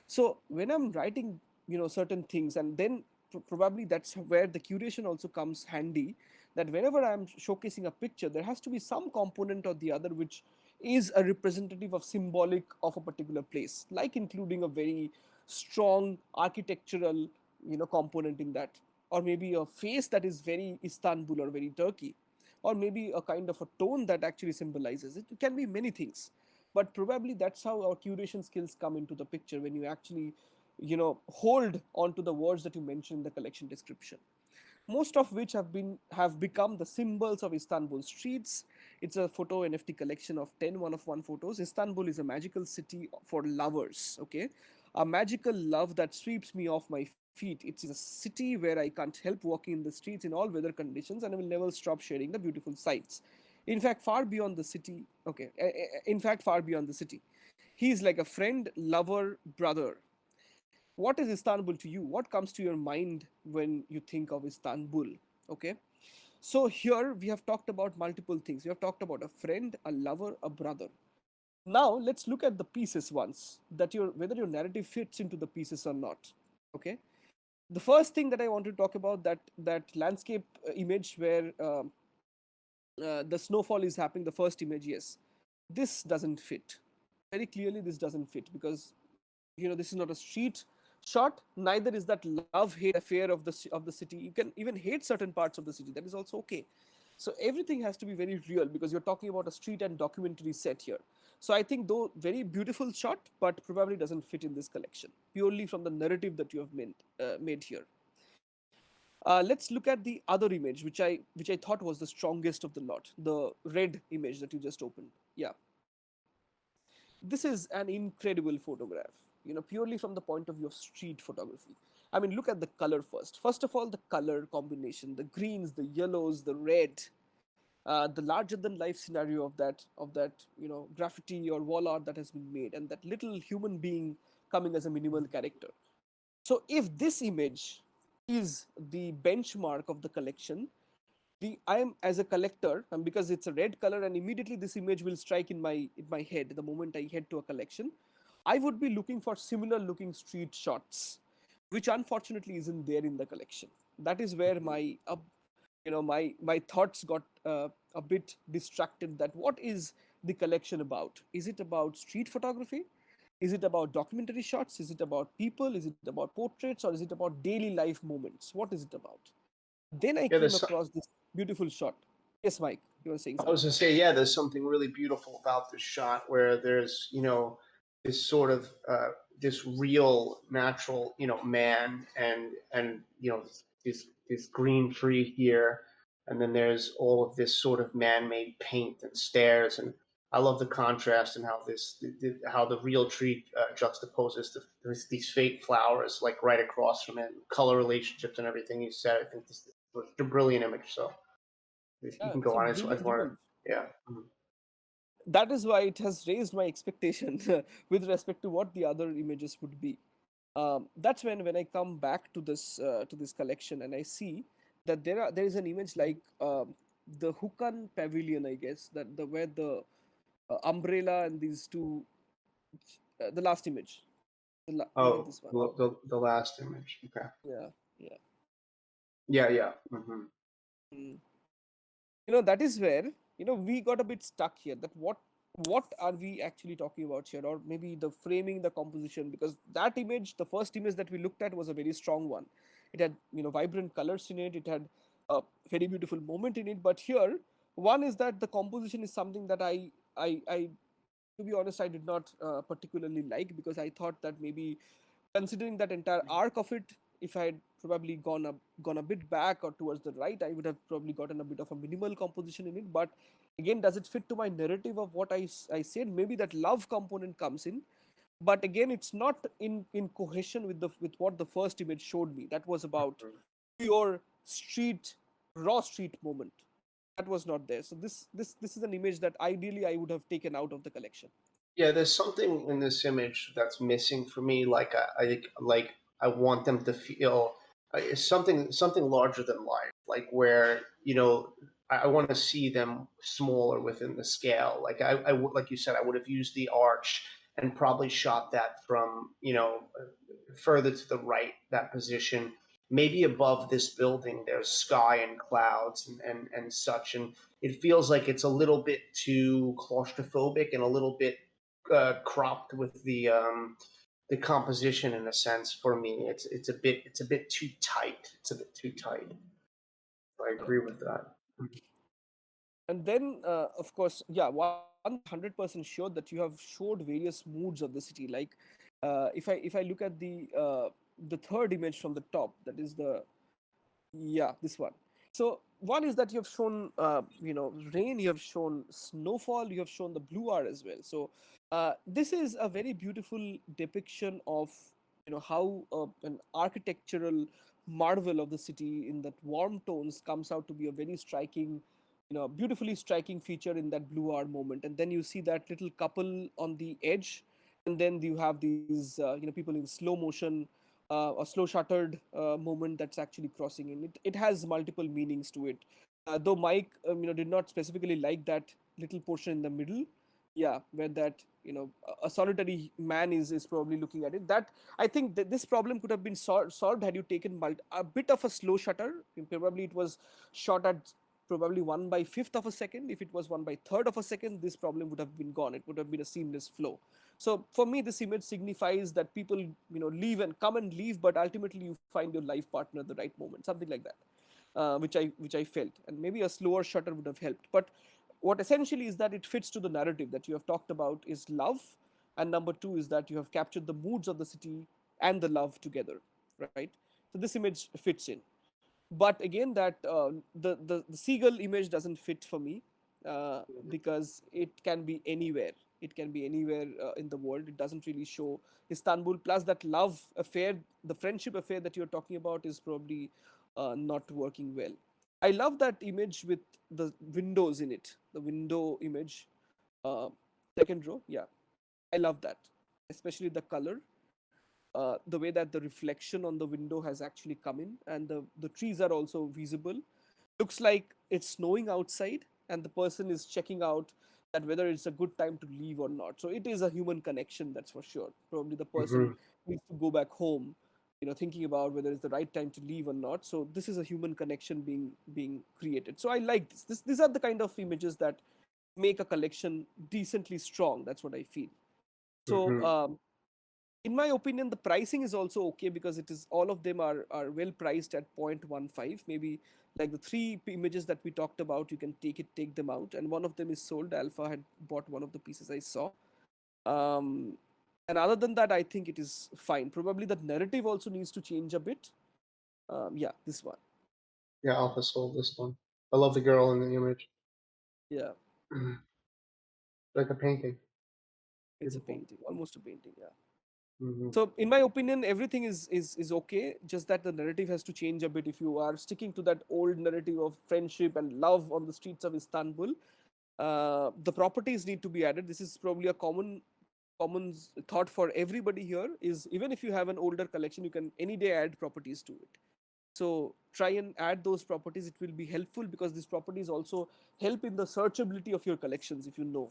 Speaker 2: So when I'm writing certain things, and then probably that's where the curation also comes handy, that whenever I'm showcasing a picture, there has to be some component or the other which is a representative of symbolic of a particular place, like including a very strong architectural component in that, or maybe a face that is very Istanbul or very Turkey, or maybe a kind of a tone that actually symbolizes it. It can be many things, but probably that's how our curation skills come into the picture, when you actually hold on to the words that you mentioned in the collection description, most of which have become the symbols of Istanbul streets. It's a photo NFT collection of 10 one-of-one photos. Istanbul is a magical city for lovers, okay? A magical love that sweeps me off my feet. It's a city where I can't help walking in the streets in all weather conditions, and I will never stop sharing the beautiful sights. In fact, far beyond the city. Okay, in fact, far beyond the city. He is like a friend, lover, brother. What is Istanbul to you? What comes to your mind when you think of Istanbul? Okay. So here we have talked about multiple things. We have talked about a friend, a lover, a brother. Now let's look at the pieces once, that your whether your narrative fits into the pieces or not. Okay. The first thing that I want to talk about, that landscape image where the snowfall is happening. The first image, yes, this doesn't fit. Very clearly, this doesn't fit because this is not a street shot. Neither is that love hate affair of the city. You can even hate certain parts of the city. That is also okay. So everything has to be very real because you're talking about a street and documentary set here. So I think though very beautiful shot, but probably doesn't fit in this collection purely from the narrative that you have made here. Let's look at the other image, which I thought was the strongest of the lot, the red image that you just opened. Yeah, this is an incredible photograph. Purely from the point of view of street photography. I mean, look at the color first. First of all, the color combination, the greens, the yellows, the red, the larger than life scenario of that graffiti or wall art that has been made, and that little human being coming as a minimal character. So if this image is the benchmark of the collection, the I am as a collector, and because it's a red color, and immediately this image will strike in my head the moment I head to a collection. I would be looking for similar looking street shots, which unfortunately isn't there in the collection. That is where my thoughts got a bit distracted. That what is the collection about? Is it about street photography? Is it about documentary shots? Is it about people? Is it about portraits? Or is it about daily life moments? What is it about? Then I
Speaker 3: Yeah,
Speaker 2: came across this beautiful shot. Yes, Mike, you were saying
Speaker 3: I was
Speaker 2: something.
Speaker 3: gonna say, yeah, there's something really beautiful about this shot where there's, this sort of this real natural, man and this green tree here, and then there's all of this sort of man-made paint and stairs, and I love the contrast and how how the real tree juxtaposes these fake flowers like right across from it, color relationships and everything you said. I think this was a brilliant image. So you
Speaker 2: Yeah,
Speaker 3: can
Speaker 2: it's
Speaker 3: go
Speaker 2: a
Speaker 3: on. I just
Speaker 2: brilliant
Speaker 3: want
Speaker 2: image.
Speaker 3: to, yeah. Mhm.
Speaker 2: That is why it has raised my expectation with respect to what the other images would be. That's when I come back to this collection and I see that there is an image like the Hukan Pavilion, I guess, that the where the umbrella and these two, the last image, look at
Speaker 3: Oh,
Speaker 2: this one.
Speaker 3: the last image. Okay.
Speaker 2: Yeah, yeah.
Speaker 3: Yeah, yeah. Hmm.
Speaker 2: Mm. That is where we got a bit stuck here, that what are we actually talking about here, or maybe the framing, the composition, because that image, the first image that we looked at, was a very strong one. It had vibrant colors in it. It had a very beautiful moment in it. But here, one is that the composition is something that I to be honest, I did not particularly like, because I thought that maybe, considering that entire arc of it, if I had probably gone a bit back or towards the right, I would have probably gotten a bit of a minimal composition in it. But again, does it fit to my narrative of what I said? Maybe that love component comes in, but again, it's not in cohesion with what the first image showed me. That was about pure street, raw street moment. That was not there. So this is an image that ideally I would have taken out of the collection.
Speaker 3: Yeah, there's something in this image that's missing for me. Like I want them to feel something larger than life. Like where I want to see them smaller within the scale. Like like you said, I would have used the arch and probably shot that from further to the right, that position. Maybe above this building, there's sky and clouds and such. And it feels like it's a little bit too claustrophobic and a little bit cropped with the composition in a sense for me. It's a bit too tight. It's a bit too tight. I agree with that.
Speaker 2: And then, of course, yeah, 100% sure that you have showed various moods of the city. Like, if I look at the third image from the top, that is the, yeah, this one. So one is that you have shown rain, you have shown snowfall, you have shown the blue R as well. So this is a very beautiful depiction of how an architectural marvel of the city in that warm tones comes out to be a very striking, beautifully striking feature in that blue hour moment. And then you see that little couple on the edge, and then you have these people in slow motion, or slow shuttered moment that's actually crossing in. It has multiple meanings to it. Though Mike did not specifically like that little portion in the middle, yeah, where that a solitary man is probably looking at it. That I think that this problem could have been solved had you taken a bit of a slow shutter. Probably it was shot at probably 1/5 of a second. If it was 1/3 of a second, this problem would have been gone. It would have been a seamless flow. So for me, this image signifies that people leave and come and leave, but ultimately you find your life partner at the right moment, something like that, which I felt, and maybe a slower shutter would have helped. But what essentially is that it fits to the narrative that you have talked about is love, and number two is that you have captured the moods of the city and the love together, right? So this image fits in. But again, that the seagull image doesn't fit for me, because it can be anywhere. It can be anywhere in the world. It doesn't really show Istanbul. Plus, that love affair, the friendship affair that you're talking about, is probably not working well. I love that image with the windows in it. The window image, uh, second row. Yeah, I love that, especially the color, the way that the reflection on the window has actually come in, and the trees are also visible. Looks like it's snowing outside, and the person is checking out that whether it's a good time to leave or not. So it is a human connection, that's for sure. Probably the person
Speaker 3: Hmm.
Speaker 2: needs to go back home, thinking about whether it's the right time to leave or not. So this is a human connection being created. So I like this. These are the kind of images that make a collection decently strong. That's what I feel. So
Speaker 3: Hmm.
Speaker 2: in my opinion, the pricing is also okay, because it is all of them are well priced at 0.15. Maybe like the three images that we talked about, you can take them out, and one of them is sold. Alpha had bought one of the pieces I saw. um, and other than that, I think it is fine. Probably the narrative also needs to change a bit. Yeah, this one.
Speaker 3: Yeah, Alpha sold this one. I love the girl in the image.
Speaker 2: Yeah,
Speaker 3: Like a painting.
Speaker 2: it's a
Speaker 3: Beautiful.
Speaker 2: painting, almost a painting. Yeah.
Speaker 3: Hmm.
Speaker 2: So, in my opinion, everything is okay. Just that the narrative has to change a bit. If you are sticking to that old narrative of friendship and love on the streets of Istanbul, the properties need to be added. This is probably a common thought for everybody here. Is even if you have an older collection, you can any day add properties to it. So try and add those properties. It will be helpful, because these properties also help in the searchability of your collections, if you know.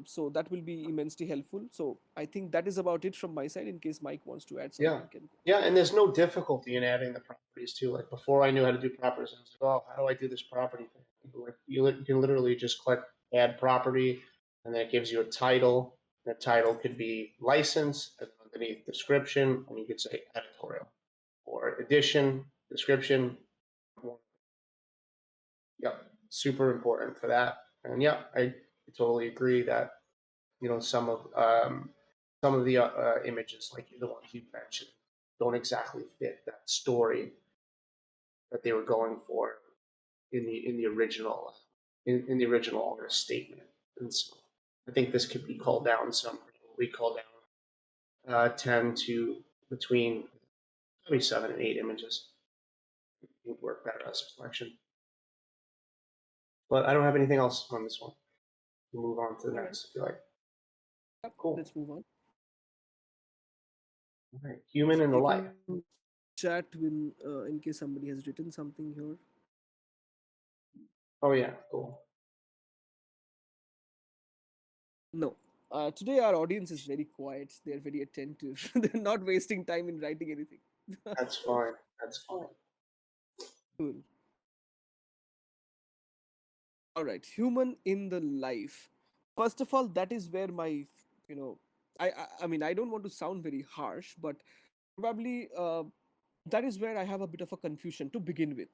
Speaker 2: So that will be immensely helpful. So I think that is about it from my side. In case Mike wants to add something,
Speaker 3: Yeah.
Speaker 2: you can.
Speaker 3: Yeah, and there's no difficulty in adding the properties too. Like before I knew how to do properties, I was like, oh, how do I do this property thing? Like you can literally just click add property, and then it gives you a title. The title could be license, and then underneath description, and you could say editorial or edition, description. Yep, super important for that. And yeah, I totally agree that some of the images, like the ones you mentioned, don't exactly fit that story that they were going for in the original in the original artist statement. And so I think this could be called down some. We call down 10 to between maybe 7 and 8 images. It would work better as a selection. But I don't have anything else on this one. We'll move on to the
Speaker 2: All right.
Speaker 3: next if you like.
Speaker 2: Yep,
Speaker 3: Cool.
Speaker 2: let's move on.
Speaker 3: All right. Human
Speaker 2: So
Speaker 3: in the
Speaker 2: you
Speaker 3: light.
Speaker 2: can chat when in case somebody has written something here.
Speaker 3: Oh yeah, cool.
Speaker 2: No. Today our audience is very quiet. They're very attentive. They're not wasting time in writing anything.
Speaker 3: That's fine. That's fine.
Speaker 2: Cool. All right. Human in the life. First of all, that is where my, you know, I mean, I don't want to sound very harsh, but probably that is where I have a bit of a confusion to begin with,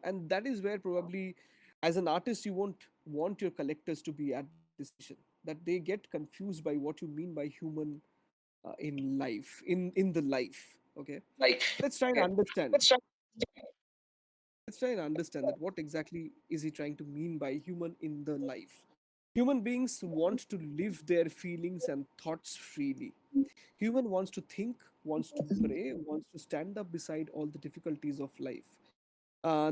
Speaker 2: and that is where probably as an artist, you won't want your collectors to be at this position, that they get confused by what you mean by human in life, in the life. Okay.
Speaker 3: Life.
Speaker 2: Let's try and
Speaker 3: Okay.
Speaker 2: understand.
Speaker 3: Let's start.
Speaker 2: Let's try and understand that what exactly is he trying to mean by human in the life. Human beings want to live their feelings and thoughts freely. Human wants to think, wants to pray, wants to stand up beside all the difficulties of life.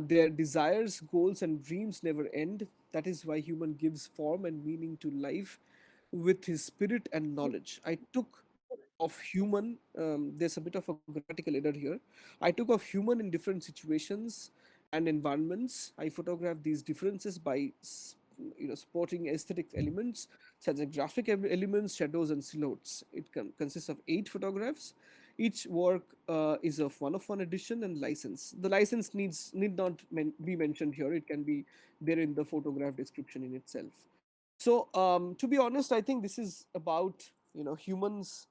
Speaker 2: Their desires, goals, and dreams never end. That is why human gives form and meaning to life with his spirit and knowledge. I took of human. There's a bit of a grammatical error here. I took of human in different situations and environments. I photographed these differences by supporting aesthetic elements such as graphic elements, shadows, and silhouettes. It consists of 8 photographs. Each work is of one edition and license. The license need not be mentioned here. It can be there in the photograph description in itself. So to be honest, I think this is about humans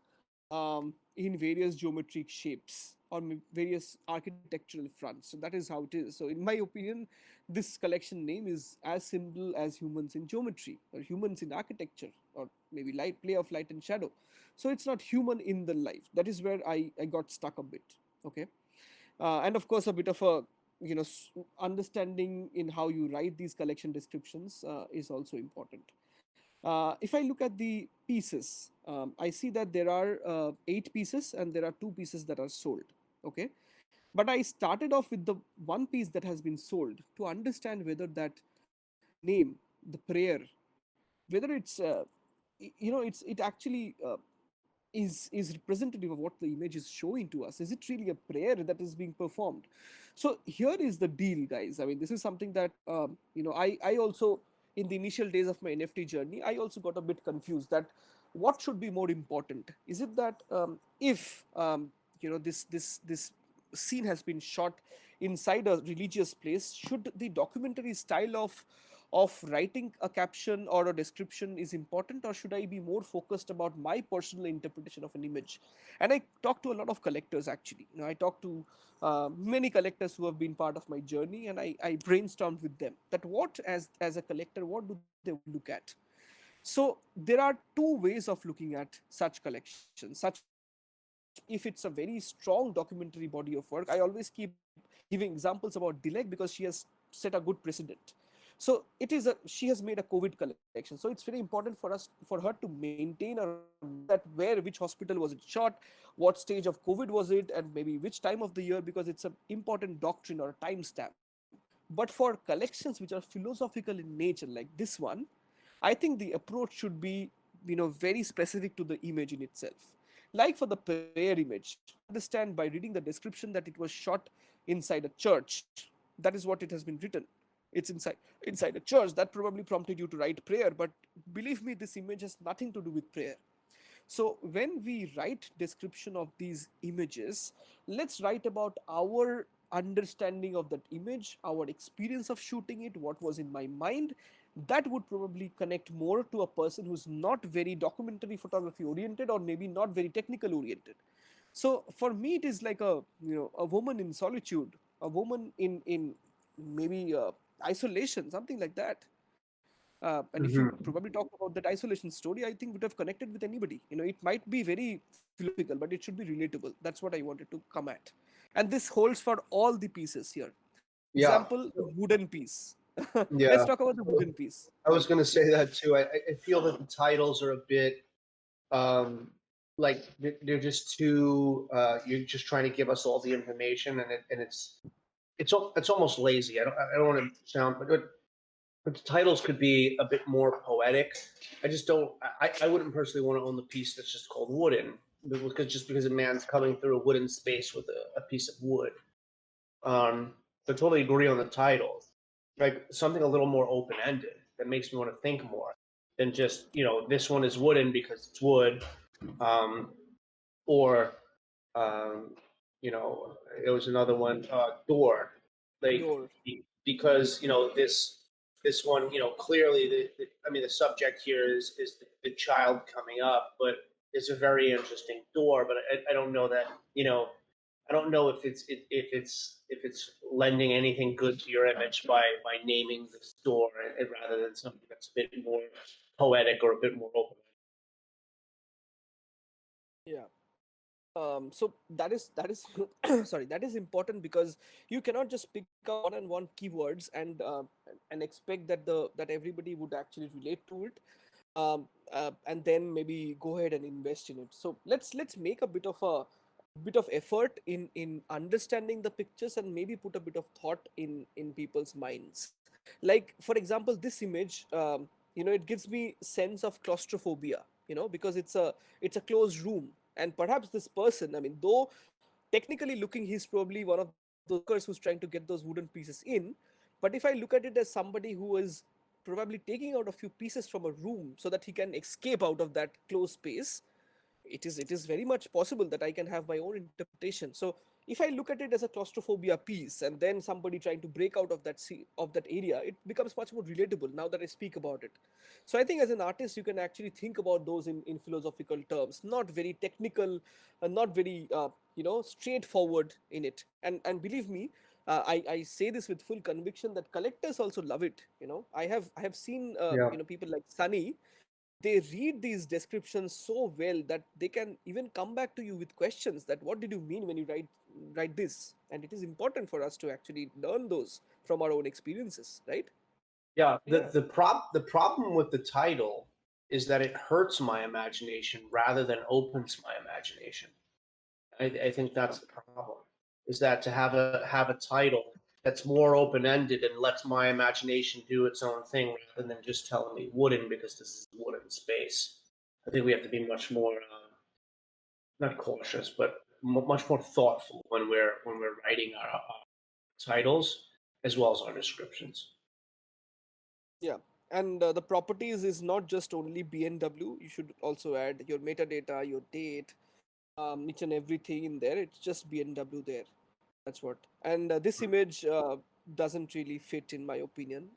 Speaker 2: in various geometric shapes or various architectural fronts. So that is how it is. So in my opinion, this collection name is as simple as humans in geometry or humans in architecture or maybe light play of light and shadow. So it's not human in the life. That is where I got stuck a bit. Okay. And of course a bit of a understanding in how you write these collection descriptions is also important. If I look at the pieces, I see that there are 8 pieces and there are 2 pieces that are sold. Okay, but I started off with the one piece that has been sold to understand whether that name, the prayer, whether it's it actually is representative of what the image is showing to us. Is it really a prayer that is being performed? So here is the deal, guys. I mean, this is something that I also, in the initial days of my NFT journey, I also got a bit confused that what should be more important. Is it that if this scene has been shot inside a religious place, should the documentary style of writing a caption or a description is important, or should I be more focused about my personal interpretation of an image? And I talked to a lot of collectors, actually. I talked to many collectors who have been part of my journey, and I brainstormed with them that what, as a collector, what do they want to look at. So there are 2 ways of looking at such collections. Such, if it's a very strong documentary body of work, I always keep giving examples about Dilek because she has set a good precedent. So she has made a COVID collection. So it's very important for her to maintain or know that which hospital was it shot, what stage of COVID was it, and maybe which time of the year, because it's an important doctrine or a timestamp. But for collections which are philosophical in nature, like this one, I think the approach should be very specific to the image in itself. Like for the prayer image, I understand by reading the description that it was shot inside a church. That is what it has been written. It's inside a church. That probably prompted you to write prayer, but believe me, this image has nothing to do with prayer. So when we write description of these images, let's write about our understanding of that image, our experience of shooting it, what was in my mind. That would probably connect more to a person who's not very documentary photography oriented or maybe not very technical oriented. So for me, it is like a woman in solitude, a woman in maybe isolation, something like that. And if you
Speaker 3: Hmm.
Speaker 2: probably talk about that isolation story, I think would have connected with anybody. It might be very philosophical, but it should be relatable. That's what I wanted to come at. And this holds for all the pieces here. For
Speaker 3: Yeah.
Speaker 2: example, the wooden piece. Let's
Speaker 3: Yeah.
Speaker 2: talk about the wooden piece.
Speaker 3: I was
Speaker 2: Like,
Speaker 3: going to say that too. I feel that the titles are a bit um, like they're just too. You're just trying to give us all the information, and it's almost lazy. I don't want to sound, but the titles could be a bit more poetic. I just don't. I wouldn't personally want to own the piece that's just called wooden, because a man's coming through a wooden space with a piece of wood. So I totally agree on the title. Like something a little more open ended that makes me want to think more than just this one is wooden because it's wood, um, or um, it was another one, door, like
Speaker 2: door.
Speaker 3: because this one, clearly I mean the subject here is the child coming up, but it's a very interesting door. But I don't know that I don't know if it's lending anything good to your image by naming the store rather than something that's a bit more poetic or a bit more open.
Speaker 2: Yeah. So that is sorry, that is important, because you cannot just pick up one and one keywords and expect that everybody would actually relate to it, and then maybe go ahead and invest in it. So let's make a bit of effort in understanding the pictures, and maybe put a bit of thought in people's minds. Like, for example, this image, it gives me sense of claustrophobia, because it's a closed room. And perhaps this person, I mean, though technically looking, he's probably one of those workers who's trying to get those wooden pieces in. But if I look at it as somebody who is probably taking out a few pieces from a room so that he can escape out of that closed space, it is very much possible that I can have my own interpretation. So if I look at it as a claustrophobia piece, and then somebody trying to break out of that area, it becomes much more relatable now that I speak about it. So I think as an artist, you can actually think about those in philosophical terms, not very technical, not very straightforward in it. And believe me, I say this with full conviction that collectors also love it. I have seen
Speaker 3: Yeah.
Speaker 2: people like Sunny. They read these descriptions so well that they can even come back to you with questions, that what did you mean when you write this. And it is important for us to actually learn those from our own experiences, right?
Speaker 3: Yeah. The problem with the title is that it hurts my imagination rather than opens my imagination. I think that's the problem. Is that to have a title that's more open ended and lets my imagination do its own thing rather than just telling me wooden because this is wooden space. I think we have to be much more not cautious, but much more thoughtful when we're writing our titles as well as our descriptions.
Speaker 2: Yeah. And the properties is not just only BNW. You should also add your metadata, your date, each and everything in there. It's just BNW there. That's what. And this image doesn't really fit, in my opinion.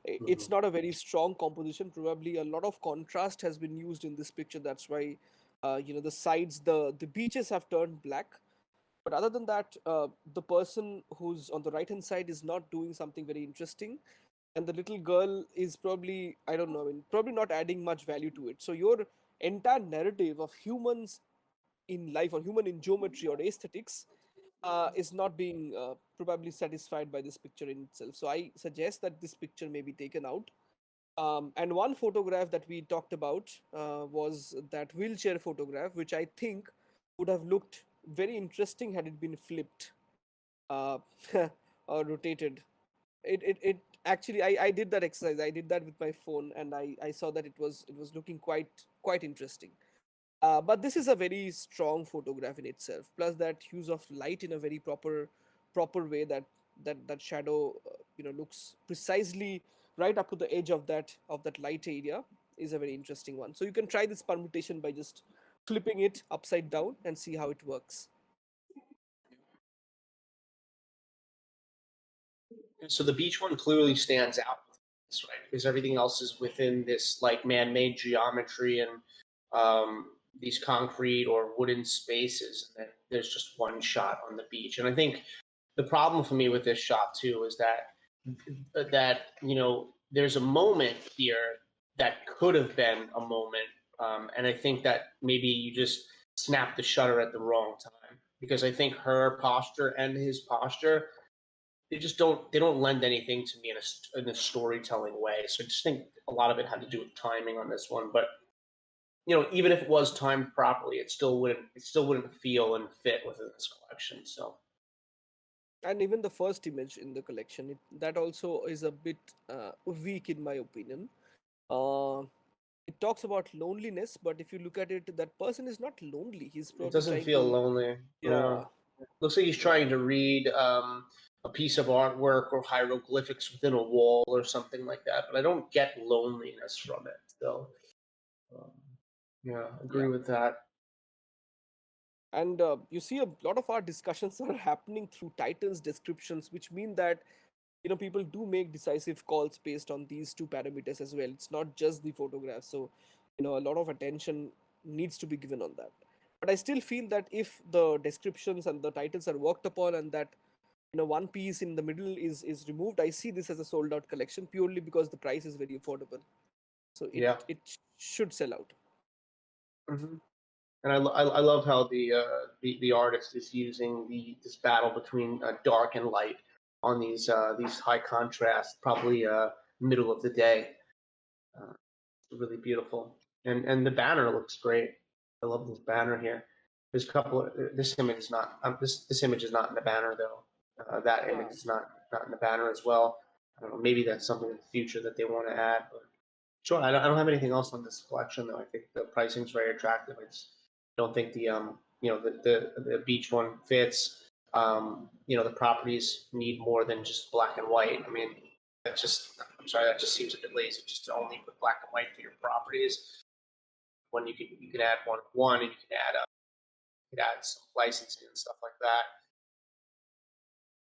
Speaker 2: It's
Speaker 3: Mhm.
Speaker 2: not a very strong composition. Probably a lot of contrast has been used in this picture. That's why, the sides, the beaches have turned black. But other than that, the person who's on the right hand side is not doing something very interesting, and the little girl is probably, I don't know, I mean, probably not adding much value to it. So your entire narrative of humans in life, or human in geometry or aesthetics, is not being probably satisfied by this picture in itself. So I suggest that this picture may be taken out. And one photograph that we talked about was that wheelchair photograph, which I think would have looked very interesting had it been flipped, uh, or rotated. It actually, I did that exercise. I did that with my phone, and I saw that it was looking quite interesting. But this is a very strong photograph in itself. Plus that use of light in a very proper way, that shadow looks precisely right up to the edge of that light area, is a very interesting one. So you can try this permutation by just flipping it upside down and see how it works.
Speaker 3: So the beach one clearly stands out, right? Because everything else is within this like man-made geometry and these concrete or wooden spaces, and then there's just one shot on the beach. And I think the problem for me with this shot too is that there's a moment here that could have been a moment, and I think that maybe you just snapped the shutter at the wrong time because I think her posture and his posture they don't lend anything to me in a storytelling way. So I just think a lot of it had to do with timing on this one. But even if it was timed properly, it still wouldn't feel and fit within this collection. So
Speaker 2: And even the first image in the collection, that also is a bit weak in my opinion. uh, it talks about loneliness, but if you look at it, that person is not lonely. He's
Speaker 3: it
Speaker 2: probably
Speaker 3: doesn't
Speaker 2: trying
Speaker 3: feel
Speaker 2: to,
Speaker 3: lonely. Yeah,
Speaker 2: yeah,
Speaker 3: looks like he's
Speaker 2: yeah.
Speaker 3: trying to read a piece of artwork or hieroglyphics within a wall or something like that. But I don't get loneliness from it. So um, yeah,
Speaker 2: Yeah.
Speaker 3: agree with that.
Speaker 2: And you see, a lot of our discussions are happening through titles descriptions, which mean that people do make decisive calls based on these two parameters as well. It's not just the photograph. So a lot of attention needs to be given on that. But I still feel that if the descriptions and the titles are worked upon, and that one piece in the middle is removed, I see this as a sold out collection, purely because the price is very affordable. So it
Speaker 3: Yeah.
Speaker 2: it should sell out.
Speaker 3: Mhm. And I love how the artist is using this battle between dark and light on these high contrast, probably middle of the day. Uh, really beautiful, and the banner looks great. I love this banner here. There's a couple of this image is not this image is not in the banner though. That image is not in the banner as well. I don't know. Maybe that's something in the future that they want to add. But sure, I don't have anything else on this collection though. I think the pricing is very attractive. I just don't think the the beach one fits. The properties need more than just black and white. I mean, I'm sorry, that just seems a bit lazy just to only put black and white for your properties when you could add one and you could add some licensing and stuff like that.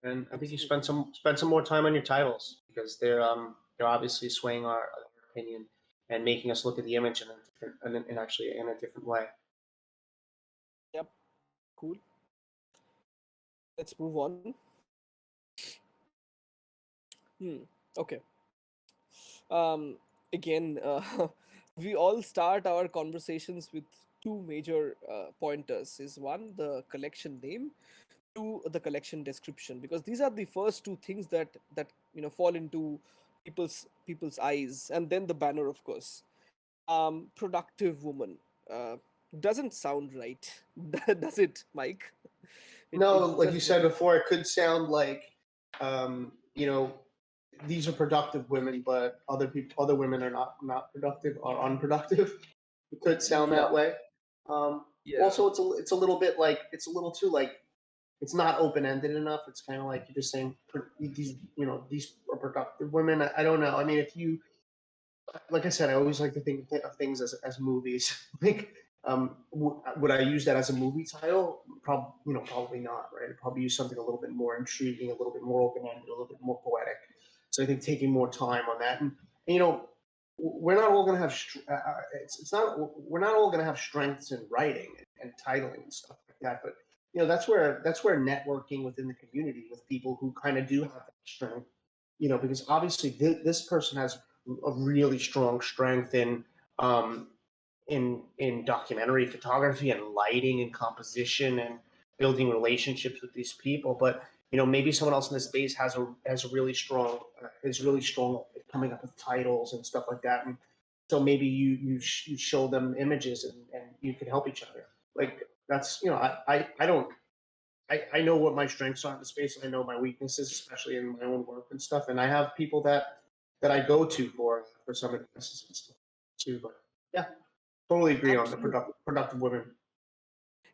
Speaker 3: And I think you spend some more time on your titles because they're obviously swaying our opinion and making us look at the image in actually in a different way.
Speaker 2: Yep. Cool. Let's move on. Okay. Again, we all start our conversations with two major pointers. Is one, the collection name, two, the collection description, because these are the first two things that fall into people's eyes, and then the banner, of course. Productive woman doesn't sound right, does it, Mike?
Speaker 3: No,
Speaker 2: It
Speaker 3: like you
Speaker 2: just
Speaker 3: said before, it could sound like, these are productive women, but other women are not productive or unproductive. It could sound
Speaker 2: yeah,
Speaker 3: that way.
Speaker 2: yeah,
Speaker 3: Also, it's a little bit like it's a little too like it's not open ended enough. It's kind of like you're just saying these are productive women. I don't know. I mean, if you like I said, I always like to think of things as movies. Like, would I use that as a movie title? Probably not, right? I'd probably use something a little bit more intriguing, a little bit more open-ended, a little bit more poetic. So I think taking more time on that, and we're not all going to have. It's not. We're not all going to have strengths in writing and titling and stuff like that. But that's where networking within the community with people who kind of do have that strength. Because obviously this person has a really strong strength um, in documentary photography and lighting and composition and building relationships with these people. But maybe someone else in this space has a really strong is really strong at coming up with titles and stuff like that. And so maybe you show them images and you can help each other. Like that's I don't. I know what my strengths are in the space, and I know my weaknesses, especially in my own work and stuff. And I have people that I go to for some advice and stuff too. But yeah, totally agree on the
Speaker 2: absolutely.
Speaker 3: productive women.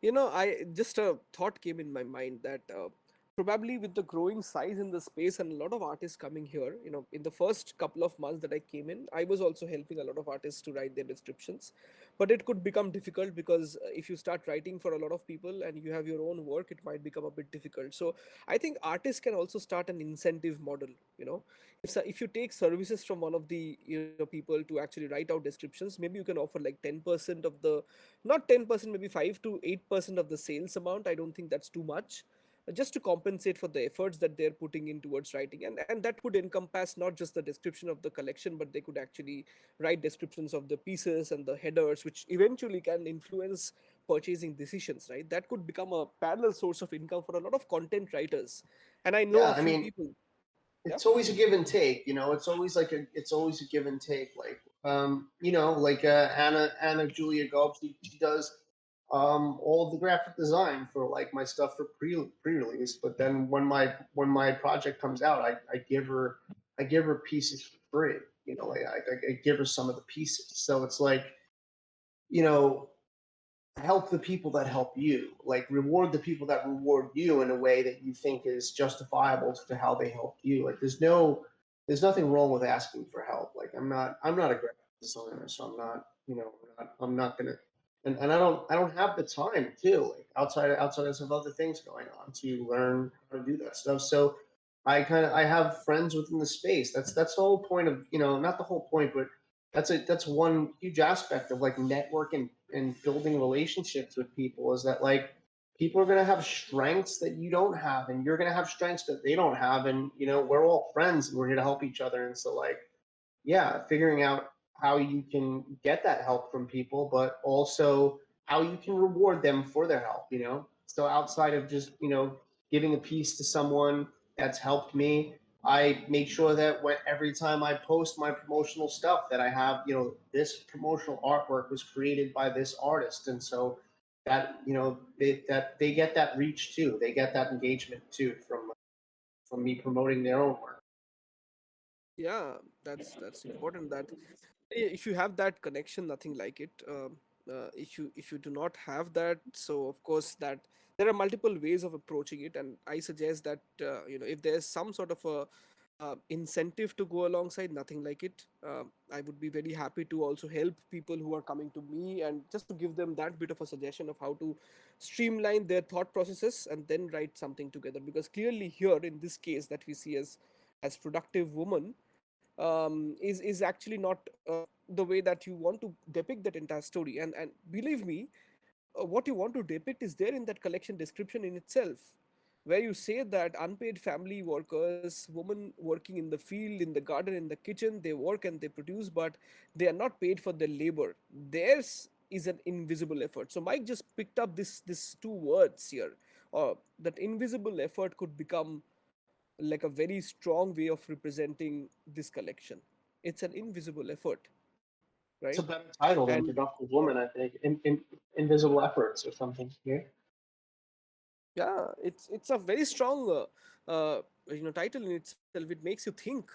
Speaker 2: I just a thought came in my mind that probably with the growing size in the space and a lot of artists coming here, in the first couple of months that I came in, I was also helping a lot of artists to write their descriptions. But it could become difficult because if you start writing for a lot of people and you have your own work, it might become a bit difficult. So I think artists can also start an incentive model. If you take services from one of the people to actually write out descriptions, maybe you can offer like 10% of the, not 10%, maybe 5 to 8% of the sales amount. I don't think that's too much, just to compensate for the efforts that they're putting in towards writing. And that could encompass not just the description of the collection, but they could actually write descriptions of the pieces and the headers, which eventually can influence purchasing decisions, right? That could become a parallel source of income for a lot of content writers. And I know
Speaker 3: Yeah,
Speaker 2: a
Speaker 3: I
Speaker 2: few
Speaker 3: mean,
Speaker 2: people. Yeah.
Speaker 3: it's always a give and take. It's always a give and take. Like like Anna Julia Gobb, she does all of the graphic design for like my stuff for pre-release. But then when my project comes out, I give her pieces for free. Like I give her some of the pieces. So it's like you know help the people that help you, like reward the people that reward you in a way that you think is justifiable to how they helped you. Like there's nothing wrong with asking for help. Like I'm not a graphic designer, so I'm not gonna and I don't have the time too, like outside of some other things going on to learn how to do that stuff. So I have friends within the space. That's the whole point of, not the whole point, but that's one huge aspect of like networking and building relationships with people, is that like people are going to have strengths that you don't have, and you're going to have strengths that they don't have, and we're all friends and we're here to help each other. And so like, yeah, figuring out how you can get that help from people, but also how you can reward them for their help, you know? So outside of just, you know, giving a piece to someone that's helped me, I make sure that every time I post my promotional stuff that I have, you know, this promotional artwork was created by this artist. And so that, you know, that they get that reach too. They get that engagement too from me promoting their own work.
Speaker 2: Yeah, that's important. That if you have that connection, nothing like it. If you do not have that, so of course that there are multiple ways of approaching it, and I suggest that if there's some sort of a incentive to go alongside, nothing like it. I would be very happy to also help people who are coming to me, and just to give them that bit of a suggestion of how to streamline their thought processes and then write something together. Because clearly here in this case that we see as productive woman, is actually not the way that you want to depict that entire story. And believe me, what you want to depict is there in that collection description in itself, where you say that unpaid family workers, women working in the field, in the garden, in the kitchen, they work and they produce, but they are not paid for their labor. Theirs is an invisible effort. So Mike just picked up this two words here, or that invisible effort could become like a very strong way of representing this collection. It's an invisible effort,
Speaker 3: It's
Speaker 2: right?
Speaker 3: a better title than
Speaker 2: And
Speaker 3: Productive Woman, I think. Invisible Efforts or something. Yeah.
Speaker 2: yeah, it's a very strong title in itself. It makes you think,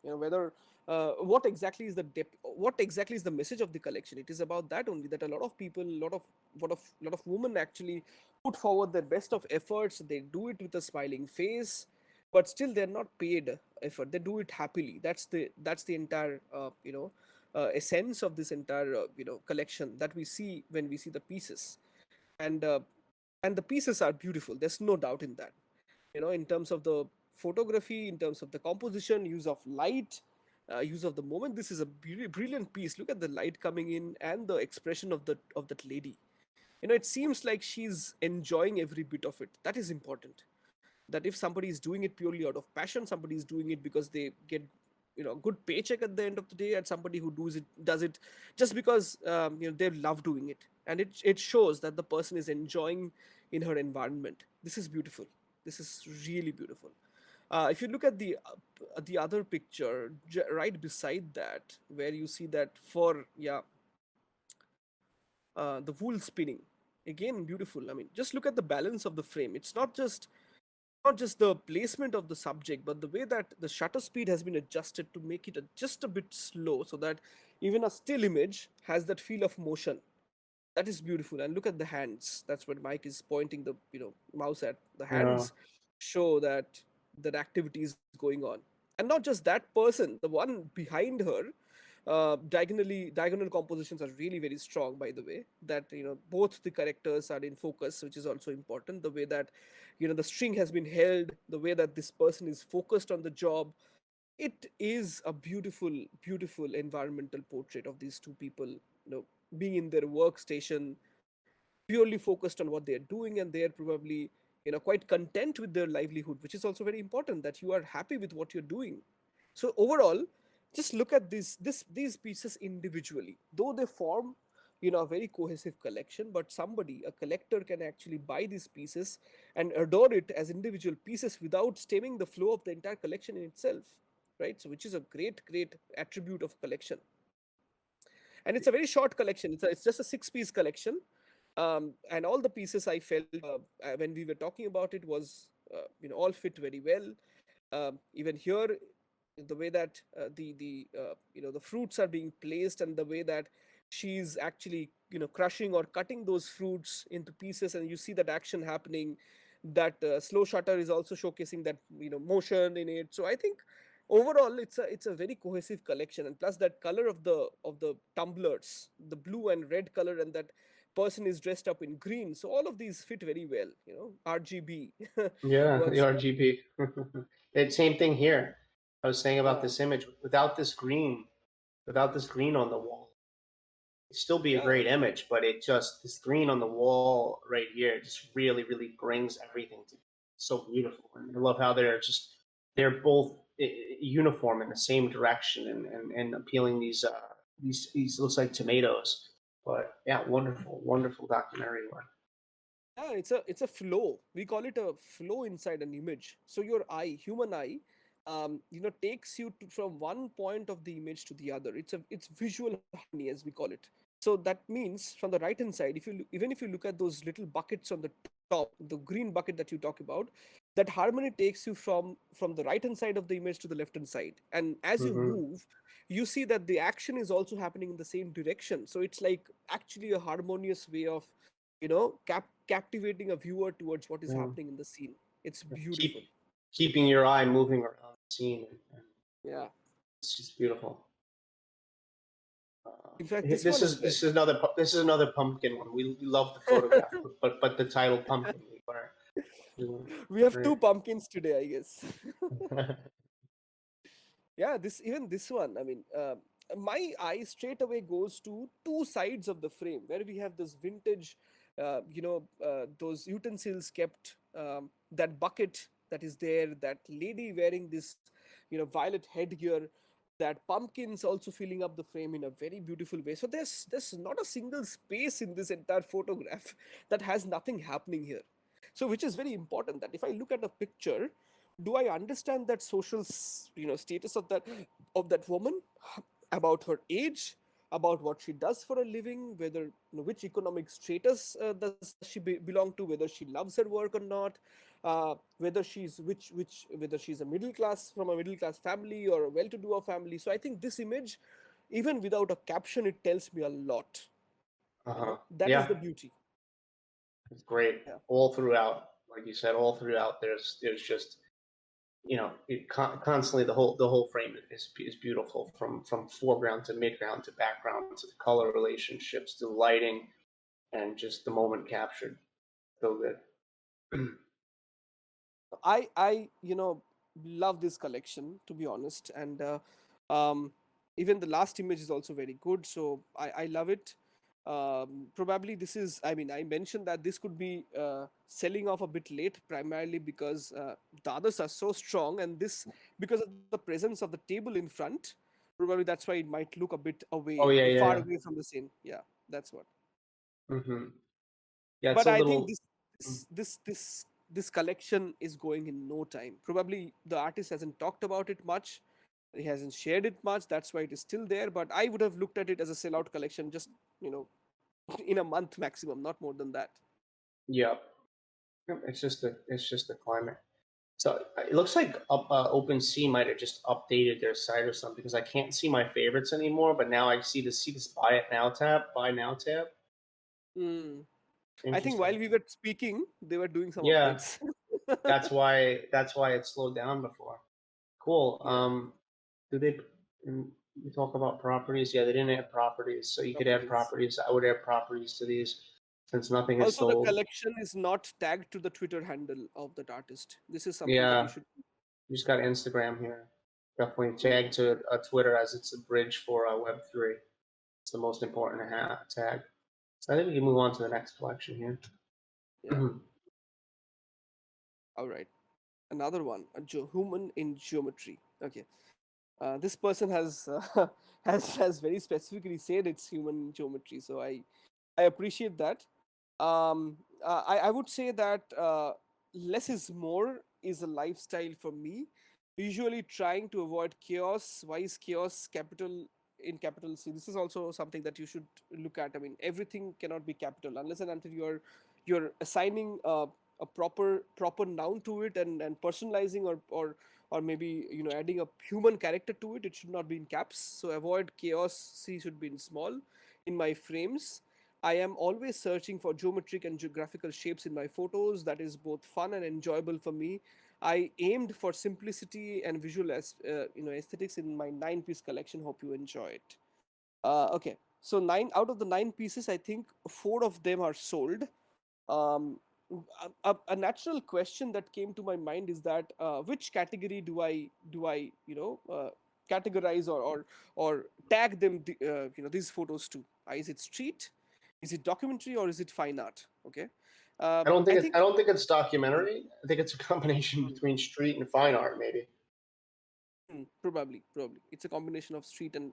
Speaker 2: whether what exactly is the what exactly is the message of the collection. It is about that only, that a lot of people, lot of women actually put forward their best of efforts. They do it with a smiling face, but still they're not paid effort. They do it happily. That's the entire essence of this entire collection that we see when we see the pieces. And uh, and the pieces are beautiful, there's no doubt in that. In terms of the photography, in terms of the composition, use of light, use of the moment, this is a brilliant piece. Look at the light coming in and the expression of that lady. It seems like she's enjoying every bit of it. That is important. That if somebody is doing it purely out of passion, somebody is doing it because they get a good paycheck at the end of the day, and somebody who does it just because they love doing it, and it shows that the person is enjoying in her environment. This is beautiful. This is really beautiful. If you look at the other picture right beside that, where you see that for the wool spinning, again beautiful. I mean, just look at the balance of the frame. It's not just the placement of the subject, but the way that the shutter speed has been adjusted to make it just a bit slow, so that even a still image has that feel of motion. That is beautiful. And look at the hands. That's what Mike is pointing the mouse at. The
Speaker 3: Yeah.
Speaker 2: hands show that activity is going on. And not just that person, the one behind her, diagonal compositions are really very strong, by the way. That both the characters are in focus, which is also important. The way that the string has been held, the way that this person is focused on the job, it is a beautiful, beautiful environmental portrait of these two people, being in their workstation, purely focused on what they're doing, and they're probably quite content with their livelihood, which is also very important, that you are happy with what you're doing. So overall, just look at these pieces individually, though they form a very cohesive collection. But a collector, can actually buy these pieces and adore it as individual pieces without stemming the flow of the entire collection in itself, right? So which is a great attribute of collection. And it's a very short collection. It's just a 6-piece collection. And all the pieces, I felt, when we were talking about it, was all fit very well. Even here, the way that the fruits are being placed, and the way that she's actually crushing or cutting those fruits into pieces, and you see that action happening. That slow shutter is also showcasing that motion in it. So I think overall it's a very cohesive collection. And plus that color of the tumblers, the blue and red color, and that person is dressed up in green, so all of these fit very well. RGB.
Speaker 3: Yeah, the
Speaker 2: Once
Speaker 3: RGB. The same thing here. I was saying about
Speaker 2: uh,
Speaker 3: this image. Without this green on the wall, it'd still be a
Speaker 2: yeah.
Speaker 3: great image, but it just this green on the wall right here just really, really brings everything to so beautiful. And I love how they're both uniform in the same direction, and peeling these looks like tomatoes. But yeah, wonderful documentary work.
Speaker 2: Yeah, it's a flow. We call it a flow inside an image. So your eye, human eye, takes you from one point of the image to the other. It's visual harmony, as we call it. So that means from the right hand side, even if you look at those little buckets on the top, the green bucket that you talk about, that harmony takes you from the right hand side of the image to the left hand side. And as you
Speaker 3: Mm-hmm.
Speaker 2: move, you see that the action is also happening in the same direction. So it's like actually a harmonious way of captivating a viewer towards what is
Speaker 3: Yeah.
Speaker 2: happening in the scene. It's beautiful.
Speaker 3: Keeping your eye moving around the scene, and
Speaker 2: Yeah.
Speaker 3: it's just beautiful.
Speaker 2: In fact, this one as well.
Speaker 3: This is another pumpkin one. We love the photograph, but the title pumpkin
Speaker 2: We have two
Speaker 3: great.
Speaker 2: pumpkins today, I guess. Yeah, this one. I mean, my eye straight away goes to two sides of the frame where we have this vintage, those utensils kept, that bucket that is there, that lady wearing this, violet headgear, that pumpkins also filling up the frame in a very beautiful way. So there's not a single space in this entire photograph that has nothing happening here. So which is very important, that if I look at a picture, do I understand that social status of that woman, about her age, about what she does for a living, whether which economic status does she belong to, whether she loves her work or not, whether she's a middle class, from a middle class family or a well-to-do family. So I think this image, even without a caption, it tells me a lot. That is
Speaker 3: Yeah,
Speaker 2: the beauty.
Speaker 3: it's great
Speaker 2: Yeah.
Speaker 3: all throughout. Like you said, all throughout. There's just constantly the whole frame is beautiful from foreground to midground to background to the color relationships to lighting and just the moment captured. So good.
Speaker 2: I love this collection, to be honest, and um, even the last image is also very good. So I love it. Probably this is. I mean, I mentioned that this could be selling off a bit late, primarily because the others are so strong, and this, because of the presence of the table in front. Probably that's why it might look a bit
Speaker 3: Oh yeah,
Speaker 2: far
Speaker 3: yeah,
Speaker 2: away from the scene. Yeah, that's what.
Speaker 3: yeah. Yeah, it's
Speaker 2: But
Speaker 3: a
Speaker 2: I think
Speaker 3: little.
Speaker 2: this collection is going in no time. Probably the artist hasn't talked about it much. He hasn't shared it much. That's why it is still there. But I would have looked at it as a sellout collection, just you know, in a month maximum, not more than that.
Speaker 3: Yeah, it's just the climate. So it looks like OpenSea might have just updated their site or something because I can't see my favorites anymore. But now I see this buy now tab.
Speaker 2: Hmm. I think
Speaker 3: Interesting.
Speaker 2: while we were speaking, they were doing some
Speaker 3: Yeah,
Speaker 2: updates.
Speaker 3: that's why it slowed down before. Cool.
Speaker 2: Yeah,
Speaker 3: Do they? We talk about properties. Yeah, they didn't add properties, so you could add
Speaker 2: properties.
Speaker 3: properties. I would add properties to these since nothing is
Speaker 2: Also, the
Speaker 3: sold.
Speaker 2: collection is not tagged to the Twitter handle of that artist. This is something that you
Speaker 3: Yeah,
Speaker 2: should.
Speaker 3: you just got Instagram here. Definitely
Speaker 2: Hmm.
Speaker 3: tag to Twitter as it's a bridge for Web3. It's the most important tag. So I think we can move on to the next collection here.
Speaker 2: Yeah. All right. Another one, human in geometry. Okay. This person has has very specifically said it's human geometry, so I appreciate that. I would say that less is more is a lifestyle for me. Usually trying to avoid chaos. Why is chaos capital in capital C? This is also something that you should look at. I mean, everything cannot be capital unless and until you're assigning a proper noun to it, and personalizing, or maybe adding a human character to it. It should not be in caps. So avoid chaos. C should be in small. In my frames, I am always searching for geometric and geographical shapes in my photos. That is both fun and enjoyable for me. I aimed for simplicity and visual aesthetics in my 9-piece collection. Hope you enjoy it. Okay, so 9 out of the 9 pieces, I think 4 of them are sold. um, a natural question that came to my mind is that which category do I categorize, or tag them these photos to? Is it street, is it documentary, or is it fine art? Okay. I
Speaker 3: I
Speaker 2: think.
Speaker 3: don't think it's
Speaker 2: Hmm,
Speaker 3: documentary. I think it's a combination
Speaker 2: hmm,
Speaker 3: between street and fine art, maybe.
Speaker 2: probably it's a combination of street and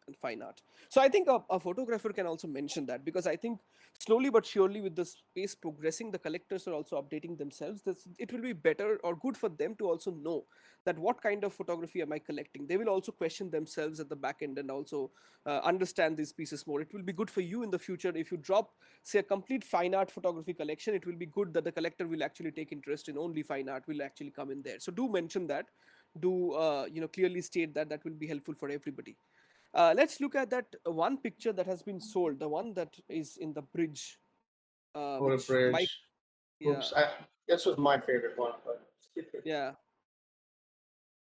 Speaker 2: and fine art. So I think a photographer can also mention that, because I think slowly but surely, with the space progressing, the collectors are also updating themselves. It will be better or good for them to also know that what kind of photography am I collecting. They will also question themselves at the back end and also understand these pieces more. It will be good for you in the future if you drop, say, a complete fine art photography collection. It will be good that the collector will actually take interest in only fine art, will actually come in there. So do mention that. Do clearly state that. That will be helpful for everybody. Let's look at that one picture that has been sold, the one that is in the bridge,
Speaker 3: What a
Speaker 2: which Mike,
Speaker 3: bridge.
Speaker 2: yeah,
Speaker 3: Oops. This was my favorite one, but
Speaker 2: yeah.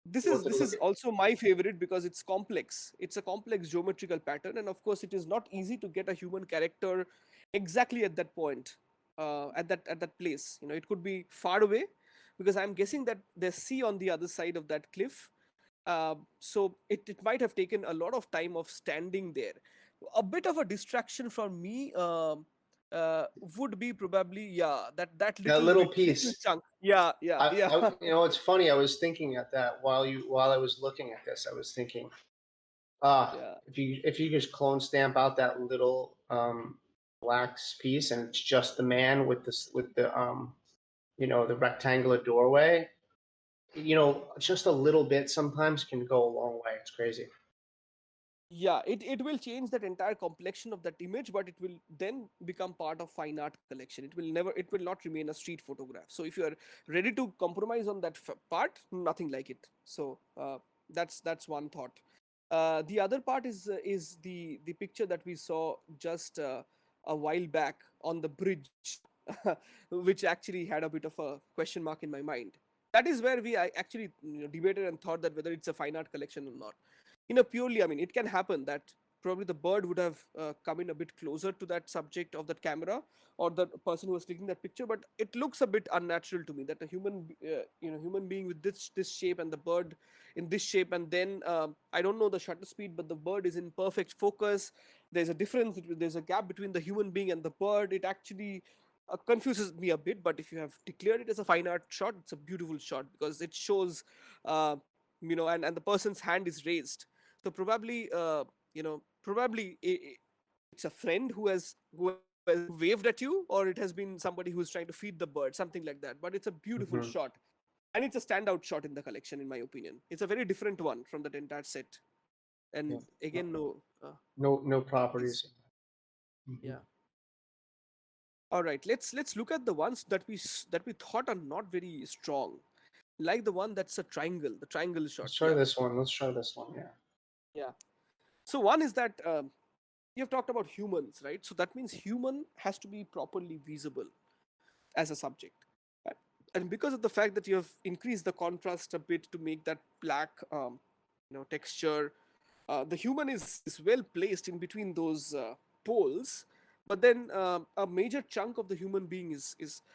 Speaker 2: This is
Speaker 3: worth a
Speaker 2: this
Speaker 3: look
Speaker 2: is
Speaker 3: at.
Speaker 2: also my favorite because it's complex. It's a complex geometrical pattern, and of course, it is not easy to get a human character exactly at that point, at that place. It could be far away, because I'm guessing that there's sea on the other side of that cliff. So it might have taken a lot of time of standing there. A bit of a distraction from me would be probably, yeah, that
Speaker 3: That
Speaker 2: little
Speaker 3: little
Speaker 2: bit, little
Speaker 3: piece.
Speaker 2: chunk. Yeah, yeah, yeah.
Speaker 3: It's funny. I was thinking at that while I was looking at this, I was thinking,
Speaker 2: Yeah.
Speaker 3: if you just clone stamp out that little black piece, and it's just the man with the rectangular doorway. Just a little bit sometimes can go a long way. It's crazy.
Speaker 2: Yeah, it will change that entire complexion of that image, but it will then become part of fine art collection. It will not remain a street photograph. So if you are ready to compromise on that part, nothing like it. So that's one thought. The other part is the picture that we saw just a while back on the bridge, which actually had a bit of a question mark in my mind. That is where I actually debated and thought that whether it's a fine art collection or not. Purely, I mean, it can happen that probably the bird would have come in a bit closer to that subject of that camera, or the person who was taking that picture, but it looks a bit unnatural to me that a human being with this shape, and the bird in this shape, and then I don't know the shutter speed, but the bird is in perfect focus. There's a difference, there's a gap between the human being and the bird. It actually confuses me a bit, but if you have declared it as a fine art shot, it's a beautiful shot, because it shows and the person's hand is raised. So probably, probably it's a friend who has waved at you, or it has been somebody who's trying to feed the bird, something like that. But it's a beautiful
Speaker 3: Hmm.
Speaker 2: shot, and it's a standout shot in the collection, in my opinion. It's a very different one from that entire set.
Speaker 3: Yeah.
Speaker 2: And again, no,
Speaker 3: No
Speaker 2: is
Speaker 3: properties. Hmm.
Speaker 2: yeah. All right, let's look at the ones that we thought are not very strong, like the one that's a triangle, the triangle shot.
Speaker 3: Let's try
Speaker 2: Yeah,
Speaker 3: this one. Let's try this one. Yeah.
Speaker 2: yeah. So one is that you have talked about humans, right? So that means human has to be properly visible as a subject. Uh, And because of the fact that you have increased the contrast a bit to make that black, texture, the human is well placed in between those poles. But then a major chunk of the human being is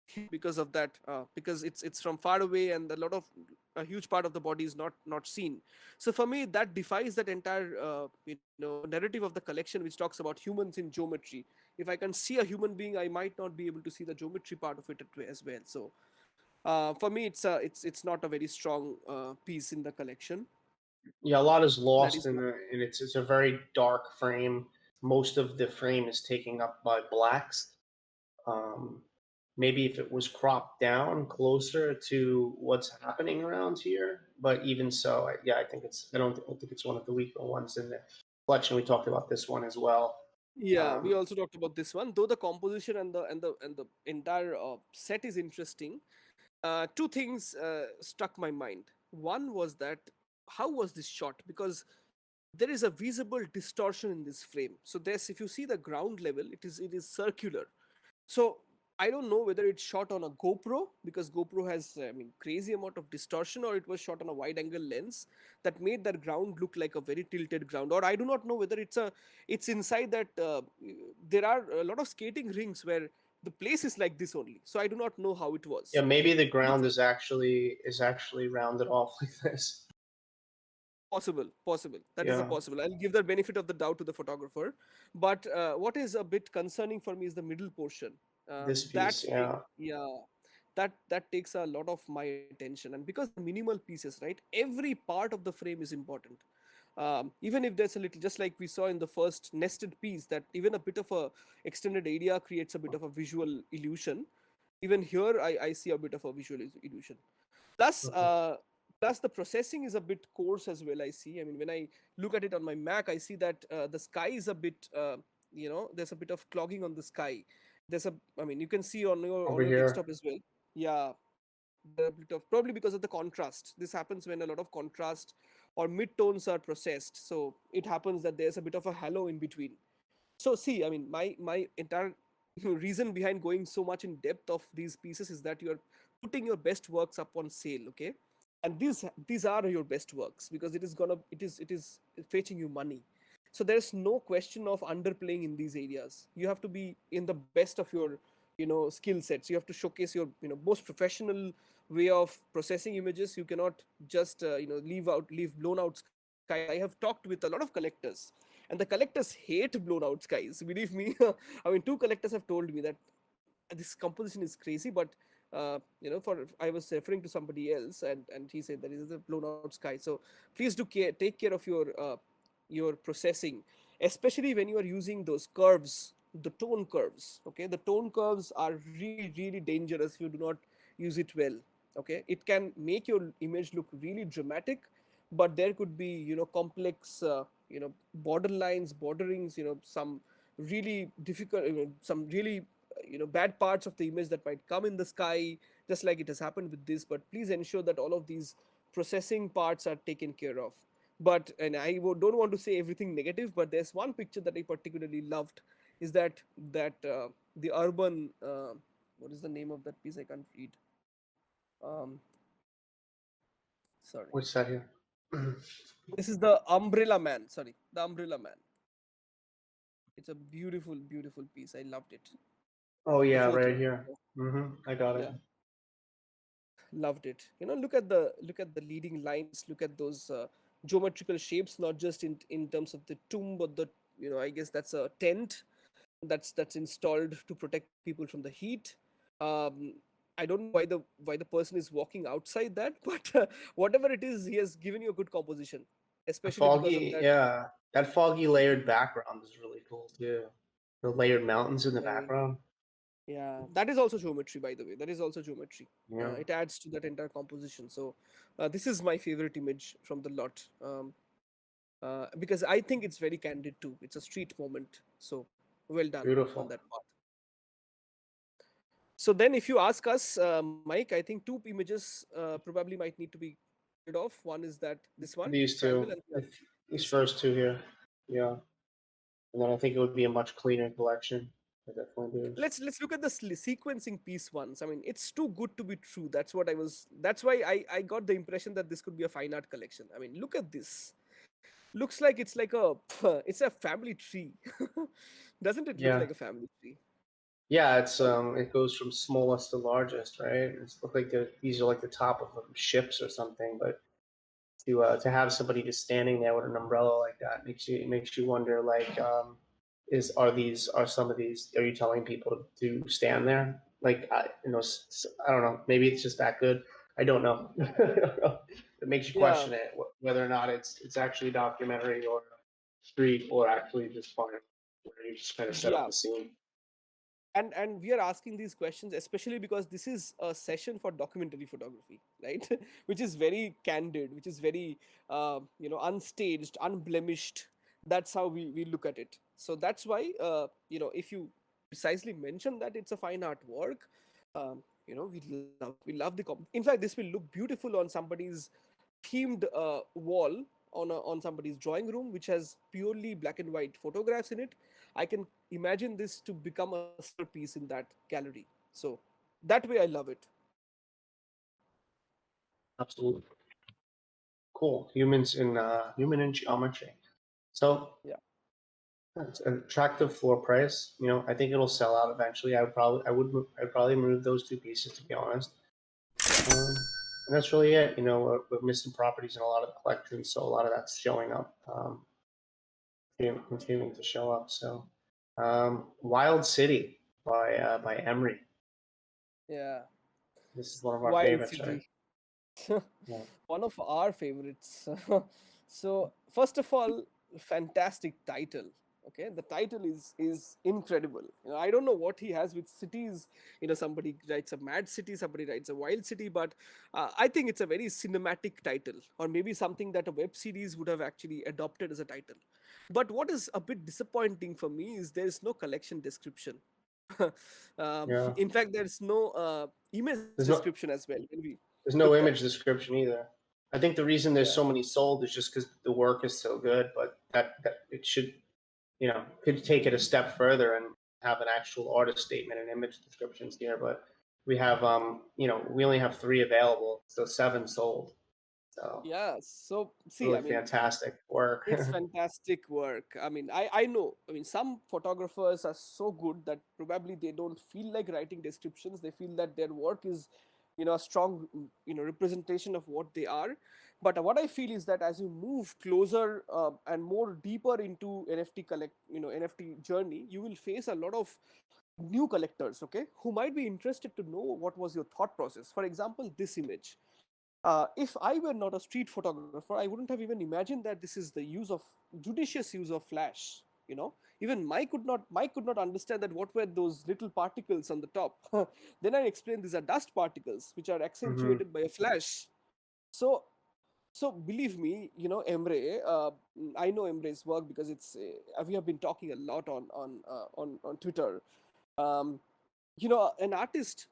Speaker 2: hidden because of that, because it's from far away, and a huge part of the body is not seen. So for me, that defies that entire narrative of the collection, which talks about humans in geometry. If I can see a human being, I might not be able to see the geometry part of it as well. So for me, it's not a very strong piece in the collection.
Speaker 3: Yeah, a lot is
Speaker 2: That
Speaker 3: lost
Speaker 2: is one.
Speaker 3: and it's a very dark frame. Most of the frame is taken up by blacks. Um, Maybe if it was cropped down closer to what's happening around here, but even so, yeah, I think it's one of the weaker ones in the collection. We talked about this one as well.
Speaker 2: Yeah, we
Speaker 3: Um,
Speaker 2: also talked about this one. Though the composition and the entire set is interesting, two things struck my mind. One was that, how was this shot? Because there is a visible distortion in this frame. So there's, if you see the ground level, it is circular. So I don't know whether it's shot on a GoPro, because GoPro has, I mean, crazy amount of distortion, or it was shot on a wide angle lens that made that ground look like a very tilted ground. Or I do not know whether it's inside that there are a lot of skating rinks where the place is like this only. So I do not know how it
Speaker 3: yeah,
Speaker 2: was.
Speaker 3: maybe the
Speaker 2: Which
Speaker 3: ground is actually rounded off like this.
Speaker 2: possible. That is a
Speaker 3: Yeah,
Speaker 2: possible. I'll give the benefit of the doubt to the photographer. But what is a bit concerning for me is the middle portion.
Speaker 3: this
Speaker 2: That
Speaker 3: piece. Yeah.
Speaker 2: yeah, that takes a lot of my attention. And because they're minimal pieces, right? Every part of the frame is important. Even if there's a little, just like we saw in the first nested piece, that even a bit of a extended area creates a bit of a visual illusion. Even here, I see a bit of a visual illusion. Plus,
Speaker 3: Okay.
Speaker 2: plus the processing is a bit coarse as well. I see. I mean, when I look at it on my Mac, I see that the sky is a bit, there's a bit of clogging on the sky. There's a, I mean, you can see
Speaker 3: Over
Speaker 2: on your
Speaker 3: here.
Speaker 2: desktop as well. Yeah, there are a bit of, probably because of the contrast. This happens when a lot of contrast or mid tones are processed. So it happens that there's a bit of a halo in between. So see, I mean, my entire reason behind going so much in depth of these pieces is that you're putting your best works up on sale, okay? And these are your best works because it is fetching you money. So there's no question of underplaying in these areas. You have to be in the best of your skill sets. You have to showcase your most professional way of processing images. You cannot just leave blown out skies. I have talked with a lot of collectors, and the collectors hate blown out skies, believe me. I mean, two collectors have told me that this composition is crazy, but for I was referring to somebody else, and he said that it is a blown out sky. So please do take care of your processing, especially when you are using those curves, the tone curves. Okay, the tone curves are really really dangerous if you do not use it well. Okay, it can make your image look really dramatic, but there could be complex borderlines, borderings, some really difficult, some really bad parts of the image that might come in the sky, just like it has happened with this. But please ensure that all of these processing parts are taken care of. But, and don't want to say everything negative, but there's one picture that I particularly loved, is that the urban what is the name of that piece? I can't read. um Sorry,
Speaker 3: What's that here?
Speaker 2: this is the Umbrella Man. Sorry, the Umbrella Man. It's a beautiful beautiful piece. I loved it.
Speaker 3: Oh
Speaker 2: The
Speaker 3: yeah,
Speaker 2: fourth
Speaker 3: right
Speaker 2: one.
Speaker 3: here. I got it.
Speaker 2: Yeah, loved it. Look at the leading lines. Look at those geometrical shapes, not just in terms of the tomb, but the I guess that's a tent that's installed to protect people from the heat. um I don't know why the person is walking outside that, but whatever it is, he has given you a good composition,
Speaker 3: The
Speaker 2: especially because of
Speaker 3: foggy,
Speaker 2: that.
Speaker 3: yeah, that foggy layered background is really cool too. The layered mountains in the
Speaker 2: Very,
Speaker 3: background.
Speaker 2: yeah, that is also geometry, by the way. That is also geometry.
Speaker 3: Yeah,
Speaker 2: It adds to that entire composition. So this is my favorite image from the lot, because I think it's very candid too. It's a street moment. So well done on
Speaker 3: beautiful.
Speaker 2: that part. So then, if you ask us, Mike, I think two images probably might need to be cleared off. One is that this one,
Speaker 3: These
Speaker 2: triangle,
Speaker 3: two,
Speaker 2: and the other,
Speaker 3: these
Speaker 2: these two.
Speaker 3: first two here. Yeah, and then I think it would be a much cleaner collection. I definitely do.
Speaker 2: Let's look at the sequencing piece once. I mean, it's too good to be true. That's what I was. That's why I got the impression that this could be a fine art collection. I mean, look at this. Looks like it's like a it's a family tree. Doesn't it look
Speaker 3: Yeah,
Speaker 2: like a family tree?
Speaker 3: yeah.
Speaker 2: I mean,
Speaker 3: It goes from smallest to largest, right? It's look like these are like the top of ships or something, but to have somebody just standing there with an umbrella like that makes you wonder like are some of these, are you telling people to stand there like I don't know, maybe it's just that good, I don't know. It makes you
Speaker 2: yeah,
Speaker 3: question it whether or not it's actually a documentary or street or actually just fun where you just kind of set up
Speaker 2: yeah.
Speaker 3: the scene.
Speaker 2: And we are asking these questions especially because this is a session for documentary photography, right? Which is very candid, which is very unstaged, unblemished. That's how we look at it. So that's why if you precisely mention that it's a fine art work, we love the in fact, this will look beautiful on somebody's themed wall, on somebody's drawing room which has purely black and white photographs in it. I can imagine this to become a centerpiece in that gallery. So that way I love it.
Speaker 3: Absolutely cool. Human in geometry. So
Speaker 2: Yeah.
Speaker 3: it's an attractive floor price. I think it'll sell out eventually. I'd probably move those two pieces, to be honest. And that's really it. We're missing properties in a lot of the collections, so a lot of that's showing up, continuing to show up. So, Wild City by Emery.
Speaker 2: Yeah.
Speaker 3: This is one of our
Speaker 2: Wild
Speaker 3: favorites, right?
Speaker 2: City.
Speaker 3: Yeah.
Speaker 2: One of our favorites. So first of all, fantastic title. Okay, the title is incredible. I don't know what he has with cities. Somebody writes a mad city, somebody writes a wild city, but I think it's a very cinematic title, or maybe something that a web series would have actually adopted as a title. But what is a bit disappointing for me is there is no collection description.
Speaker 3: Yeah.
Speaker 2: In fact, there's no image
Speaker 3: There's no
Speaker 2: description as well when we
Speaker 3: there's no
Speaker 2: looked at.
Speaker 3: image description either. I think the reason there's
Speaker 2: Yeah.
Speaker 3: so many sold is just because the work is so good, but that it should, could take it a step further and have an actual artist statement and image descriptions here. But we have, we only have 3 available, so 7 sold. So
Speaker 2: Yeah. So see,
Speaker 3: really
Speaker 2: I mean,
Speaker 3: fantastic work.
Speaker 2: it's fantastic work. I mean, I know. I mean, some photographers are so good that probably they don't feel like writing descriptions. They feel that their work is, a strong, representation of what they are. But what I feel is that as you move closer and more deeper into NFT journey, you will face a lot of new collectors, okay, who might be interested to know what was your thought process. For example, this image. If I were not a street photographer, I wouldn't have even imagined that this is the judicious use of flash. Even Mike could not understand that what were those little particles on the top. Then I explained these are dust particles which are
Speaker 3: Hmm.
Speaker 2: accentuated by a flash. So, so believe me, Emre. I know Emre's work because we have been talking a lot on Twitter. Um, an artist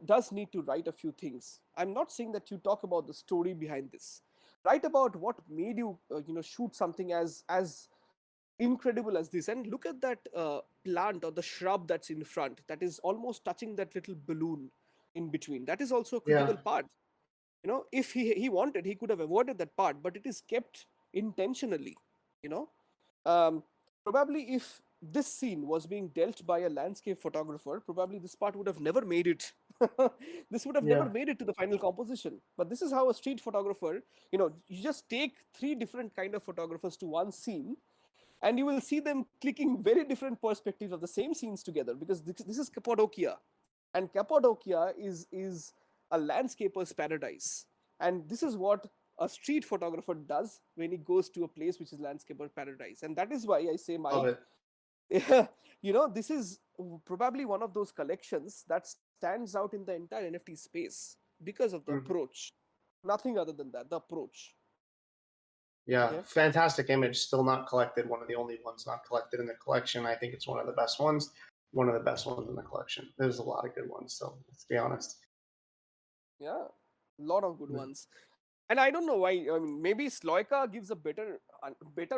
Speaker 2: does need to write a few things. I'm not saying that you talk about the story behind this. Write about what made you shoot something as incredible as this, and look at that plant or the shrub that's in front, that is almost touching that little balloon in between. That is also a
Speaker 3: Yeah.
Speaker 2: critical part. If he wanted, he could have avoided that part, but it is kept intentionally. you know um, Probably if this scene was being dealt by a landscape photographer, probably this part would have never made it. This would have never
Speaker 3: Yeah.
Speaker 2: made it to the final composition. But this is how a street photographer, you just take 3 different kind of photographers to one scene, and you will see them clicking very different perspectives of the same scenes together, because this is Cappadocia, and Cappadocia is a landscaper's paradise. And this is what a street photographer does when he goes to a place which is landscaper paradise. And that is why I say,
Speaker 3: Love
Speaker 2: Mike,
Speaker 3: it.
Speaker 2: this is probably one of those collections that stands out in the entire NFT space because of the
Speaker 3: Mhm.
Speaker 2: approach. Nothing other than that, the approach.
Speaker 3: Yeah,
Speaker 2: Okay.
Speaker 3: fantastic image. Still not collected. One of the only ones not collected in the collection. I think it's one of the best ones. One of the best ones in the collection. There's a lot of good ones, so let's be honest.
Speaker 2: Yeah, a lot of good ones. And I don't know why. I mean, maybe Sloika gives a better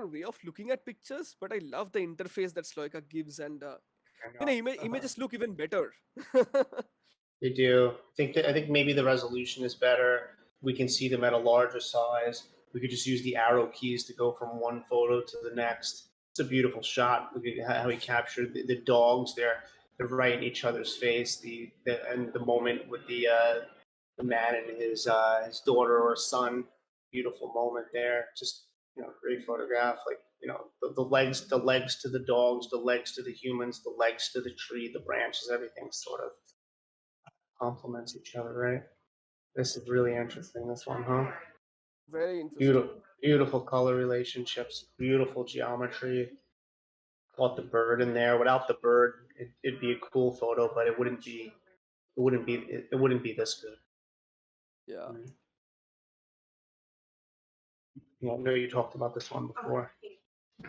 Speaker 2: way of looking at pictures, but I love the interface that Sloika gives, and
Speaker 3: I know.
Speaker 2: images look even better.
Speaker 3: They do. I think maybe the resolution is better. We can see them at a larger size. We could just use the arrow keys to go from one photo to the next. It's a beautiful shot. Look at how he captured the dogs. They're right in each other's face. And the moment with the man and his daughter or son. Beautiful moment there. Just great photograph. Like the legs to the dogs, the legs to the humans, the legs to the tree, the branches, everything sort of complements each other, right? This is really interesting. This one, huh?
Speaker 2: Very interesting.
Speaker 3: Beautiful color relationships, beautiful geometry. Got the bird in there. Without the bird, it'd be a cool photo, but it wouldn't be this good.
Speaker 2: Yeah.
Speaker 3: Right? I know you talked about this one before.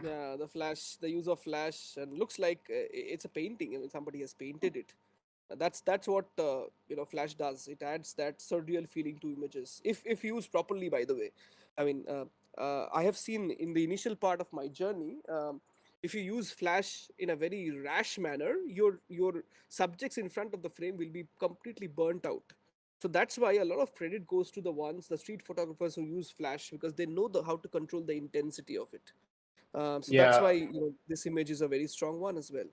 Speaker 2: Yeah, the use of flash, and looks like it's a painting. I mean, somebody has painted it. That's what flash does. It adds that surreal feeling to images, if used properly, by the way. I mean, I have seen in the initial part of my journey, if you use flash in a very rash manner, your subjects in front of the frame will be completely burnt out. So that's why a lot of credit goes to the street photographers who use flash, because they know how to control the intensity of it. So that's
Speaker 3: Yeah.
Speaker 2: why this image is a very strong one as well.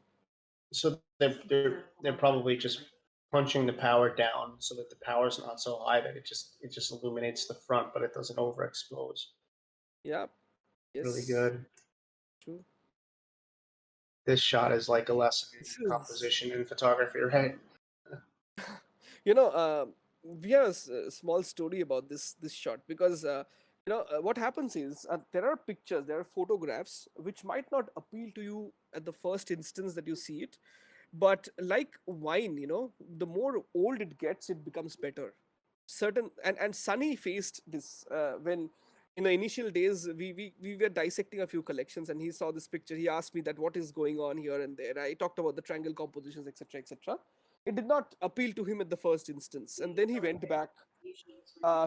Speaker 3: So they're probably just punching the power down so that the power's not so high that it just illuminates the front, but it doesn't overexpose.
Speaker 2: Yeah.
Speaker 3: Really
Speaker 2: Yes.
Speaker 3: good.
Speaker 2: True.
Speaker 3: This shot is like a lesson in
Speaker 2: This is,
Speaker 3: composition and photography, right?
Speaker 2: you know, we have a small story about this shot, because what happens is there are pictures, there are photographs which might not appeal to you at the first instance that you see it, but like wine, the more old it gets, it becomes better. Certain and Sunny faced this when in the initial days we were dissecting a few collections, and he saw this picture. He asked me that what is going on here and there. I talked about the triangle compositions, etc., etc. It did not appeal to him at the first instance, and then he went back.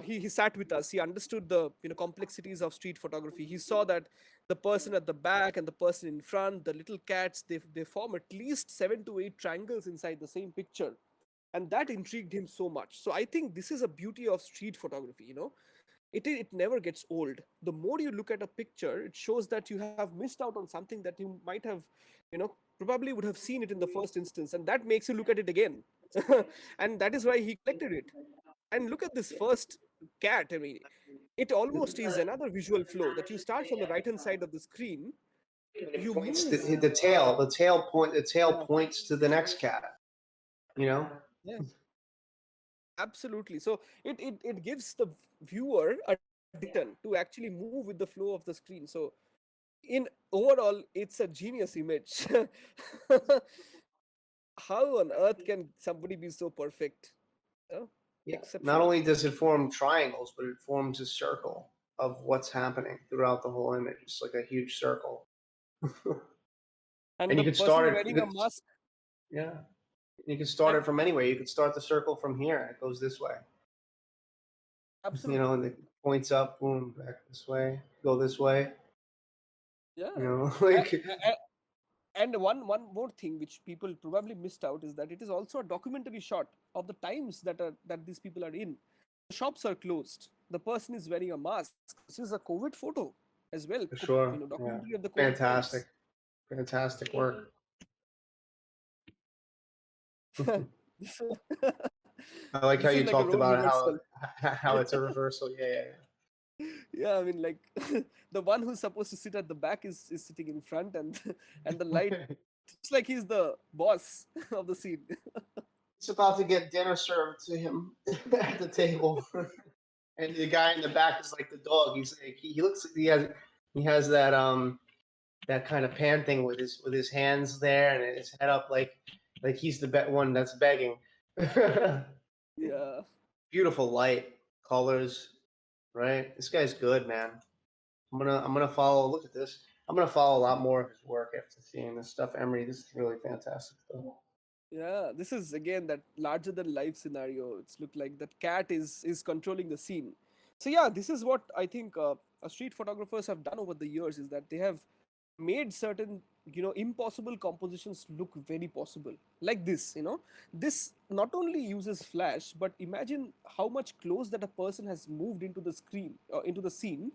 Speaker 2: He sat with us. He understood the complexities of street photography. He saw that the person at the back and the person in front, the little cats, they form at least 7 to 8 triangles inside the same picture, and that intrigued him so much. So I think this is a beauty of street photography. It never gets old. The more you look at a picture, it shows that you have missed out on something that you might have, probably would have seen it in the first instance, and that makes you look at it again. And that is why he collected it. And look at this first cat. I mean, it almost is another visual flow that you start from the right hand side of the screen, you
Speaker 3: Points
Speaker 2: move.
Speaker 3: the tail
Speaker 2: Yeah,
Speaker 3: points to the next cat.
Speaker 2: yeah, absolutely. So it gives the viewer a return to actually move with the flow of the screen. So in overall, it's a genius image. How on earth can somebody be so perfect? Yeah,
Speaker 3: Yeah. Not
Speaker 2: exceptional.
Speaker 3: only does it form triangles, but it forms a circle of what's happening throughout the whole image. It's like a huge circle.
Speaker 2: And
Speaker 3: And
Speaker 2: the
Speaker 3: you could
Speaker 2: person
Speaker 3: start
Speaker 2: is
Speaker 3: it.
Speaker 2: wearing a mask.
Speaker 3: Yeah. You could start
Speaker 2: And
Speaker 3: it from anywhere. You could start the circle from here, and it goes this way.
Speaker 2: absolutely,
Speaker 3: And it points up, boom, back this way, go this way.
Speaker 2: yeah.
Speaker 3: Like
Speaker 2: And one more thing which people probably missed out is that it is also a documentary shot of the times that these people are in. The shops are closed. The person is wearing a mask. This is a COVID photo as well.
Speaker 3: for sure. Yeah.
Speaker 2: Documentary of the COVID
Speaker 3: Fantastic.
Speaker 2: times.
Speaker 3: Fantastic work.
Speaker 2: this,
Speaker 3: I like how
Speaker 2: this is
Speaker 3: you
Speaker 2: like a
Speaker 3: talked
Speaker 2: role
Speaker 3: about
Speaker 2: reversal.
Speaker 3: how it's a reversal. Yeah.
Speaker 2: Yeah, I mean, like the one who's supposed to sit at the back is sitting in front, and and the light, it's like he's the boss of the scene.
Speaker 3: He's about to get dinner served to him at the table. And the guy in the back is like the dog. He's like he looks he has that kind of pan thing with his hands there and his head up like he's the one that's begging.
Speaker 2: Yeah.
Speaker 3: Beautiful light, colors, right? This guy's good, man. I'm gonna follow. Look at this. I'm gonna follow a lot more of his work after seeing this stuff. Emery, this is really fantastic stuff.
Speaker 2: Yeah, this is again that larger than life scenario. It's look like that cat is controlling the scene. So yeah, this is what I think street photographers have done over the years, is that they have made certain impossible compositions look very possible. Like this, this not only uses flash, but imagine how much close that a person has moved into the screen, into the scene,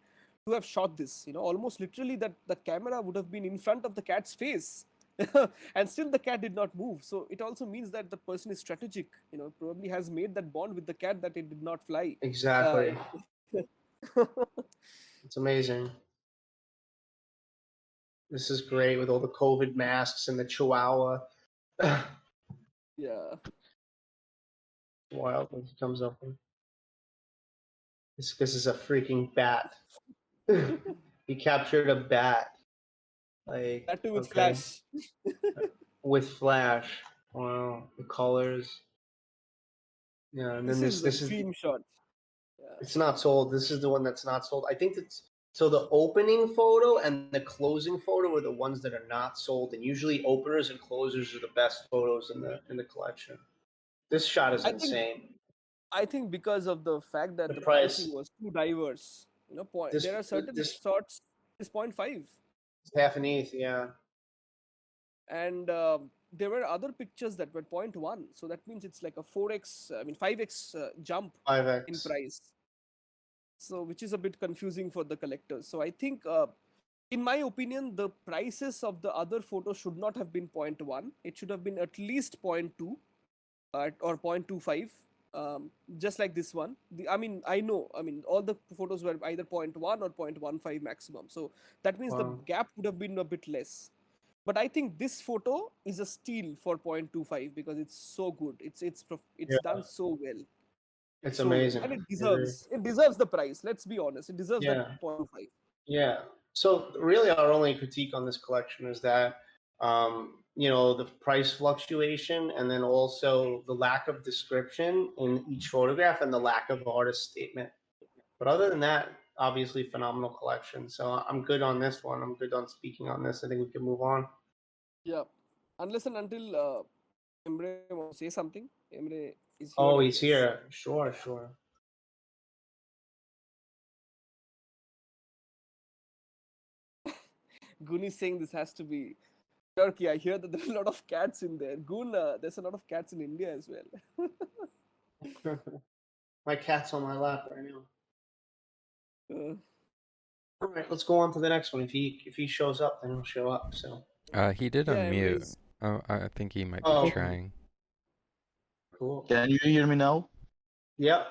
Speaker 2: to have shot this. Almost literally that the camera would have been in front of the cat's face. And still the cat did not move. So it also means that the person is strategic, probably has made that bond with the cat that it did not fly. uh,
Speaker 3: Exactly. It's amazing. This is great with all the COVID masks and the Chihuahua.
Speaker 2: yeah.
Speaker 3: Wild when he comes up. This is a freaking bat. He captured a bat. Like
Speaker 2: That too with
Speaker 3: okay,
Speaker 2: flash.
Speaker 3: with flash. Wow, the colors. Yeah, and then
Speaker 2: This is a
Speaker 3: this is
Speaker 2: dream shot. Yeah.
Speaker 3: it's not sold. This is the one that's not sold. I think that's so the opening photo and the closing photo are the ones that are not sold, and usually openers and closers are the best photos in the collection. This shot is
Speaker 2: I think
Speaker 3: insane.
Speaker 2: I think because of the fact
Speaker 3: The
Speaker 2: that the pricing
Speaker 3: price
Speaker 2: was too diverse.
Speaker 3: this
Speaker 2: There are certain
Speaker 3: this
Speaker 2: shots is point 0.5,
Speaker 3: is half an ETH, yeah.
Speaker 2: and there were other pictures that were point 0.1. So that means it's like a 4x, I mean 5x jump in
Speaker 3: 5x.
Speaker 2: price. So which is a bit confusing for the collectors. So I think in my opinion, the prices of the other photos should not have been point 0.1. It should have been at least point 0.2 or 0.25, just like this one. I mean, all the photos were either point 0.1 or 0.15 maximum. So that means the
Speaker 3: Wow.
Speaker 2: gap would have been a bit less. But I think this photo is a steal for 0.25 because it's so good. It's
Speaker 3: Yeah.
Speaker 2: done so well.
Speaker 3: It's
Speaker 2: So
Speaker 3: amazing.
Speaker 2: and it
Speaker 3: It really-
Speaker 2: deserves the price. Let's be honest, it deserves
Speaker 3: Yeah.
Speaker 2: that 0.5.
Speaker 3: Yeah. So really, our only critique on this collection is that, the price fluctuation, and then also the lack of description in each photograph, and the lack of artist statement. But other than that, obviously phenomenal collection. So I'm good on this one. I'm good on speaking on this. I think we can move on.
Speaker 2: Yeah, unless and until Emre wants to say something. Emre is here,
Speaker 3: Oh,
Speaker 2: I
Speaker 3: he's
Speaker 2: guess.
Speaker 3: here. Sure, sure.
Speaker 2: Goon is saying this has to be Turkey. I hear that there are a lot of cats in there. Goon, there's a lot of cats in India as well.
Speaker 3: My cat's on my lap right now.
Speaker 2: Uh,
Speaker 3: All right, let's go on to the next one. If he shows up, then he'll show up. So.
Speaker 5: He did
Speaker 2: yeah, Emre
Speaker 5: unmute.
Speaker 2: is.
Speaker 5: Oh, I think he might be
Speaker 3: Oh,
Speaker 5: trying.
Speaker 3: cool.
Speaker 6: Can you hear me now?
Speaker 3: Yep.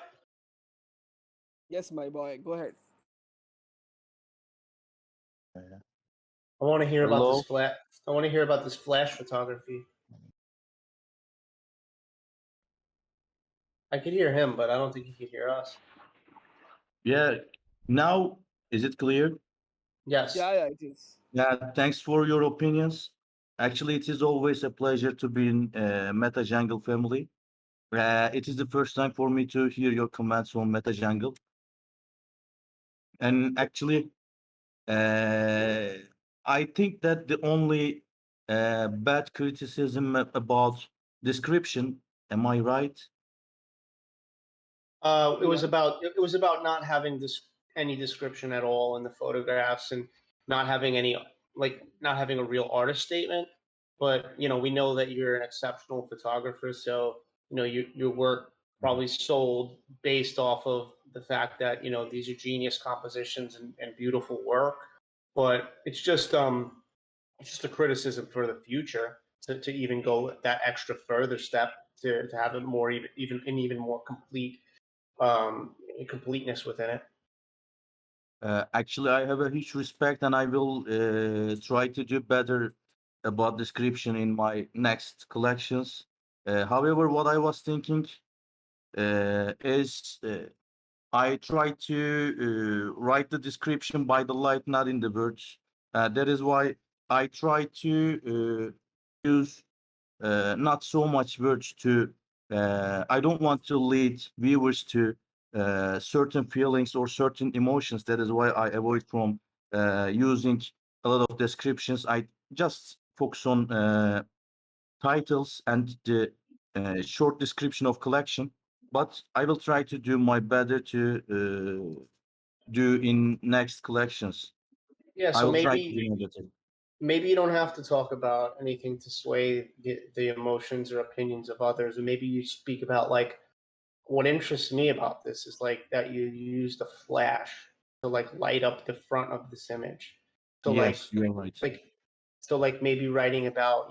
Speaker 2: Yes, my boy. Go ahead.
Speaker 3: I want to hear about
Speaker 6: Hello?
Speaker 3: this flat. I want to hear about this flash photography. I could hear him, but I don't think he could hear us.
Speaker 6: Yeah. Now, is it clear?
Speaker 3: Yes.
Speaker 2: Yeah, it is.
Speaker 6: Yeah, thanks for your opinions. Actually, it is always a pleasure to be in MetaJungle family. It is the first time for me to hear your comments on MetaJungle. And actually, I think that the only bad criticism about description, am I right?
Speaker 3: It was
Speaker 2: Yeah.
Speaker 3: about not having any description at all in the photographs, and not having not having a real artist statement. But we know that you're an exceptional photographer, so your work probably sold based off of the fact that these are genius compositions and beautiful work. But it's just a criticism for the future to even go that extra further step to have it more even more complete completeness within it.
Speaker 6: Actually, I have a huge respect, and I will try to do better about description in my next collections. However, what I was thinking is I try to write the description by the light, not in the words. That is why I try to use not so much words to. I don't want to lead viewers to certain feelings or certain emotions. That is why I avoid from using a lot of descriptions. I just focus on titles and the short description of collection. But I will try to do my better to do in next collections.
Speaker 3: Yeah,
Speaker 6: I
Speaker 3: so
Speaker 6: will try to do my better.
Speaker 3: maybe you don't have to talk about anything to sway the emotions or opinions of others, and maybe you speak about like what interests me about this is like that you used a flash to like light up the front of this image. So
Speaker 6: Yes, you are right.
Speaker 3: like maybe writing about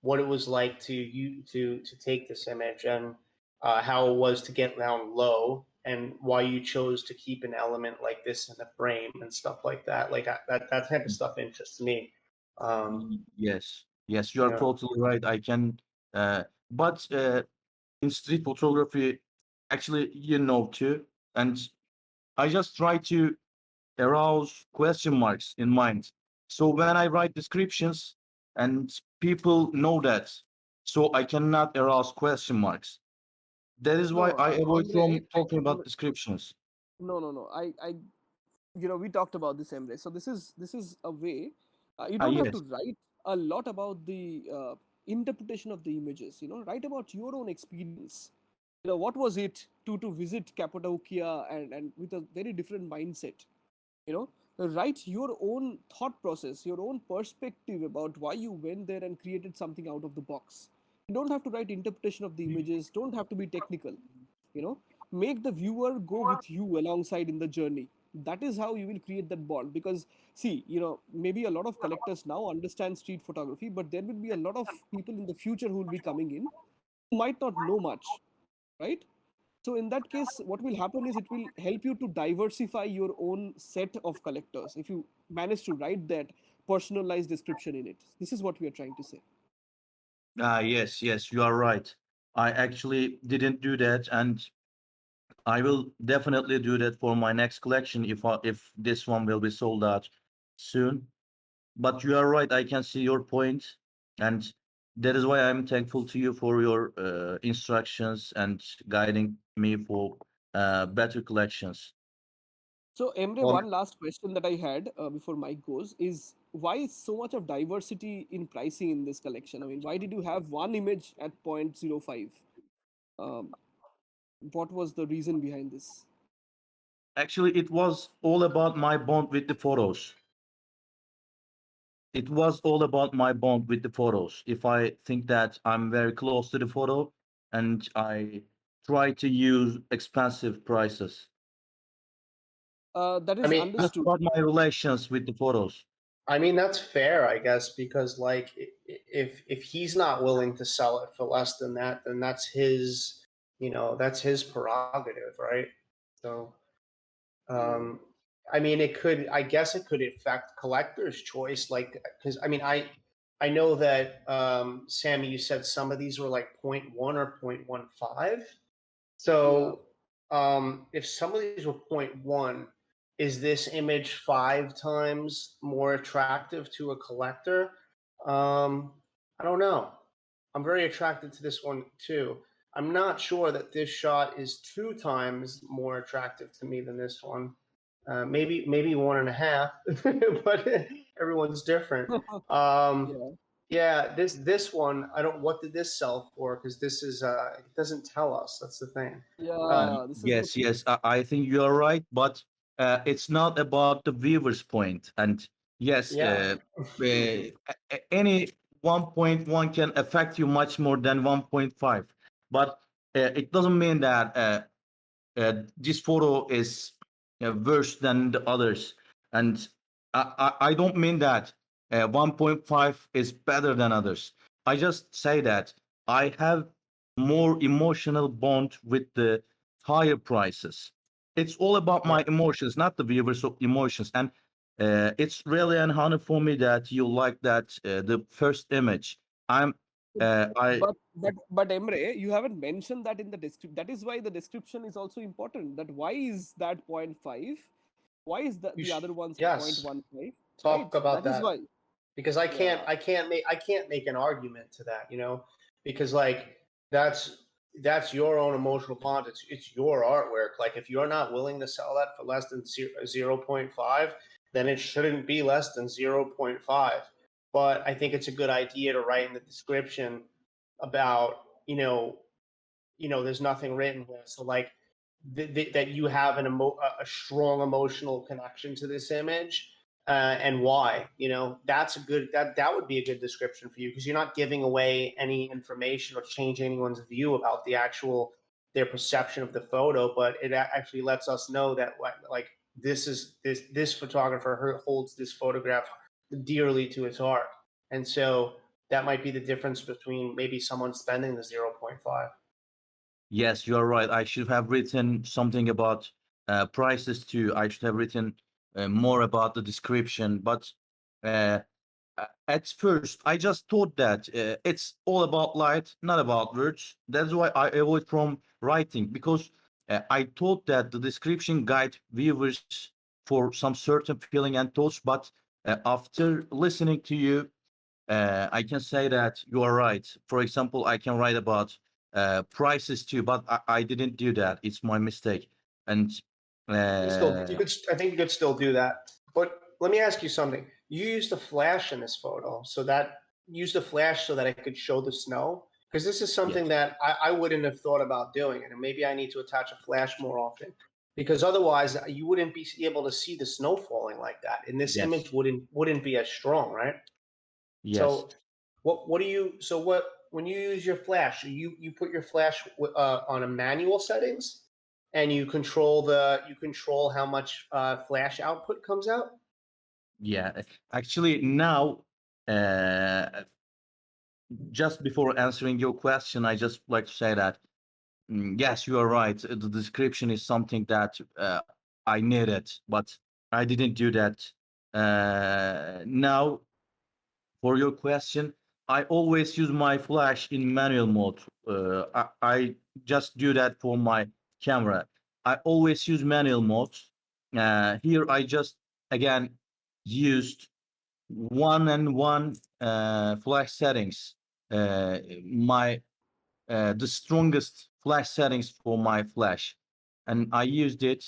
Speaker 3: what it was like to take this image, and how it was to get down low, and why you chose to keep an element like this in the frame and stuff like that. Like that type of stuff interests me.
Speaker 6: Yes, yes, you are
Speaker 3: Yeah.
Speaker 6: totally right. I can, but in street photography, actually, too, and I just try to arouse question marks in mind. So when I write descriptions, and people know that, so I cannot arouse question marks. That is why
Speaker 2: No,
Speaker 6: I avoid
Speaker 2: Emre,
Speaker 6: from talking about
Speaker 2: Emre,
Speaker 6: descriptions.
Speaker 2: no. We talked about this, Emre. So this is a way. You don't have to
Speaker 6: Yes,
Speaker 2: write a lot about the interpretation of the images. Write about your own experience. What was it to visit Cappadocia and with a very different mindset. You know, write your own thought process, your own perspective about why you went there and created something out of the box. You don't have to write interpretation of the images. Don't have to be technical. you know Make the viewer go with you alongside in the journey. That is how you will create that bond. Because see, maybe a lot of collectors now understand street photography, but there will be a lot of people in the future who will be coming in who might not know much, right? So in that case, what will happen is it will help you to diversify your own set of collectors if you manage to write that personalized description in it. This is what we are trying to say.
Speaker 6: yes, yes, you are right. I actually didn't do that, and I will definitely do that for my next collection if this one will be sold out soon. But you are right, I can see your point, and that is why I'm thankful to you for your instructions and guiding me for better collections.
Speaker 2: So, Emre,
Speaker 3: Well,
Speaker 2: one last question that I had before Mike goes is why is so much of diversity in pricing in this collection? I mean, why did you have one image at 0.05? Um, what was the reason behind this?
Speaker 6: Actually, it was all about my bond with the photos. It was all about my bond with the photos. If I think that I'm very close to the photo and I try to use expensive prices.
Speaker 2: That
Speaker 3: I
Speaker 2: is
Speaker 3: mean,
Speaker 6: Just
Speaker 2: understood.
Speaker 6: about my relations with the photos.
Speaker 3: I mean that's fair, I guess, because like if he's not willing to sell it for less than that, then that's his, that's his prerogative, right? So, um, I mean, I guess it could affect collector's choice, like because I mean, I know that Sammy, you said some of these were like 0.1 or 0.15.
Speaker 2: Yeah.
Speaker 3: So, if some of these were 0.1, is this image 5 times more attractive to a collector? I don't know. I'm very attracted to this one too. I'm not sure that this shot is 2 times more attractive to me than this one. Maybe 1.5, but everyone's different. Um,
Speaker 2: Yeah.
Speaker 3: yeah, this one, I don't. What did this sell for? Because this is it doesn't tell us. That's the thing. Uh,
Speaker 2: Yeah. This is the
Speaker 6: Yes, yes, I think you are right, but it's not about the viewer's point. And yes,
Speaker 3: yeah,
Speaker 6: any 1.1 can affect you much more than 1.5, but it doesn't mean that this photo is worse than the others. And I don't mean that 1.5 is better than others. I just say that I have more emotional bond with the higher prices. It's all about
Speaker 3: yeah.
Speaker 6: my emotions, not the viewers' emotions. And it's really an honor for me that you like that the first image. I'm I
Speaker 2: but Emre, you haven't mentioned that in the description. That is why the description is also important. That why is that 0.5? Why is
Speaker 3: You
Speaker 2: the other ones at
Speaker 3: yes,
Speaker 2: 0.15?
Speaker 3: talk
Speaker 2: Right?
Speaker 3: about
Speaker 2: That is
Speaker 3: that
Speaker 2: why.
Speaker 3: because
Speaker 2: Yeah.
Speaker 3: I can't make an argument to that, because like that's that's your own emotional bond. It's your artwork. Like if you're not willing to sell that for less than 0.5, then it shouldn't be less than 0.5. But I think it's a good idea to write in the description about, there's nothing written here. So like that you have a strong emotional connection to this image, and why. That's a good that would be a good description for you because you're not giving away any information or changing anyone's view about their perception of the photo, but it actually lets us know that like this photographer holds this photograph dearly to his heart, and so that might be the difference between maybe someone spending the 0.5.
Speaker 6: Yes, you are right. I should have written something about prices too. I should have written more about the description. But uh, at first, I just thought that it's all about light, not about words. That's why I avoid from writing because I thought that the description guide viewers for some certain feeling and thoughts. But after listening to you, I can say that you are right. For example, I can write about prices too, but I didn't do that. It's my mistake. And
Speaker 3: You
Speaker 6: uh,
Speaker 3: could, I think you could still do that. But let me ask you something. You used a flash in this photo, used a flash so that I could show the snow. Because this is something
Speaker 6: yes,
Speaker 3: that I wouldn't have thought about doing, and maybe I need to attach a flash more often. Because otherwise, you wouldn't be able to see the snow falling like that, and this
Speaker 6: yes,
Speaker 3: image wouldn't be as strong, right?
Speaker 6: yes,
Speaker 3: So, what do you? So what when you use your flash, you put your flash on a manual settings, and you control how much flash output comes out.
Speaker 6: yeah. Actually, now, uh, just before answering your question, I just like to say that yes, you are right. The description is something that I needed, but I didn't do that. Now, for your question, I always use my flash in manual mode. I just do that for my camera. I always use manual mode. Here I just again used one and one flash settings. My the strongest flash settings for my flash, and I used it,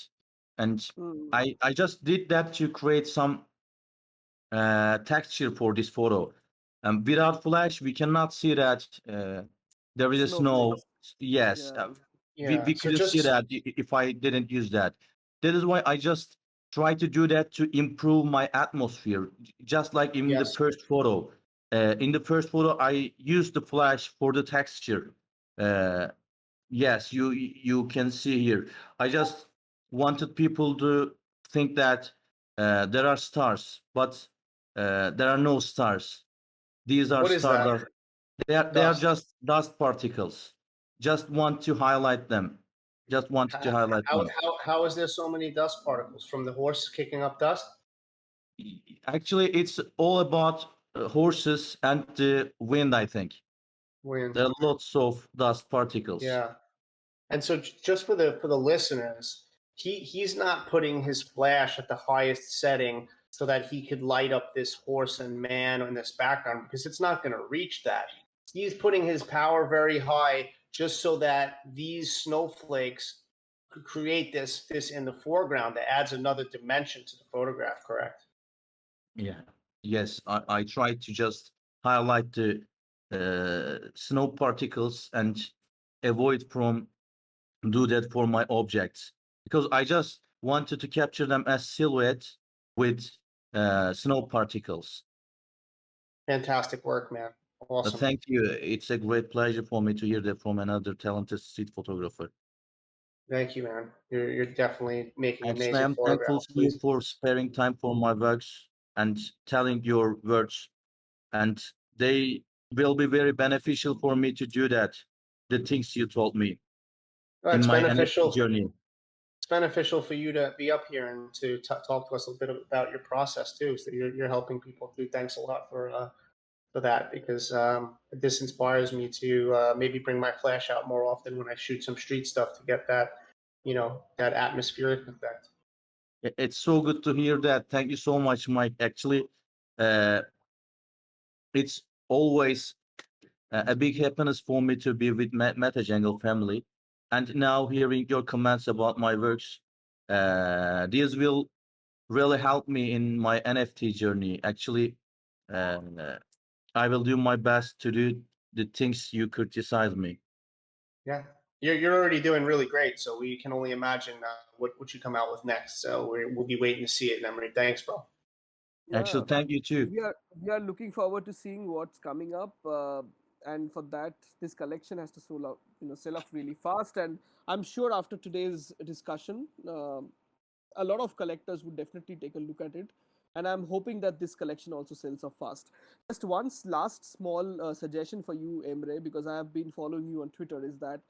Speaker 6: and I just did that to create some texture for this photo. And without flash, we cannot see that there is a snow.
Speaker 2: Snowflakes.
Speaker 6: Yes,
Speaker 2: Yeah.
Speaker 3: Yeah.
Speaker 6: we
Speaker 3: So
Speaker 6: couldn't see
Speaker 3: just
Speaker 6: that if I didn't use that. That is why I just try to do that to improve my atmosphere, just like in the
Speaker 3: yes.
Speaker 6: first photo. In the first photo, I used the flash for the texture. Uh, yes, you can see here. I just wanted people to think that there are stars, but there are no stars. These are
Speaker 3: What is that?
Speaker 6: stardust. They are
Speaker 3: Dust.
Speaker 6: just dust particles. Just want to highlight them. Just wanted to highlight them.
Speaker 3: How is there so many dust particles from the horse kicking up dust?
Speaker 6: Actually, it's all about horses and the wind, I think.
Speaker 3: Wind.
Speaker 6: There are lots of dust particles.
Speaker 3: Yeah. And so just for the listeners, he's not putting his flash at the highest setting so that he could light up this horse and man in this background, because it's not going to reach that. He's putting his power very high just so that these snowflakes could create this in the foreground that adds another dimension to the photograph, correct?
Speaker 6: Yeah. Yes, I try to just highlight the snow particles and avoid from do that for my objects, because I just wanted to capture them as silhouette with snow particles.
Speaker 3: Fantastic work, man. Awesome.
Speaker 6: Thank you. It's a great pleasure for me to hear that from another talented street photographer.
Speaker 3: Thank you, man. You're definitely making
Speaker 6: Actually,
Speaker 3: amazing
Speaker 6: I'm thankful
Speaker 3: photographs.
Speaker 6: to you
Speaker 3: Please.
Speaker 6: for sparing time for my works and telling your words, and they will be very beneficial for me to do that. The things you told me
Speaker 3: Well,
Speaker 6: in
Speaker 3: it's
Speaker 6: my NFT
Speaker 3: beneficial.
Speaker 6: journey.
Speaker 3: It's beneficial for you to be up here and to talk to us a bit about your process too. So you're helping people too. Thanks a lot for that, because this inspires me to maybe bring my flash out more often when I shoot some street stuff to get that, that atmospheric effect.
Speaker 6: It's so good to hear that. Thank you so much, Mike. Actually, uh, it's always a big happiness for me to be with MetaJungle family. And now hearing your comments about my works, these will really help me in my NFT journey. Actually, uh, I will do my best to do the things you criticize me.
Speaker 3: Yeah, you're already doing really great. So we can only imagine what you come out with next. So we'll be waiting to see it, Emery. Thanks, bro.
Speaker 6: Actually,
Speaker 2: Yeah,
Speaker 6: thank you too.
Speaker 2: we are looking forward to seeing what's coming up, and for that, this collection has to sell off really fast. And I'm sure after today's discussion, a lot of collectors would definitely take a look at it. And I'm hoping that this collection also sells off fast. Just one last small suggestion for you, Emre, because I have been following you on Twitter, is that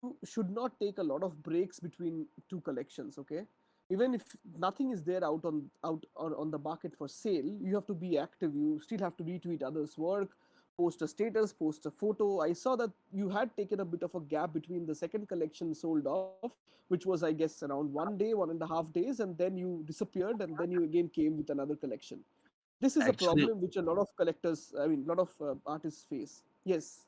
Speaker 2: you should not take a lot of breaks between two collections. Okay, even if nothing is there out or on the market for sale, you have to be active. You still have to retweet others work, post a status, post a photo. I saw that you had taken a bit of a gap between the second collection sold off, which was, I guess, around 1 day, 1.5 days, and then you disappeared, and then you again came with another collection. This is a
Speaker 6: Actually,
Speaker 2: problem which a lot of collectors, I mean, a lot of artists face. Yes.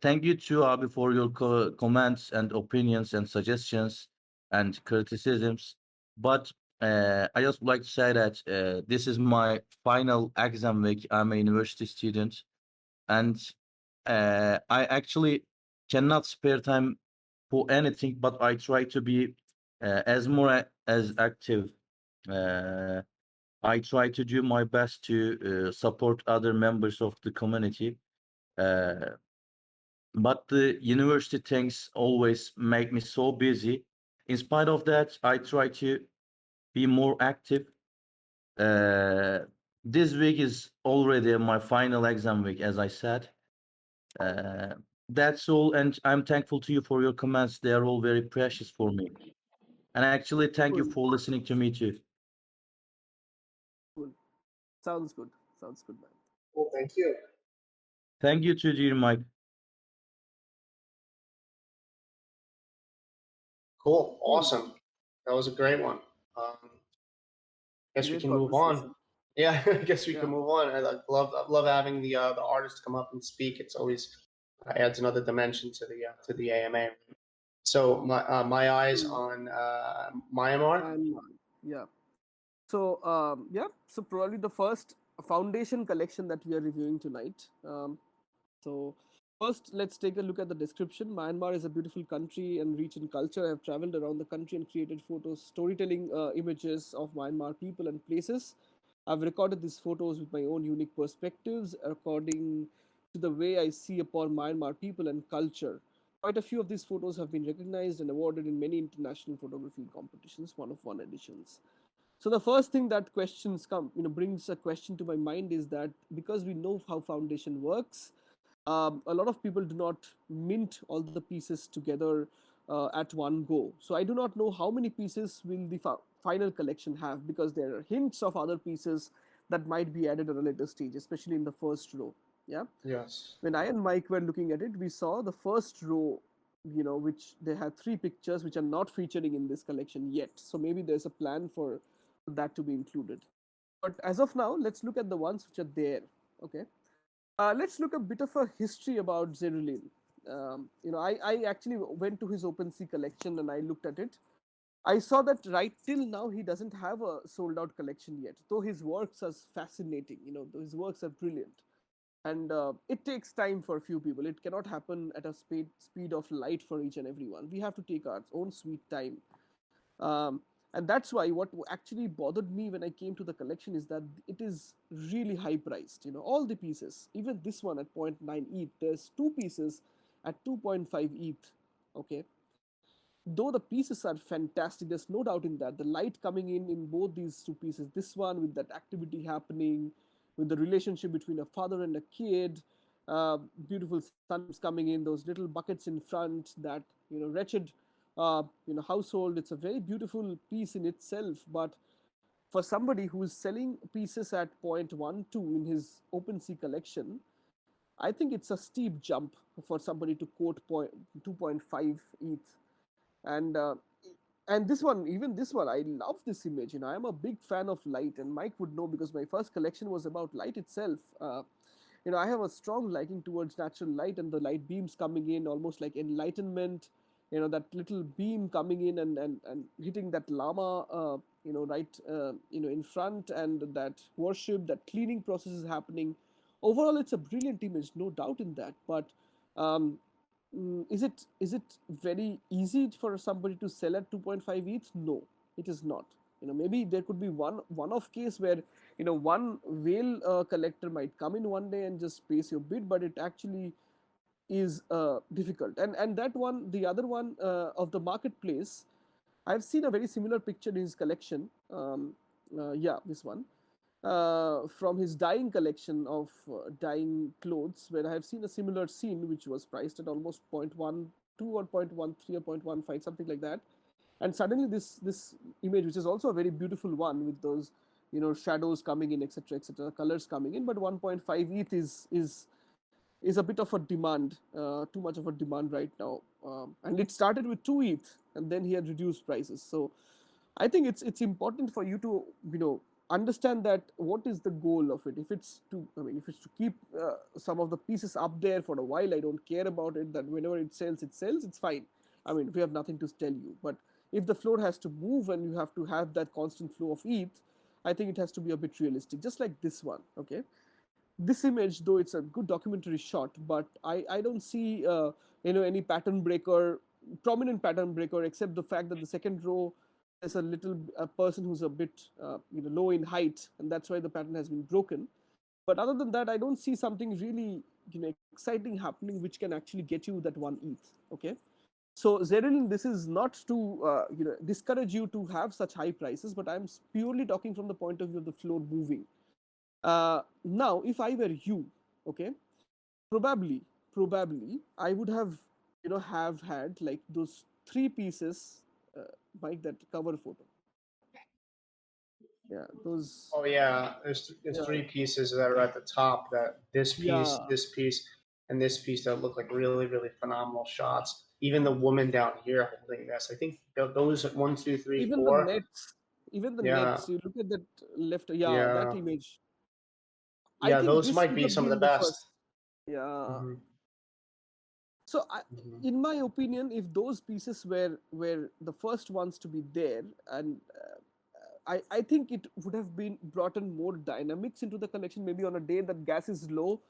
Speaker 6: thank you too, Abi, for your comments and opinions and suggestions and criticisms. But I just would like to say that this is my final exam week. I'm a university student, and I actually cannot spare time for anything. But I try to be as active. Uh, I try to do my best to support other members of the community. Uh, but the university things always make me so busy. In spite of that, I try to be more active. Uh, this week is already my final exam week, as I said. Uh, that's all, and I'm thankful to you for your comments. They are all very precious for me. And actually, thank you
Speaker 2: Cool.
Speaker 6: for listening to me too.
Speaker 2: Cool. Sounds good. Sounds good, man.
Speaker 3: Well, thank you.
Speaker 6: Thank you too, dear Mike.
Speaker 3: Cool. Awesome. That was a great one. Guess we
Speaker 2: Great
Speaker 3: can move on.
Speaker 2: conversation.
Speaker 3: Yeah, I guess we
Speaker 2: Yeah.
Speaker 3: can move on. I love having the artists come up and speak. It's always adds another dimension to the AMA. So my eyes on Myanmar.
Speaker 2: And yeah. So so probably the first foundation collection that we are reviewing tonight. So first, let's take a look at the description. Myanmar is a beautiful country and rich in culture. I have traveled around the country and created photos, storytelling images of Myanmar people and places. I've recorded these photos with my own unique perspectives according to the way I see upon Myanmar people and culture. Quite a few of these photos have been recognized and awarded in many international photography competitions, one-of-one editions. So the first thing that brings a question to my mind is that because we know how foundation works, a lot of people do not mint all the pieces together at one go. So I do not know how many pieces will the final collection have, because there are hints of other pieces that might be added at a later stage, especially in the first row. Yeah.
Speaker 3: Yes.
Speaker 2: When I and Mike were looking at it, we saw the first row, which they had 3 pictures which are not featuring in this collection yet. So maybe there's a plan for that to be included. But as of now, let's look at the ones which are there. Okay. Let's look a bit of a history about Zerulin. I actually went to his OpenSea collection and I looked at it. I saw that right till now he doesn't have a sold out collection yet, though his works are fascinating. His works are brilliant, and it takes time for a few people. It cannot happen at a speed of light for each and everyone. We have to take our own sweet time. Um, and that's why what actually bothered me when I came to the collection is that it is really high priced. All the pieces, even this one at 0.9 ETH, there's 2 pieces at 2.5 ETH. Okay, though the pieces are fantastic, there's no doubt in that. The light coming in both these 2 pieces, this one with that activity happening, with the relationship between a father and a kid, beautiful sunbeams coming in, those little buckets in front, that wretched household. It's a very beautiful piece in itself, but for somebody who is selling pieces at 0.12 in his OpenSea collection, I think it's a steep jump for somebody to quote 2.5 ETH. And this one, even this one, I love this image. I am a big fan of light, and Mike would know because my first collection was about light itself. I have a strong liking towards natural light and the light beams coming in, almost like enlightenment. That little beam coming in and hitting that llama, right, in front, and that worship, that cleaning process is happening. Overall, it's a brilliant image, no doubt in that. But um, is it very easy for somebody to sell at 2.5 ETH? No, it is not. Maybe there could be one-off case where one whale collector might come in one day and just place your bid, but it actually is difficult. And that one, the other one of the marketplace, I've seen a very similar picture in his collection. Yeah, this one. From his dyeing collection of dyeing clothes, where I have seen a similar scene which was priced at almost 0.12 or 0.13 or 0.15, something like that. And suddenly this image, which is also a very beautiful one with those shadows coming in, etc., colors coming in, but 1.5 ETH is a bit of a demand, too much of a demand right now. And it started with 2 ETH, and then he had reduced prices. So I think it's important for you to understand that what is the goal of it. If it's to keep some of the pieces up there for a while, I don't care about it. That whenever it sells, it's fine. We have nothing to tell you. But if the floor has to move and you have to have that constant flow of ETH, I think it has to be a bit realistic. Just like this one, okay. This image, though it's a good documentary shot, but I don't see any pattern breaker, prominent pattern breaker, except the fact that the second row there's a person who's a bit low in height, and that's why the pattern has been broken. But other than that, I don't see something really exciting happening which can actually get you that 1 ETH. Okay. So Zeril, this is not to discourage you to have such high prices, but I'm purely talking from the point of view of the floor moving. Now, if I were you, okay, probably I would have had like those 3 pieces, like that cover photo. Yeah, those.
Speaker 3: Oh yeah, there's
Speaker 2: Yeah,
Speaker 3: 3 pieces that are at the top. That this piece,
Speaker 2: yeah,
Speaker 3: this piece. and this piece that looked like really, really phenomenal shots. Even the woman down here holding this, I think those 1, 2, 3,
Speaker 2: Even the
Speaker 3: 4.
Speaker 2: nets, even the
Speaker 3: Yeah,
Speaker 2: nets. You look at that left. Yeah, that
Speaker 3: yeah,
Speaker 2: image. I
Speaker 3: yeah.
Speaker 2: think
Speaker 3: Those
Speaker 2: this
Speaker 3: might
Speaker 2: would
Speaker 3: be
Speaker 2: have
Speaker 3: some of the
Speaker 2: been the
Speaker 3: best.
Speaker 2: first. Yeah.
Speaker 3: Hmm.
Speaker 2: So,
Speaker 3: Hmm.
Speaker 2: in my opinion, if those pieces were the first ones to be there, and I think it would have been brought in more dynamics into the collection. Maybe on a day that gas is low,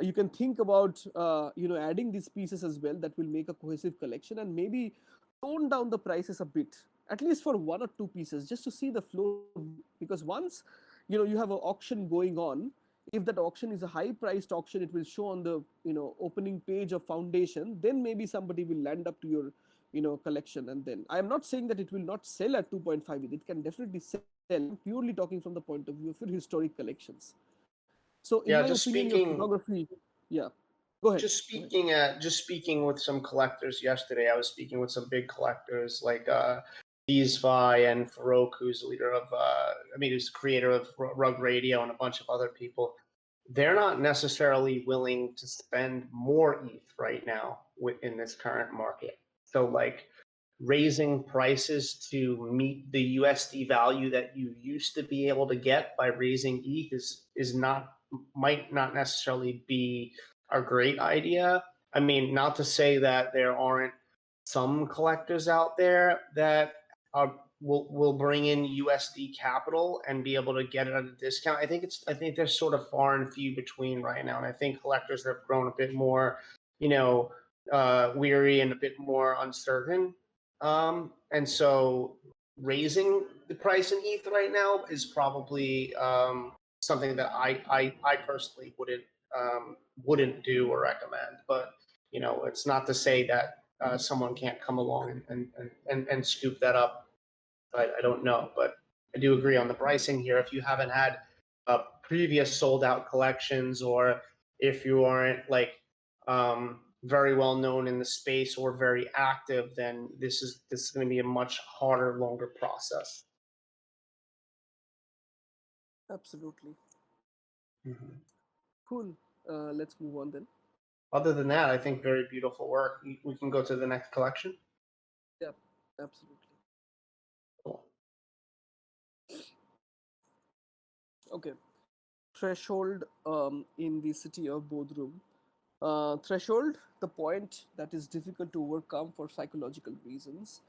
Speaker 2: you can think about adding these pieces as well. That will make a cohesive collection, and maybe tone down the prices a bit, at least for one or two pieces, just to see the flow. Because once you have an auction going on, if that auction is a high priced auction, it will show on the opening page of foundation, then maybe somebody will land up to your collection. And then I am not saying that it will not sell at 2.5, it can definitely sell. I'm purely talking from the point of view of your historic collections. So in
Speaker 3: Yeah,
Speaker 2: my opinion, your photography, yeah. Go ahead. Go ahead.
Speaker 3: just speaking with some collectors yesterday. I was speaking with some big collectors like Deesvi and Farouk, who's the leader of who's the creator of Rug Radio and a bunch of other people. They're not necessarily willing to spend more ETH right now in this current market. So like raising prices to meet the USD value that you used to be able to get by raising ETH is not might not necessarily be a great idea. I mean, not to say that there aren't some collectors out there that will bring in USD capital and be able to get it at a discount. I think they're sort of far and few between right now, and I think collectors have grown a bit more, weary and a bit more uncertain. And so raising the price in ETH right now is probably something that I personally wouldn't do or recommend. But it's not to say that someone can't come along and scoop that up. I don't know, but I do agree on the pricing here. If you haven't had previous sold out collections, or if you aren't like very well known in the space or very active, then this is going to be a much harder, longer process.
Speaker 2: Absolutely.
Speaker 3: Mm-hmm.
Speaker 2: Cool. Let's move on then.
Speaker 3: Other than that, I think very beautiful work. We can go to the next collection.
Speaker 2: Yeah, absolutely.
Speaker 3: Cool.
Speaker 2: Okay. Threshold in the city of Bodrum. Threshold, the point that is difficult to overcome for psychological reasons.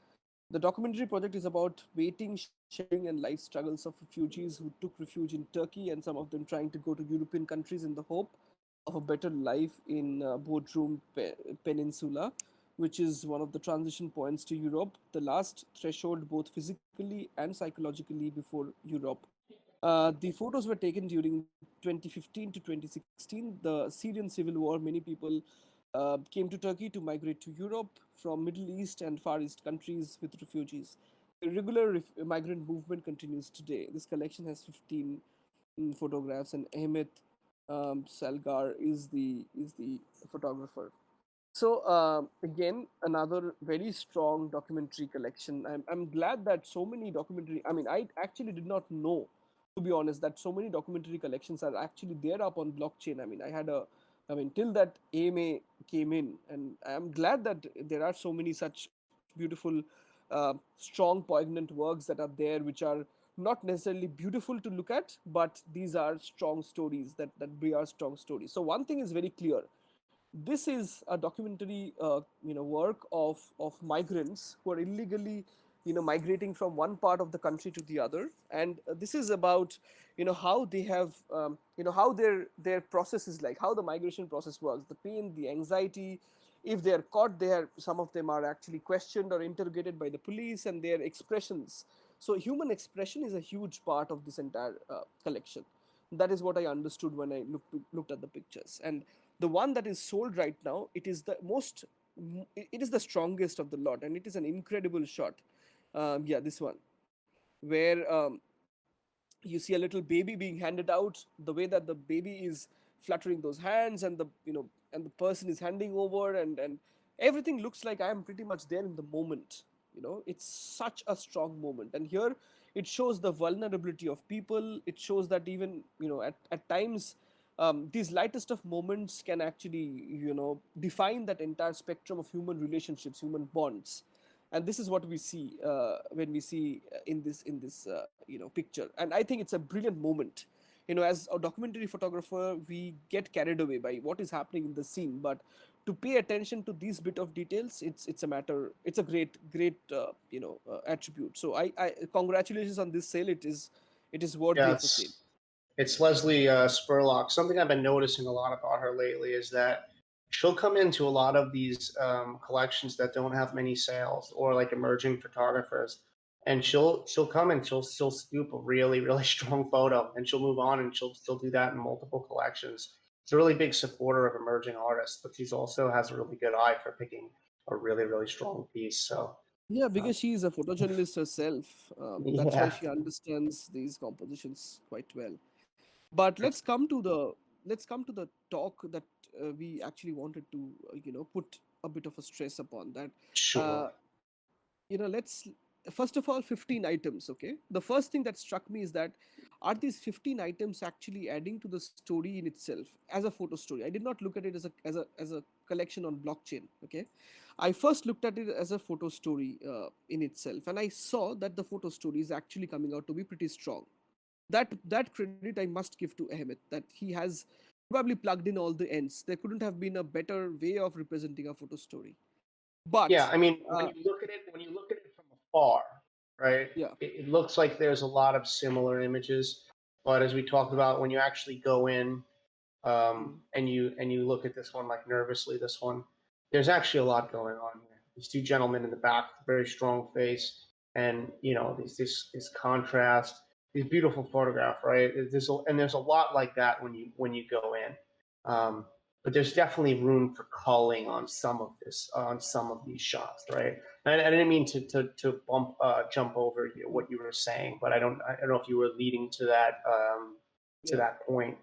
Speaker 2: The documentary project is about waiting, sharing, and life struggles of refugees who took refuge in Turkey, and some of them trying to go to European countries in the hope of a better life in Bodrum Peninsula, which is one of the transition points to Europe, the last threshold both physically and psychologically before Europe. The photos were taken during 2015 to 2016, the Syrian civil war. Many people came to Turkey to migrate to Europe from Middle East and Far East countries with refugees. The regular migrant movement continues today. This collection has 15 photographs, and Ahmed Salgar is the photographer. So again, another very strong documentary collection. I'm glad that so many documentary. I mean, I actually did not know, to be honest, that so many documentary collections are actually there up on blockchain. I mean, till that AMA came in, and I'm glad that there are so many such beautiful, strong, poignant works that are there, which are not necessarily beautiful to look at, but these are strong stories that bring are strong stories. So one thing is very clear: this is a documentary work of migrants who are illegally migrating from one part of the country to the other. And this is about how they have how their process is, like how the migration process works, the pain, the anxiety. If they are caught, some of them are actually questioned or interrogated by the police, and their expressions. So human expression is a huge part of this entire collection. That is what I understood when I looked at the pictures. And the one that is sold right now, it is the most, it is the strongest of the lot, and it is an incredible shot. Yeah, this one, where you see a little baby being handed out, the way that the baby is fluttering those hands, and the person is handing over, and everything looks like I am pretty much there in the moment. It's such a strong moment. And here it shows the vulnerability of people. It shows that even at times these lightest of moments can actually, define that entire spectrum of human relationships, human bonds. And this is what we see when we see in this picture. And I think it's a brilliant moment. As a documentary photographer, we get carried away by what is happening in the scene, but to pay attention to these bit of details, it's a great attribute. So I congratulations on this sale. It is worthy
Speaker 3: Yeah,
Speaker 2: of a sale.
Speaker 3: it's Leslie Spurlock. Something I've been noticing a lot about her lately is that she'll come into a lot of these collections that don't have many sales or like emerging photographers, and she'll come and she'll scoop a really strong photo, and she'll move on, and she'll do that in multiple collections. She's a really big supporter of emerging artists, but she's also has a really good eye for picking a really strong piece. So
Speaker 2: Yeah,
Speaker 3: uh,
Speaker 2: because she is a photojournalist herself. That's why
Speaker 3: yeah,
Speaker 2: she understands these compositions quite well. But
Speaker 3: that's
Speaker 2: let's come to the talk that we actually wanted to put a bit of a stress upon that.
Speaker 3: sure.
Speaker 2: Uh, let's first of all 15 items. Okay, the first thing that struck me is that are these 15 items actually adding to the story in itself as a photo story? I did not look at it as a collection on blockchain. Okay, I first looked at it as a photo story in itself, and I saw that the photo story is actually coming out to be pretty strong. That credit I must give to Ahmed, that he has probably plugged in all the ends. There couldn't have been a better way of representing a photo story.
Speaker 3: Yeah,
Speaker 2: But
Speaker 3: I mean,
Speaker 2: uh,
Speaker 3: when you look at it from afar, right,
Speaker 2: yeah.
Speaker 3: it looks like there's a lot of similar images. But as we talked about, when you actually go in
Speaker 2: Mm.
Speaker 3: and you look at this one like nervously, this one, there's actually a lot going on here. These two gentlemen in the back, very strong face, and this contrast, this beautiful photograph, right? There's a lot like that when you go in. Um, but there's definitely room for culling on some of this on some of these shots, right? And I didn't mean to jump over what you were saying, but I don't know if you were leading to
Speaker 2: Yeah.
Speaker 3: that point.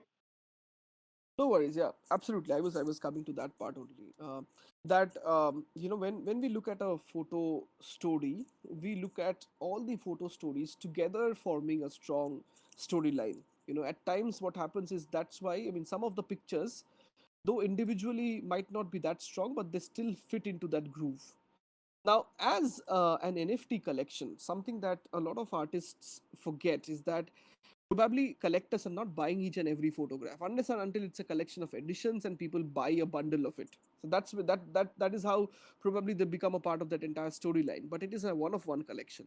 Speaker 2: No worries. Yeah, absolutely. I was coming to that part only. That when we look at a photo story, we look at all the photo stories together forming a strong storyline. At times what happens is that's why I mean some of the pictures, though individually might not be that strong, but they still fit into that groove. Now, as an NFT collection, something that a lot of artists forget is that probably collectors are not buying each and every photograph unless and until it's a collection of editions and people buy a bundle of it. So that is how probably they become a part of that entire storyline. But it is a one of one collection.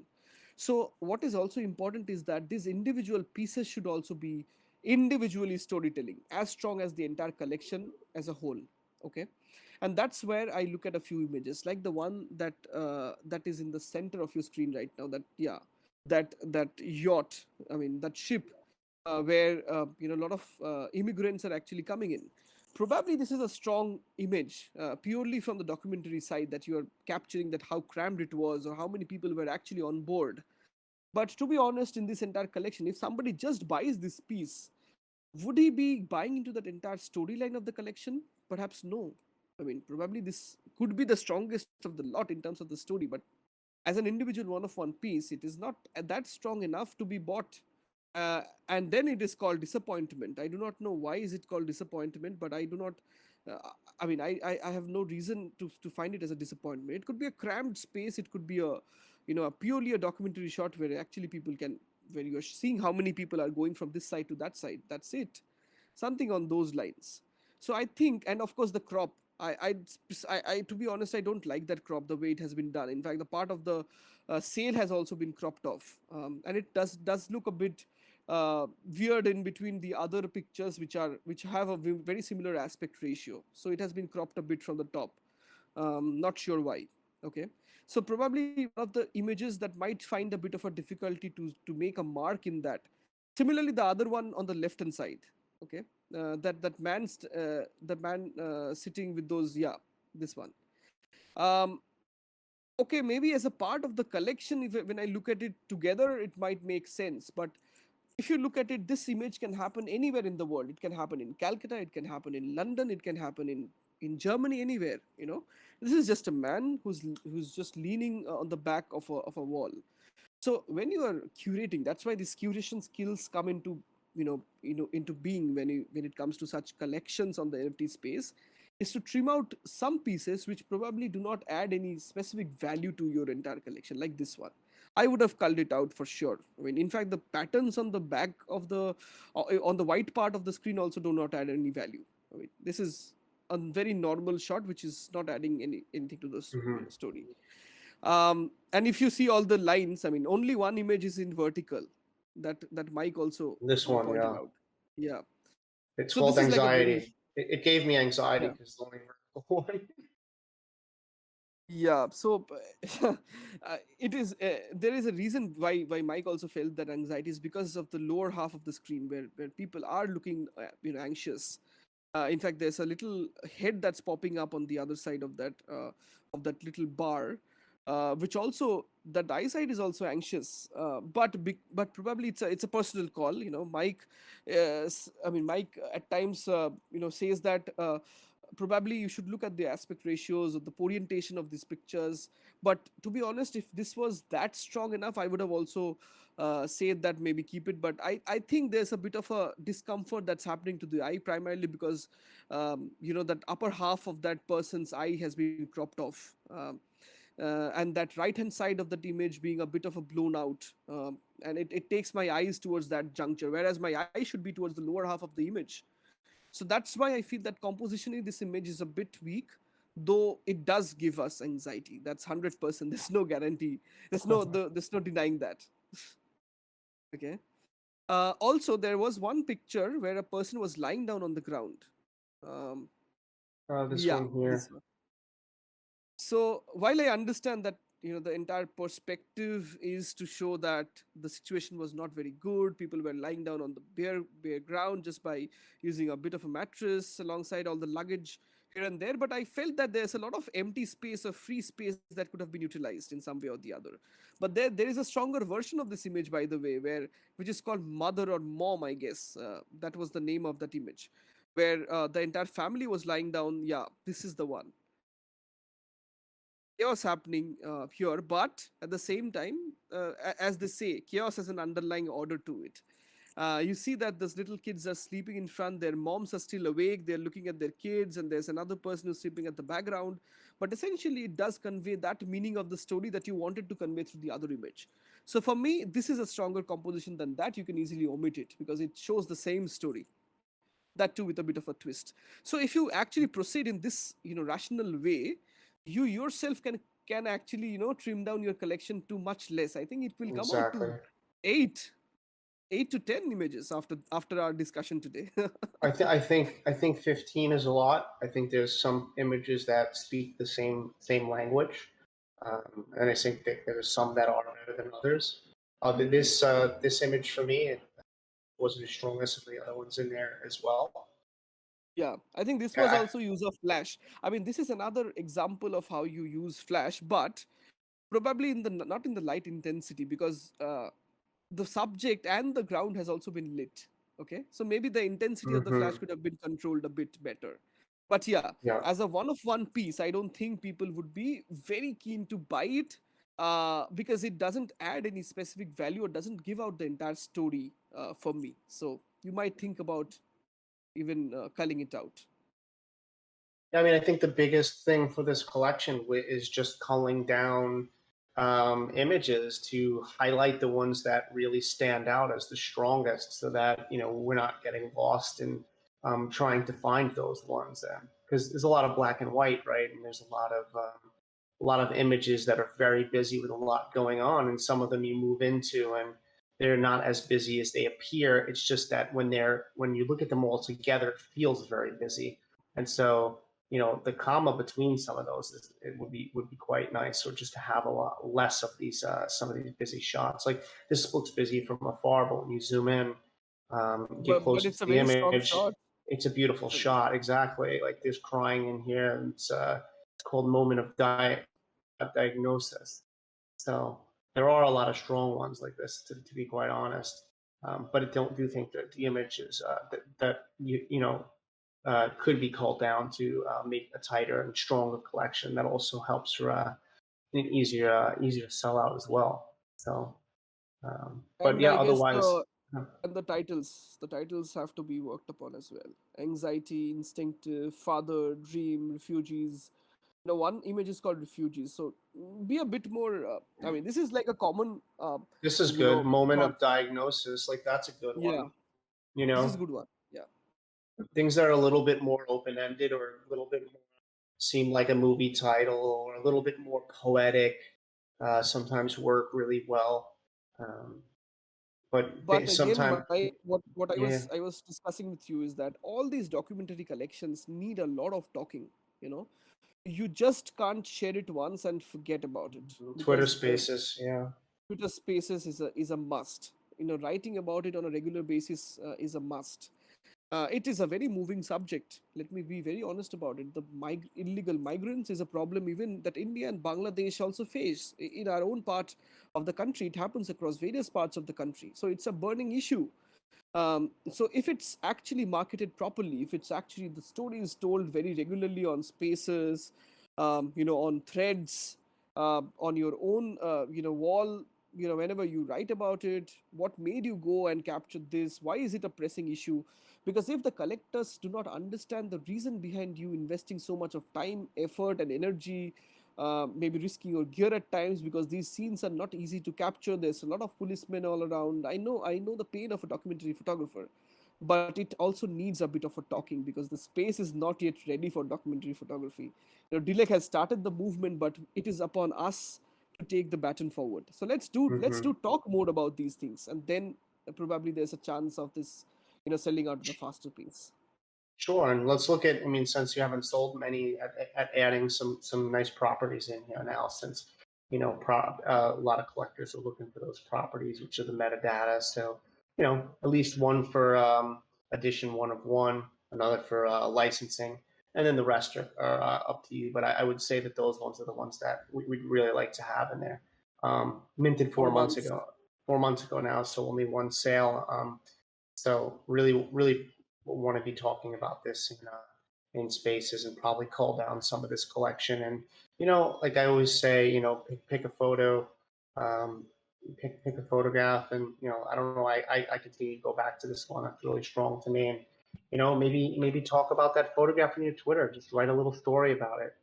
Speaker 2: So what is also important is that these individual pieces should also be individually storytelling as strong as the entire collection as a whole. Okay, and that's where I look at a few images like the one that is in the center of your screen right now. That yacht, I mean that ship, where a lot of immigrants are actually coming in. Probably this is a strong image purely from the documentary side, that you are capturing that how crammed it was or how many people were actually on board. But to be honest, in this entire collection, if somebody just buys this piece, would he be buying into that entire storyline of the collection? Perhaps no. I mean, probably this could be the strongest of the lot in terms of the story, but as an individual one of one piece, it is not that strong enough to be bought. And then it is called disappointment. I do not know why is it called disappointment, but I do not. Uh, I mean, I have no reason to find it as a disappointment. It could be a crammed space. It could be a purely a documentary shot where actually people can, where you're seeing how many people are going from this side to that side. That's it, something on those lines. So I think, and of course the crop. To be honest, I don't like that crop the way it has been done. In fact, the part of the sail has also been cropped off, and it does look a bit weird in between the other pictures which have a very similar aspect ratio. So it has been cropped a bit from the top. Not sure why. Okay, so probably one of the images that might find a bit of a difficulty to make a mark in that. Similarly, the other one on the left hand side. Okay, the man sitting with those, yeah, this one. Um, okay, maybe as a part of the collection, when I look at it together, it might make sense. But if you look at it, this image can happen anywhere in the world. It can happen in Calcutta, it can happen in London, it can happen in Germany, anywhere. This is just a man who's just leaning on the back of a wall. So when you are curating, that's why these curation skills come into into being when it comes to such collections on the NFT space, is to trim out some pieces which probably do not add any specific value to your entire collection, like this one. I would have culled it out for sure. I mean, in fact, the patterns on the back of on the white part of the screen also do not add any value. I mean, this is a very normal shot which is not adding anything to the story. And if you see all the lines, I mean, only one image is in vertical. That Mike also
Speaker 3: This one,
Speaker 2: pointed
Speaker 3: yeah.
Speaker 2: out. Yeah.
Speaker 3: It's
Speaker 2: So
Speaker 3: called
Speaker 2: this is like a very,
Speaker 3: anxiety. It gave me anxiety
Speaker 2: yeah.
Speaker 3: because it's only vertical one.
Speaker 2: Yeah, so it is. There is a reason why Mike also felt that anxiety is because of the lower half of the screen where people are looking anxious. In fact, there's a little head that's popping up on the other side of that little bar, which also that eyesight is also anxious. But probably it's a personal call. Mike. Mike at times says that. Probably you should look at the aspect ratios or the orientation of these pictures, but to be honest, if this was that strong enough, I would have also said that maybe keep it. But I think there's a bit of a discomfort that's happening to the eye, primarily because that upper half of that person's eye has been cropped off, and that right hand side of that image being a bit of a blown out, and it takes my eyes towards that juncture, whereas my eye should be towards the lower half of the image. So that's why I feel that compositionally this image is a bit weak, though it does give us anxiety. That's 100%. There's no guarantee. There's no denying that. Okay. Also, there was one picture where a person was lying down on the ground. Um,
Speaker 3: This
Speaker 2: yeah,
Speaker 3: one
Speaker 2: this
Speaker 3: here.
Speaker 2: one. So while I understand that the entire perspective is to show that the situation was not very good, people were lying down on the bare ground just by using a bit of a mattress alongside all the luggage here and there, but I felt that there's a lot of empty space or free space that could have been utilized in some way or the other. But there is a stronger version of this image, by the way, which is called Mother or Mom, I guess. That was the name of that image, where the entire family was lying down. Yeah, this is the one. Chaos happening here, but at the same time, as they say, chaos has an underlying order to it. You see that those little kids are sleeping in front, their moms are still awake, they're looking at their kids, and there's another person who's sleeping at the background. But essentially, it does convey that meaning of the story that you wanted to convey through the other image. So for me, this is a stronger composition than that. You can easily omit it because it shows the same story, that too with a bit of a twist. So if you actually proceed in this rational way, you yourself can actually trim down your collection to much less. I think it will come out
Speaker 3: Exactly.
Speaker 2: to 8 to 10 images after our discussion today.
Speaker 3: I think 15 is a lot. I think there's some images that speak the same language, and I think that there's some that are better than others. This image for me, it wasn't as strong as some of the other ones in there as well.
Speaker 2: Yeah, I think this was
Speaker 3: Yeah,
Speaker 2: also use of flash. I mean, this is another example of how you use flash, but probably not in the light intensity, because the subject and the ground has also been lit. Okay, so maybe the intensity of the flash could have been controlled a bit better. But yeah,
Speaker 3: yeah.
Speaker 2: as a one of one piece, I don't think people would be very keen to buy it, because it doesn't add any specific value or doesn't give out the entire story for me. So you might think about even culling it out.
Speaker 3: I mean, I think the biggest thing for this collection is just culling down images to highlight the ones that really stand out as the strongest, so that we're not getting lost in trying to find those ones. Because there's a lot of black and white, right? And there's a lot of images that are very busy with a lot going on, and some of them you move into and they're not as busy as they appear. It's just that when you look at them all together, it feels very busy, and so the comma between some of those would be quite nice, or just to have a lot less of these some of these busy shots. Like this looks busy from afar, but when you zoom in, get
Speaker 2: But
Speaker 3: closer
Speaker 2: it's
Speaker 3: to
Speaker 2: a
Speaker 3: the
Speaker 2: very strong
Speaker 3: image,
Speaker 2: shot.
Speaker 3: it's a beautiful
Speaker 2: So,
Speaker 3: shot. Exactly, like there's crying in here, and it's called moment of diagnosis. So there are a lot of strong ones like this, to be quite honest. But I do think that the images that could be culled down to make a tighter and stronger collection that also helps for an easier sell out as well. So, but
Speaker 2: and
Speaker 3: yeah,
Speaker 2: I guess
Speaker 3: otherwise,
Speaker 2: And the titles have to be worked upon as well. Anxiety, instinctive, father, dream, refugees. One image is called refugees, so be a bit more. I mean, this is like a common,
Speaker 3: This is good. Moment
Speaker 2: thought.
Speaker 3: of diagnosis, like that's a good
Speaker 2: Yeah,
Speaker 3: one. You
Speaker 2: this is a
Speaker 3: know,
Speaker 2: good one. Yeah.
Speaker 3: things that are a little bit more open-ended or a little bit more seem like a movie title or a little bit more poetic, sometimes work really well. Um, but
Speaker 2: But again,
Speaker 3: sometimes,
Speaker 2: what I
Speaker 3: yeah.
Speaker 2: was discussing with you is that all these documentary collections need a lot of talking. You know, you just can't share it once and forget about it,
Speaker 3: Twitter
Speaker 2: because
Speaker 3: Spaces, yeah.
Speaker 2: Twitter Spaces is a must. Writing about it on a regular basis is a must. It is a very moving subject. Let me be very honest about it. The illegal migrants is a problem even that India and Bangladesh also face in our own part of the country. It happens across various parts of the country. So it's a burning issue. So if it's actually marketed properly, if it's actually the story is told very regularly on Spaces, on threads, on your own, wall, whenever you write about it, what made you go and capture this? Why is it a pressing issue? Because if the collectors do not understand the reason behind you investing so much of time, effort, and energy, maybe risking your gear at times, because these scenes are not easy to capture. There's a lot of policemen all around. I know the pain of a documentary photographer, but it also needs a bit of a talking, because the space is not yet ready for documentary photography. Dilek has started the movement, but it is upon us to take the baton forward. So let's do talk more about these things, and then probably there's a chance of this selling out at a faster pace.
Speaker 3: Sure, and let's look at. I mean, since you haven't sold many, at adding some nice properties in here now, since a lot of collectors are looking for those properties, which are the metadata. So at least one for edition one of one, another for licensing, and then the rest are up to you. But I would say that those ones are the ones that we'd really like to have in there. Minted 4 months
Speaker 2: 4 months.
Speaker 3: ago, 4 months ago now, so only one sale. So really want to be talking about this in Spaces and probably call down some of this collection. And like I always say, pick a photo, um, pick a photograph, and I don't know. I continue to go back to this one. That's really strong to me. And maybe talk about that photograph on your Twitter. Just write a little story about it.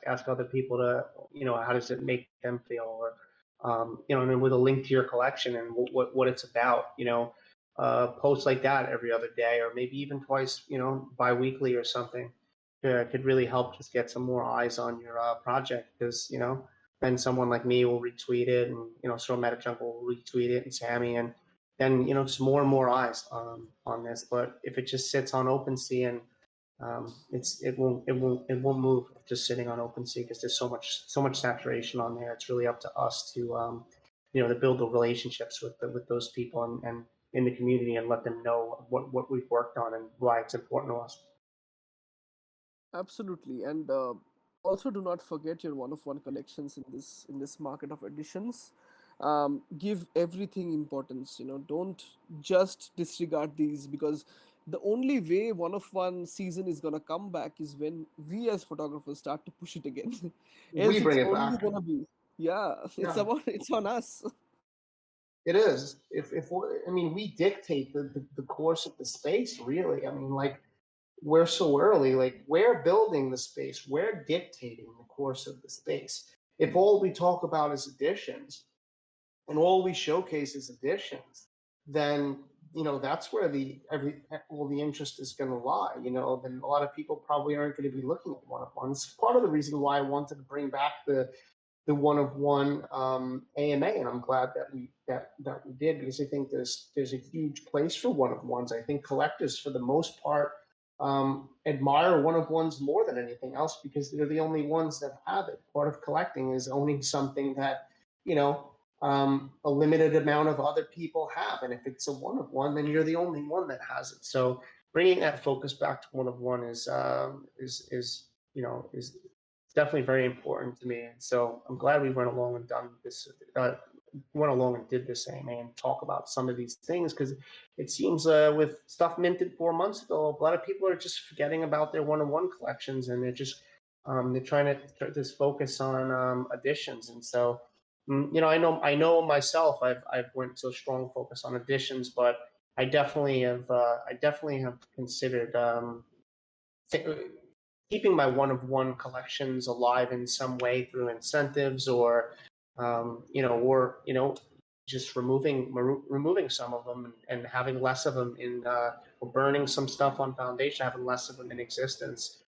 Speaker 3: Ask other people to how does it make them feel, or and then with a link to your collection and what it's about. Posts like that every other day, or maybe even twice, bi-weekly or something, could really help just get some more eyes on your project. Because then someone like me will retweet it, and so MetaJungle will retweet it, and Sammy, and then some more and more eyes on this. But if it just sits on OpenSea and it won't move just sitting on OpenSea, because there's so much saturation on there. It's really up to us to build the relationships with those people and in the community, and let them know what we've worked on and why it's important to us.
Speaker 2: Absolutely, and also do not forget your one-of-one collections in this market of editions. Give everything importance. Don't just disregard these, because the only way one-of-one season is gonna come back is when we as photographers start to push it again.
Speaker 3: We
Speaker 2: Else, it's
Speaker 3: bring it
Speaker 2: only
Speaker 3: back.
Speaker 2: gonna be, yeah.
Speaker 3: Yeah,
Speaker 2: It's on us.
Speaker 3: it is. I mean, we dictate the course of the space, really. I mean, like, we're so early, like, we're building the space, we're dictating the course of the space. If all we talk about is additions, and all we showcase is additions, then that's where all the interest is going to lie. Then a lot of people probably aren't going to be looking at one of ones. Part of the reason why I wanted to bring back the one of one AMA, and I'm glad that we did, because I think there's a huge place for one of ones. I think collectors, for the most part, admire one of ones more than anything else, because they're the only ones that have it. Part of collecting is owning something that a limited amount of other people have, and if it's a one of one, then you're the only one that has it. So bringing that focus back to one of one is definitely very important to me. And so I'm glad we went along and done this. Went along and did this AMA and talk about some of these things, because it seems with stuff minted 4 months ago, a lot of people are just forgetting about their one-on-one collections, and they're trying to just focus on additions. And so I know myself. I've went to a strong focus on editions, but I definitely have considered th- keeping my one-of-one collections alive in some way through incentives, or just removing some of them and having less of them or burning some stuff on Foundation, having less of them in existence.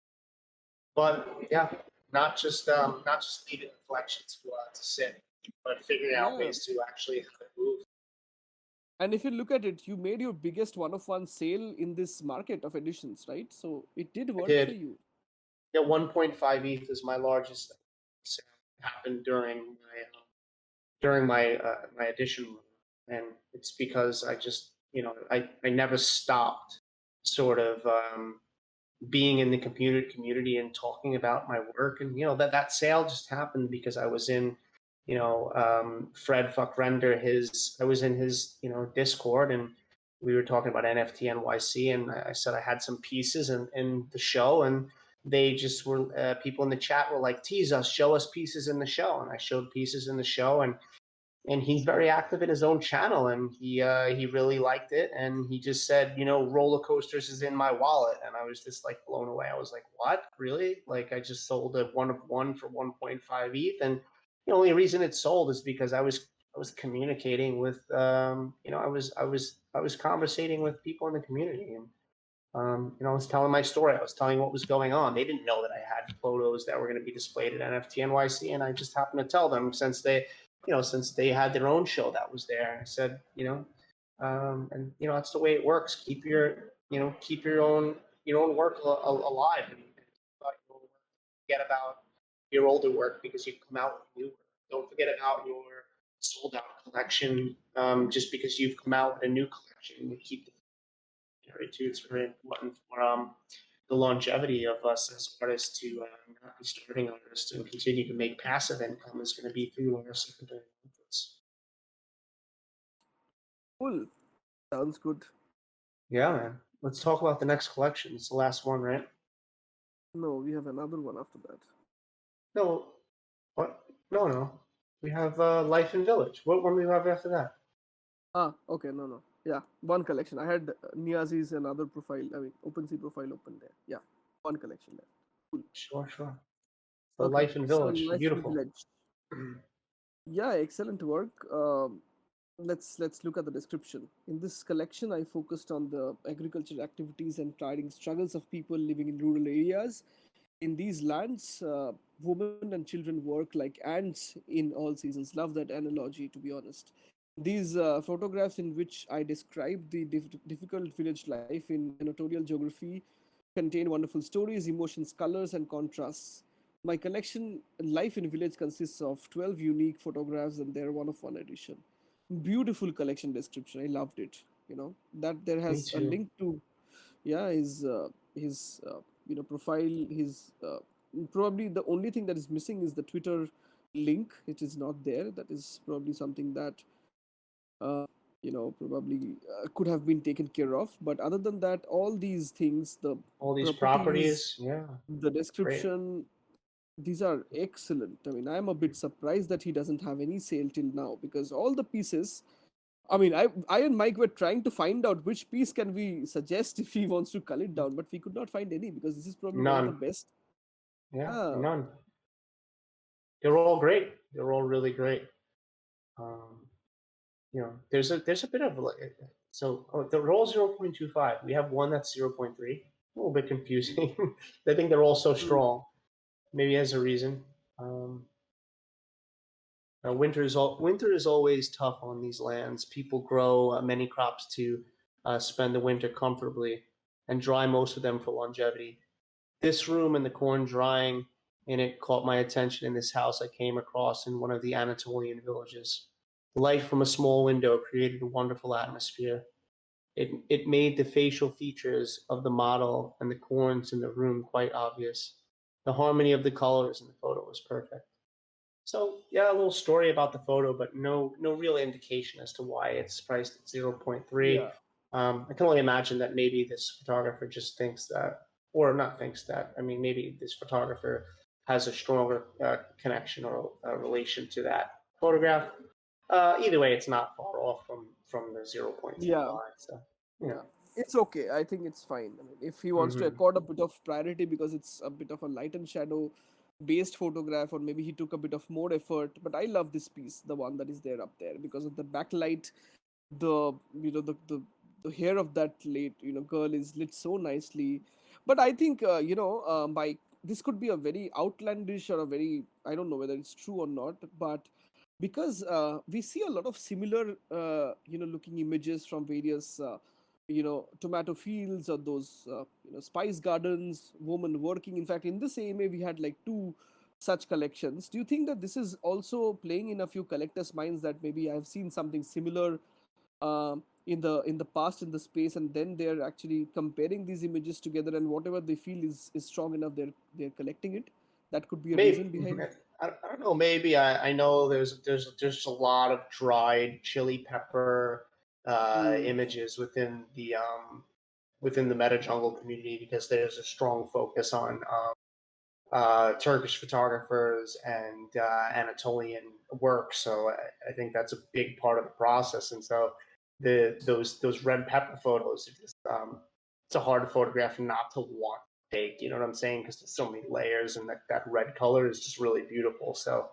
Speaker 3: But yeah, not just leaving the collection to sit, but figuring out
Speaker 2: Yeah.
Speaker 3: ways to actually have it move.
Speaker 2: And if you look at it, you made your biggest one-of-one sale in this market of editions, right? So it did
Speaker 3: I
Speaker 2: work for
Speaker 3: did.
Speaker 2: you.
Speaker 3: Yeah, 1.5 ETH is my largest sale. Happened during my edition run, and it's because I just I never stopped sort of being in the community and talking about my work, and that sale just happened because I was in Fred Fuck Render, I was in his Discord, and we were talking about NFT NYC, and I said I had some pieces in the show, and they just were people in the chat were like, tease us, show us pieces in the show, and I showed pieces in the show, and he's very active in his own channel, and he really liked it, and he just said, roller coasters is in my wallet, and I was just like blown away. I was like, what, really? Like, I just sold a one-of-one for 1.5 ETH, and the only reason it sold is because I was communicating with I was conversating with people in the community, and I was telling my story. I was telling what was going on. They didn't know that I had photos that were going to be displayed at NFT NYC, and I just happened to tell them since they had their own show that was there. I said, and that's the way it works. Keep your own work alive, and forget about your older work because you come out with new work. Don't forget about your sold out collection just because you've come out with a new collection. You keep the too. It's very important for the longevity of us as artists to not be starving artists and continue to make passive income is going to be through our secondary markets.
Speaker 2: Cool. Sounds good.
Speaker 3: Yeah, man. Let's talk about the next collection. It's the last one, right?
Speaker 2: No, we have another one after that.
Speaker 3: No. What? No. We have Life in Village. What one do we have after that?
Speaker 2: Okay, no. Yeah, one collection. I had Niazi's another profile, OpenSea profile open there. Yeah, one collection there. Cool.
Speaker 3: Sure. So
Speaker 2: Okay,
Speaker 3: Life in
Speaker 2: so
Speaker 3: Village.
Speaker 2: Life in
Speaker 3: Beautiful.
Speaker 2: Village. Yeah, excellent work. Let's look at the description. In this collection, I focused on the agricultural activities and trading struggles of people living in rural areas. In these lands, women and children work like ants in all seasons. Love that analogy, to be honest. These photographs, in which I describe the difficult village life in equatorial geography, contain wonderful stories, emotions, colors, and contrasts. My collection, Life in Village, consists of 12 unique photographs, and they're one-of-one edition. Beautiful collection description. I loved it. That there
Speaker 3: Me
Speaker 2: has a
Speaker 3: too.
Speaker 2: link to, yeah, his profile. His probably the only thing that is missing is the Twitter link. It is not there. That is probably something that probably could have been taken care of. But other than that, all these things, the
Speaker 3: All these
Speaker 2: properties,
Speaker 3: properties. Yeah.
Speaker 2: the
Speaker 3: Great.
Speaker 2: description, these are excellent. I mean, I'm a bit surprised that he doesn't have any sale till now, because all the pieces. I mean, I and Mike were trying to find out which piece can we suggest if he wants to cull it down, but we could not find any, because this is probably one of the
Speaker 3: None.
Speaker 2: best.
Speaker 3: Yeah.
Speaker 2: Ah,
Speaker 3: None. They're all great. They're all really great. Um, there's a bit of they're all 0.25. We have one that's 0.3. A little bit confusing. I think they're all so
Speaker 2: hmm.
Speaker 3: strong. Maybe as a reason. Winter is always tough on these lands. People grow many crops to spend the winter comfortably and dry most of them for longevity. This room and the corn drying in it caught my attention in this house I came across in one of the Anatolian villages. The light from a small window created a wonderful atmosphere. It made the facial features of the model and the corns in the room quite obvious. The harmony of the colors in the photo was perfect. So yeah, a little story about the photo, but no real indication as to why it's priced at 0.3.
Speaker 2: Yeah,
Speaker 3: I can only imagine that maybe this photographer just thinks that, or not thinks that. I mean, maybe this photographer has a stronger connection or relation to that photograph. Either way, it's not far off from the 0.25.
Speaker 2: Yeah.
Speaker 3: So
Speaker 2: Yeah, it's okay. I think it's fine. I mean, if he wants to accord a bit of priority because it's a bit of a light and shadow based photograph, or maybe he took a bit of more effort. But I love this piece, the one that is there up there, because of the backlight. The the hair of that late girl is lit so nicely. But I think by this could be a very outlandish or a very, I don't know whether it's true or not, but because we see a lot of similar looking images from various tomato fields, or those spice gardens, women working. In fact, in this AMA we had like two such collections. Do you think that this is also playing in a few collectors' minds, that maybe I've seen something similar in the past in the space, and then they're actually comparing these images together, and whatever they feel is strong enough, they're collecting it? That could be a reason
Speaker 3: maybe
Speaker 2: behind it.
Speaker 3: I don't know. Maybe I know there's a lot of dried chili pepper
Speaker 2: Mm.
Speaker 3: images within the MetaJungle community, because there's a strong focus on Turkish photographers and Anatolian work. So I think that's a big part of the process. And so those red pepper photos are just it's a hard photograph not to want to take. You know what I'm saying? Because there's so many layers, and that red color is just really beautiful. So,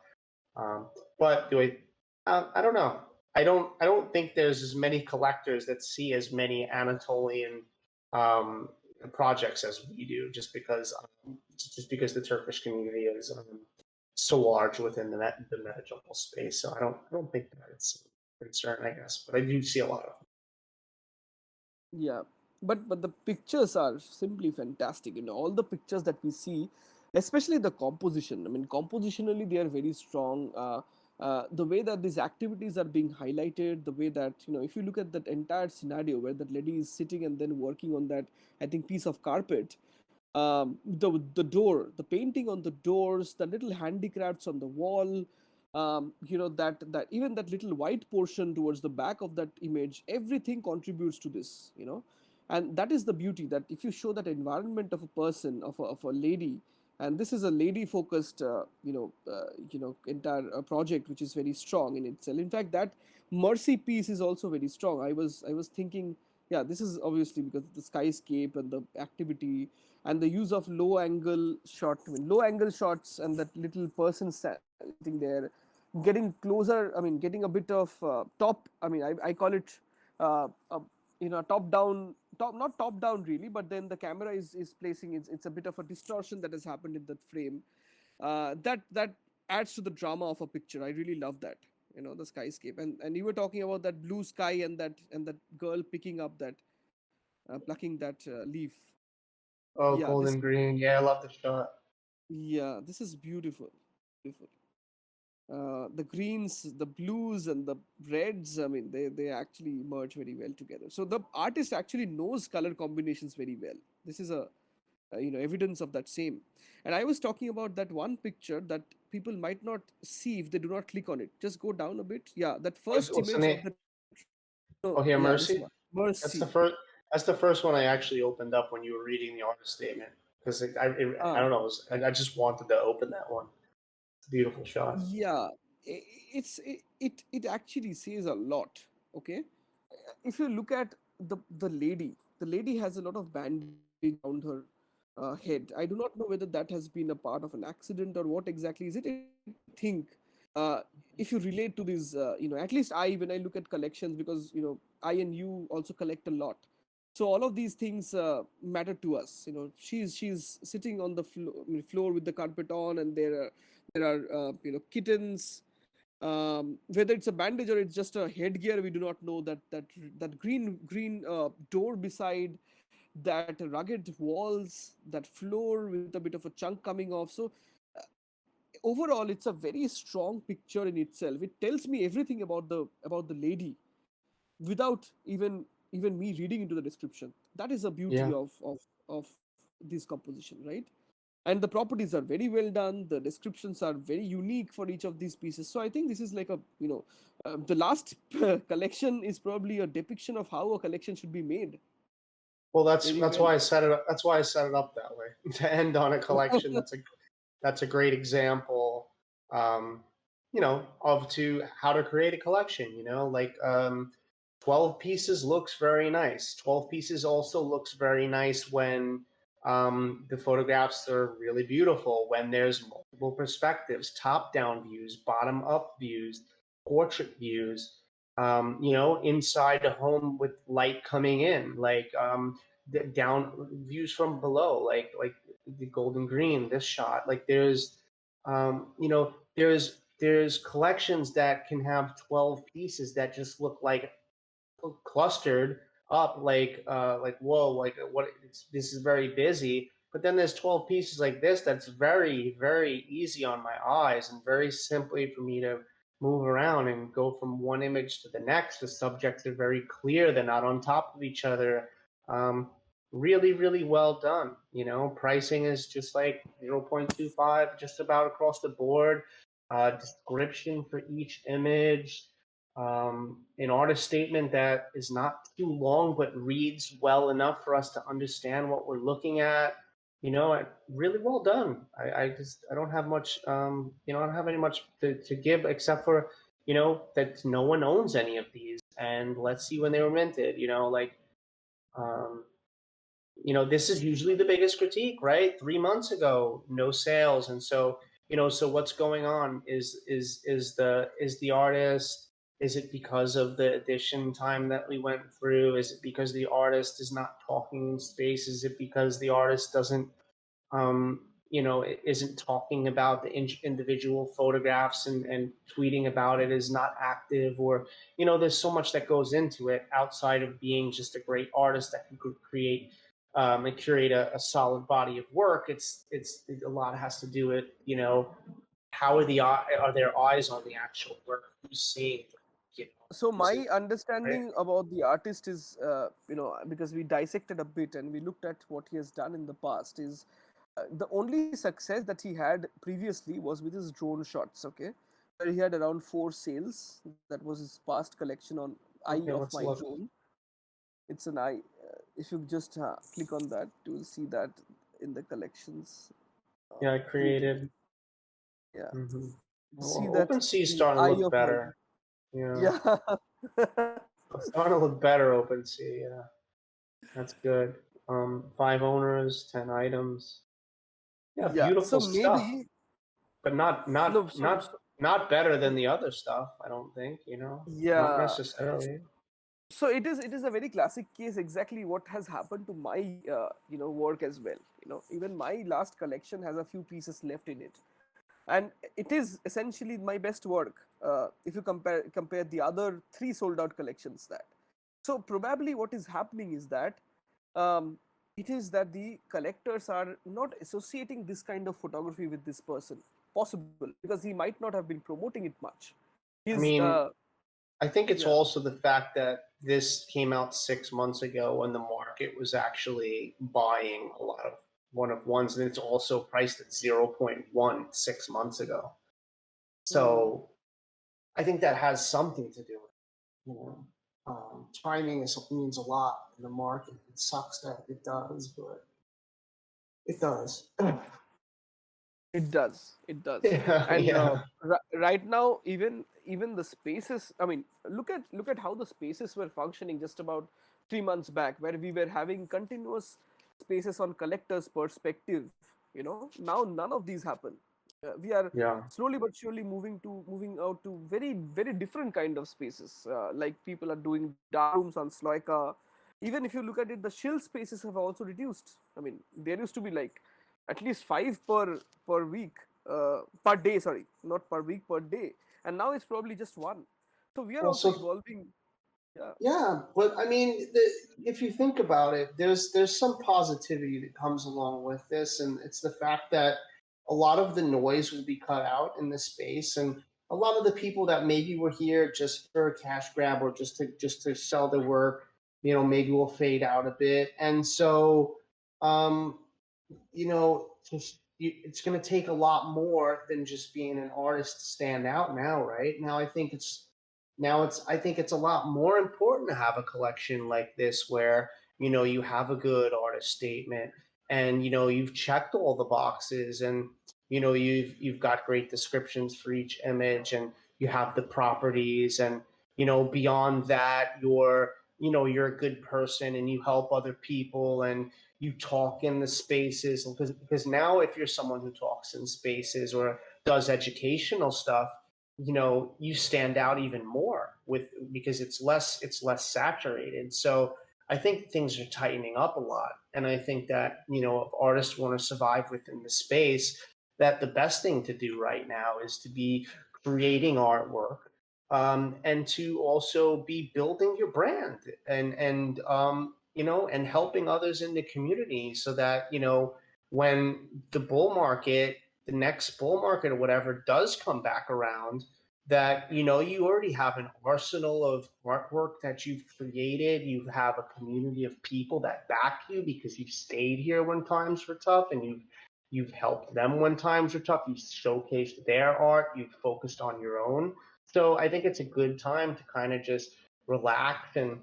Speaker 3: but I don't know. I don't think there's as many collectors that see as many Anatolian um, projects as we do, just because the Turkish community is so large within the MetaJungle space. So I don't think that it's a concern, I guess, but I do see a lot of.
Speaker 2: Yeah, but the pictures are simply fantastic. All the pictures that we see, especially the composition. I mean, compositionally they are very strong. The way that these activities are being highlighted, the way that if you look at that entire scenario where that lady is sitting and then working on that, I think, piece of carpet. The door, the painting on the doors, the little handicrafts on the wall, that even that little white portion towards the back of that image, everything contributes to this. And that is the beauty, that if you show that environment of a person, of a lady, and this is a lady focused entire project, which is very strong in itself. In fact, that mercy piece is also very strong. I was thinking, yeah, this is obviously because of the skyscape and the activity, and the use of low angle shots, and that little person sitting there, getting closer. I mean, getting a bit of top. I mean, I call it uh, uh, top down, not top down really, but then the camera is placing, it's a bit of a distortion that has happened in that frame. That adds to the drama of a picture. I really love that. The skyscape, and you were talking about that blue sky, and that girl picking up that plucking that leaf.
Speaker 3: Oh,
Speaker 2: Yeah, this
Speaker 3: golden green. Yeah, I love the shot.
Speaker 2: yeah, this is beautiful. Beautiful. The greens, the blues, and the reds, I mean, they actually merge very well together. So the artist actually knows color combinations very well. This is a evidence of that same. And I was talking about that one picture that people might not see if they do not click on it. Just go down a bit. Yeah, that first
Speaker 3: What's the
Speaker 2: image
Speaker 3: name?
Speaker 2: of the
Speaker 3: Oh, here,
Speaker 2: yeah, this
Speaker 3: Mercy.
Speaker 2: one,
Speaker 3: That's the
Speaker 2: mercy.
Speaker 3: first. That's the first one I actually opened up when you were reading the artist statement, because I
Speaker 2: Ah,
Speaker 3: don't know. I just wanted to open that one. It's a beautiful shot.
Speaker 2: yeah, it actually says a lot. Okay, if you look at the lady has a lot of bandage around her head. I do not know whether that has been a part of an accident or what exactly is it. It makes me think, uh, if you relate to these, at least when I look at collections, because I and you also collect a lot. So all of these things matter to us. She's sitting on the floor with the carpet on, and there are kittens. Whether it's a bandage or it's just a headgear, we do not know. That green door beside, that rugged walls, that floor with a bit of a chunk coming off. So uh, overall, it's a very strong picture in itself. It tells me everything about the lady without even me reading into the description. That is the beauty
Speaker 3: Yeah.
Speaker 2: of this composition, right? And the properties are very well done. The descriptions are very unique for each of these pieces. So I think this is like a the last collection is probably a depiction of how a collection should be made.
Speaker 3: Well, that's
Speaker 2: Very
Speaker 3: that's
Speaker 2: well.
Speaker 3: why I set it up. That's why I set it up that way to end on a collection. That's a great example. Um, to how to create a collection, 12 pieces looks very nice. 12 pieces also looks very nice when the photographs are really beautiful, when there's multiple perspectives, top-down views, bottom-up views, portrait views, inside a home with light coming in, down views from below, like the golden green, this shot. Like there's collections that can have 12 pieces that just look like clustered up, like whoa, like this is very busy. But then there's 12 pieces like this that's very, very easy on my eyes and very simply for me to move around and go from one image to the next. The subjects are very clear, they're not on top of each other. Really, really well done. Pricing is just like 0.25 just about across the board. Description for each image, an artist statement that is not too long but reads well enough for us to understand what we're looking at. Really well done. I don't have much, I don't have any much to give except for, that no one owns any of these, and let's see when they were minted. Um, this is usually the biggest critique, right? 3 months ago, no sales, and so so what's going on? Is the artist? Is it because of the edition time that we went through? Is it because the artist is not talking in space? Is it because the artist doesn't isn't talking about the individual photographs and tweeting about it, is not active, or there's so much that goes into it outside of being just a great artist that can create and curate a solid body of work. It's a lot has to do with how are their eyes on the actual work, who's seeing it,
Speaker 2: So
Speaker 3: is
Speaker 2: my
Speaker 3: it, right?
Speaker 2: understanding about the artist is, because we dissected a bit and we looked at what he has done in the past, is the only success that he had previously was with his drone shots, okay, where he had around 4 sales. That was his past collection on Eye
Speaker 3: Okay,
Speaker 2: of
Speaker 3: let's
Speaker 2: My
Speaker 3: look.
Speaker 2: Drone. It's an eye. If you just click on that, you will see that in the collections.
Speaker 3: Yeah, I
Speaker 2: Created.
Speaker 3: created.
Speaker 2: Yeah, see
Speaker 3: Well,
Speaker 2: that
Speaker 3: OpenSea is
Speaker 2: the
Speaker 3: starting to
Speaker 2: Eye
Speaker 3: look
Speaker 2: of My.
Speaker 3: better. Yeah,
Speaker 2: Yeah.
Speaker 3: it's starting to look better, OpenSea. Yeah, that's good. 5 owners, 10 items. Yeah,
Speaker 2: Yeah. So
Speaker 3: beautiful stuff,
Speaker 2: maybe
Speaker 3: but
Speaker 2: no.
Speaker 3: not better than the other stuff. I don't think. Not
Speaker 2: Yeah.
Speaker 3: necessarily.
Speaker 2: So it is a very classic case, exactly what has happened to my work as well. Even my last collection has a few pieces left in it, and it is essentially my best work if you compare the other 3 sold out collections. That so probably what is happening is that um, it is that the collectors are not associating this kind of photography with this person, possible, because he might not have been promoting it much.
Speaker 3: I
Speaker 2: He's
Speaker 3: mean, I think it's
Speaker 2: yeah.
Speaker 3: also the fact that this came out 6 months ago when the market was actually buying a lot of one of ones, and it's also priced at 0.1 6 months ago. So I think that has something to do with it. Timing means a lot in the market. It sucks that it does, but it does.
Speaker 2: It does. It does.
Speaker 3: Yeah,
Speaker 2: And
Speaker 3: yeah.
Speaker 2: right now, even the spaces. I mean, look at how the spaces were functioning just about 3 months back, where we were having continuous spaces on collectors' perspective. Now none of these happen. We are
Speaker 3: Yeah.
Speaker 2: slowly but surely moving out to very very different kind of spaces. Like people are doing dark rooms on Sloika. Even if you look at it, the chill spaces have also reduced. I mean, there used to be like at least 5 per week, per day, sorry, not per week, per day, and now it's probably just 1. So we are also
Speaker 3: Also,
Speaker 2: evolving. Yeah.
Speaker 3: yeah, but I mean, if you think about it, there's some positivity that comes along with this, and it's the fact that a lot of the noise will be cut out in this space, and a lot of the people that maybe were here just for a cash grab or just to sell their work, maybe will fade out a bit, and so um, it's going to take a lot more than just being an artist to stand out now, right? I think it's a lot more important to have a collection like this where, you have a good artist statement and, you've checked all the boxes and, you've got great descriptions for each image, and you have the properties, and beyond that, you're a good person and you help other people, and you talk in the spaces, because now if you're someone who talks in spaces or does educational stuff, you stand out even more because it's less saturated. So I think things are tightening up a lot, and I think that if artists want to survive within the space, that the best thing to do right now is to be creating artwork, and to also be building your brand, and helping others in the community, so that when the next bull market or whatever does come back around, that you already have an arsenal of artwork that you've created. You have a community of people that back you because you've stayed here when times were tough, and you've helped them when times were tough. You've showcased their art. You've focused on your own. So I think it's a good time to kind of just relax and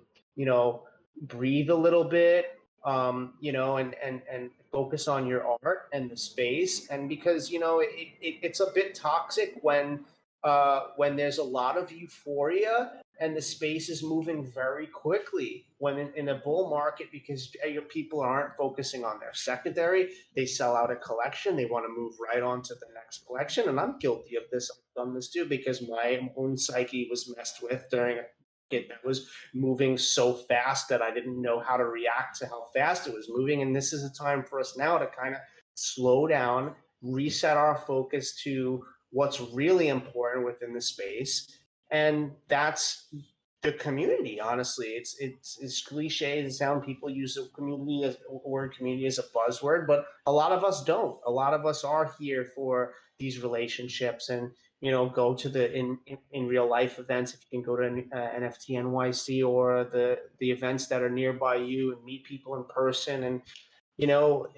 Speaker 3: breathe a little bit, and focus on your art and the space. And because it's a bit toxic when there's a lot of euphoria and the space is moving very quickly when in a bull market, because your people aren't focusing on their secondary. They sell out a collection, they want to move right on to the next collection. And I'm guilty of this. I've done this too, because my own psyche was messed with during a market that was moving so fast that I didn't know how to react to how fast it was moving. And this is a time for us now to kind of slow down, reset our focus to what's really important within the space, and that's the community. Honestly, it's cliche to sound. People use the word community as a buzzword, but a lot of us don't. A lot of us are here for these relationships, and go to the in real life events. If you can go to NFT NYC or the events that are nearby you, and meet people in person, and you know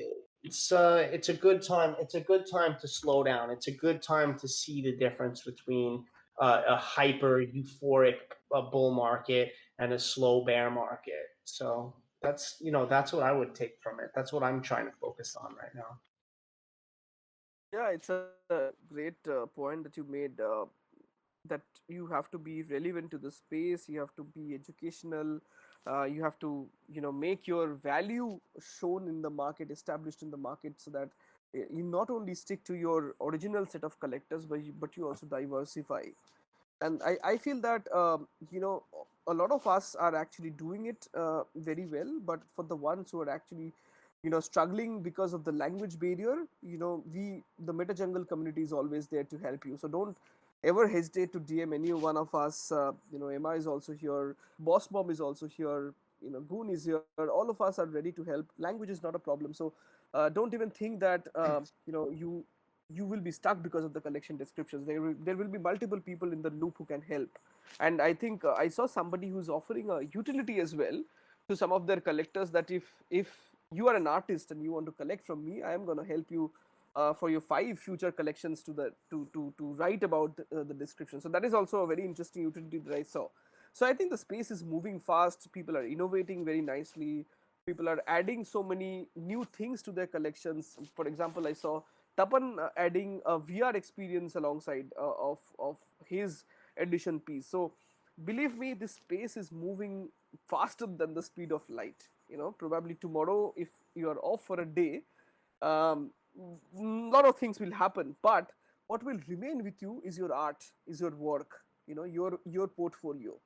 Speaker 3: it's a good time. It's a good time to slow down. It's a good time to see the difference between a hyper euphoric bull market and a slow bear market. So that's what I would take from it. That's what I'm trying to focus on right now.
Speaker 2: Yeah, it's a great point that you made. That you have to be relevant to the space. You have to be educational. You have to make your value shown in the market, established in the market, so that you not only stick to your original set of collectors, but you also diversify. And I feel that a lot of us are actually doing it very well, but for the ones who are actually struggling because of the language barrier, the MetaJungle community is always there to help you. So don't ever hesitate to DM any one of us. Emma is also here, Boss Mom is also here, Goon is here. All of us are ready to help. Language is not a problem. So don't even think that you will be stuck because of the collection descriptions. There will be multiple people in the loop who can help. And I think I saw somebody who's offering a utility as well to some of their collectors, that if you are an artist and you want to collect from me, I am going to help you for your 5 future collections to write about the description. So that is also a very interesting utility that I saw. So I think the space is moving fast. People are innovating very nicely. People are adding so many new things to their collections. For example, I saw Tapan adding a VR experience alongside of his edition piece. So believe me, this space is moving faster than the speed of light. Probably tomorrow, if you are off for a day, lot of things will happen, but what will remain with you is your art, is your work, your portfolio.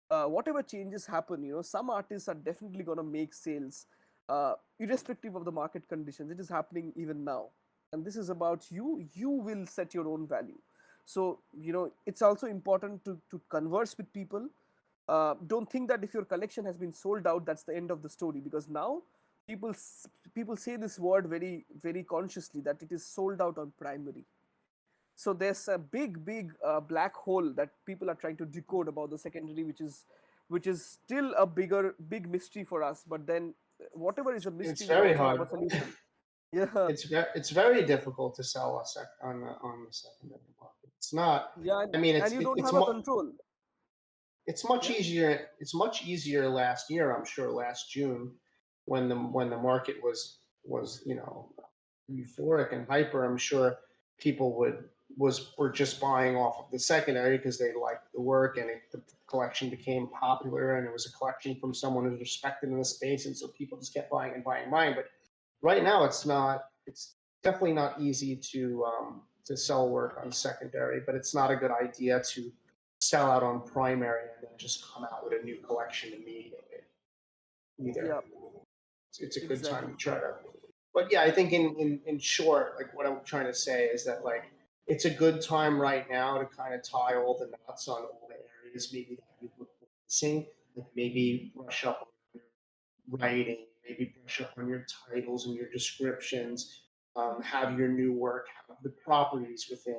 Speaker 2: Whatever changes happen, some artists are definitely going to make sales, irrespective of the market conditions. It is happening even now, and this is about you. You will set your own value. So it's also important to converse with people. Don't think that if your collection has been sold out, that's the end of the story, because now people say this word very very consciously, that it is sold out on primary. So there's a big black hole that people are trying to decode about the secondary, which is still a big mystery for us. But then whatever is a
Speaker 3: It's
Speaker 2: mystery will
Speaker 3: very
Speaker 2: also have
Speaker 3: hard.
Speaker 2: a solution. Yeah.
Speaker 3: It's very difficult to sell on the secondary market. It's not.
Speaker 2: Yeah,
Speaker 3: I mean,
Speaker 2: and you don't have a control.
Speaker 3: it's much
Speaker 2: Yeah.
Speaker 3: easier. It's much easier last year. I'm sure last June, when the market was euphoric and hyper. I'm sure people were just buying off of the secondary because they liked the work, and the collection became popular, and it was a collection from someone who's respected in the space, and so people just kept buying and buying and buying. But right now, it's definitely not easy to sell work on secondary, but it's not a good idea to sell out on primary and then just come out with a new collection immediately either.
Speaker 2: Yeah,
Speaker 3: It's a good time
Speaker 2: exactly.
Speaker 3: to try to. But yeah, I think in short, like what I'm trying to say is that like it's a good time right now to kind of tie all the knots on all the areas maybe that you were missing. Like maybe brush up on your writing, maybe brush up on your titles and your descriptions. Have your new work have the properties within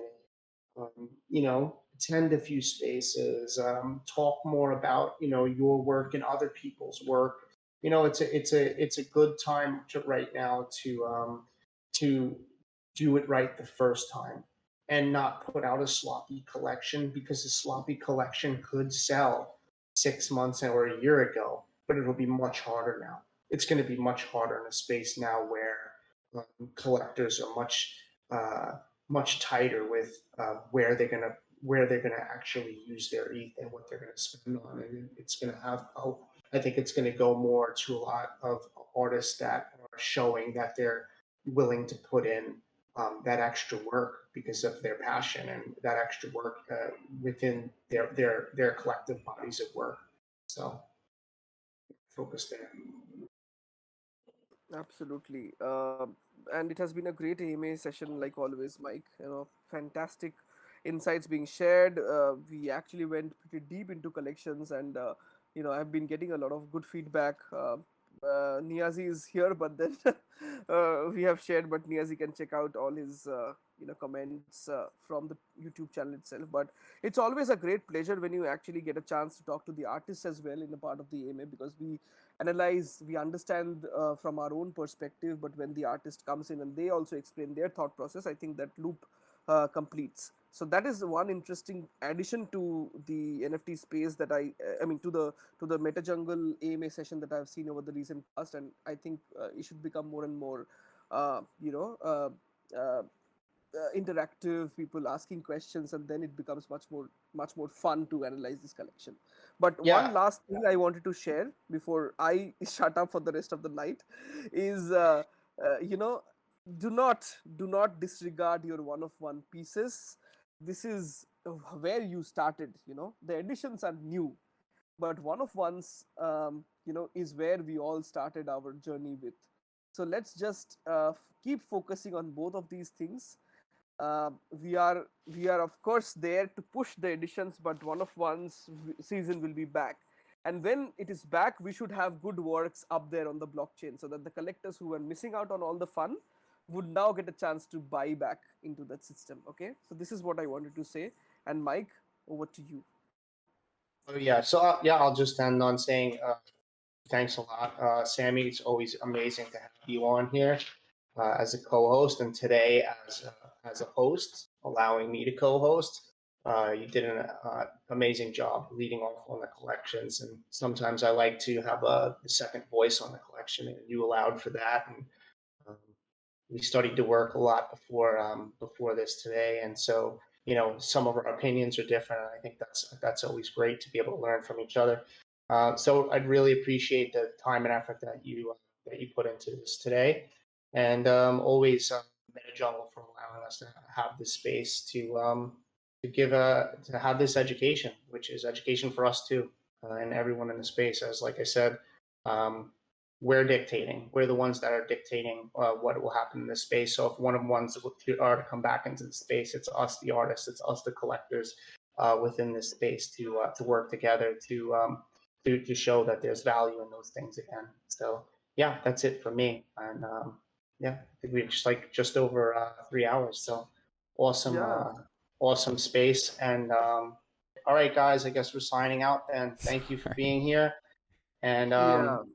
Speaker 3: it. Attend a few spaces, talk more about your work and other people's work. It's a good time right now to do it right the first time and not put out a sloppy collection, because the sloppy collection could sell 6 months or a year ago, but it'll be much harder now. It's going to be much harder in a space now where collectors are much tighter with where they're gonna actually use their ETH and what they're gonna spend on it. And it's gonna have I think it's gonna go more to a lot of artists that are showing that they're willing to put in that extra work because of their passion and that extra work within their collective bodies of work. So focus there.
Speaker 2: Absolutely. And it has been a great AMA session, like always, Mike. Fantastic insights being shared. We actually went pretty deep into collections, and I've been getting a lot of good feedback. Niazi is here, but then we have shared, but Niazi can check out all his comments from the YouTube channel itself. But it's always a great pleasure when you actually get a chance to talk to the artists as well in a part of the AMA, because we analyze, we understand from our own perspective, but when the artist comes in and they also explain their thought process, I think that loop completes. So that is one interesting addition to the NFT space that I mean to the MetaJungle AMA session that I've seen over the recent past, and I think it should become more and more uh, you know uh, uh, interactive, people asking questions, and then it becomes much more fun to analyze this collection. But
Speaker 3: Yeah.
Speaker 2: one last thing I wanted to share before I shut up for the rest of the night is you know do not disregard your one of one pieces. This is where you started. The editions are new, but one of ones is where we all started our journey with. So let's just keep focusing on both of these things. We are of course there to push the editions, but one of one's season will be back, and when it is back, we should have good works up there on the blockchain, so that the collectors who are missing out on all the fun would now get a chance to buy back into that system. Okay, so this is what I wanted to say, and Mike, over to you.
Speaker 3: Oh yeah. So yeah, I'll just end on saying thanks a lot, Sammy. It's always amazing to have you on here as a co-host, and today as a host, allowing me to co-host. You did an amazing job leading off on the collections, and sometimes I like to have a second voice on the collection, and you allowed for that. And um, we studied to work a lot before this today, and so some of our opinions are different. And I think that's always great to be able to learn from each other. So I'd really appreciate the time and effort that you put into this today, and always MetaJungle for allowing us to have this space to have this education, which is education for us too, and everyone in the space. As like I said, um, we're dictating. We're the ones that are dictating what will happen in this space. So if one of the ones are to come back into the space, it's us, the artists, it's us, the collectors, within this space to work together to show that there's value in those things again. So yeah, that's it for me. And yeah, I think we're just over 3 hours. So awesome,
Speaker 2: Yeah,
Speaker 3: awesome space. And all right, guys, I guess we're signing out. And thank you for
Speaker 5: Alright.
Speaker 3: being here. And
Speaker 2: yeah. And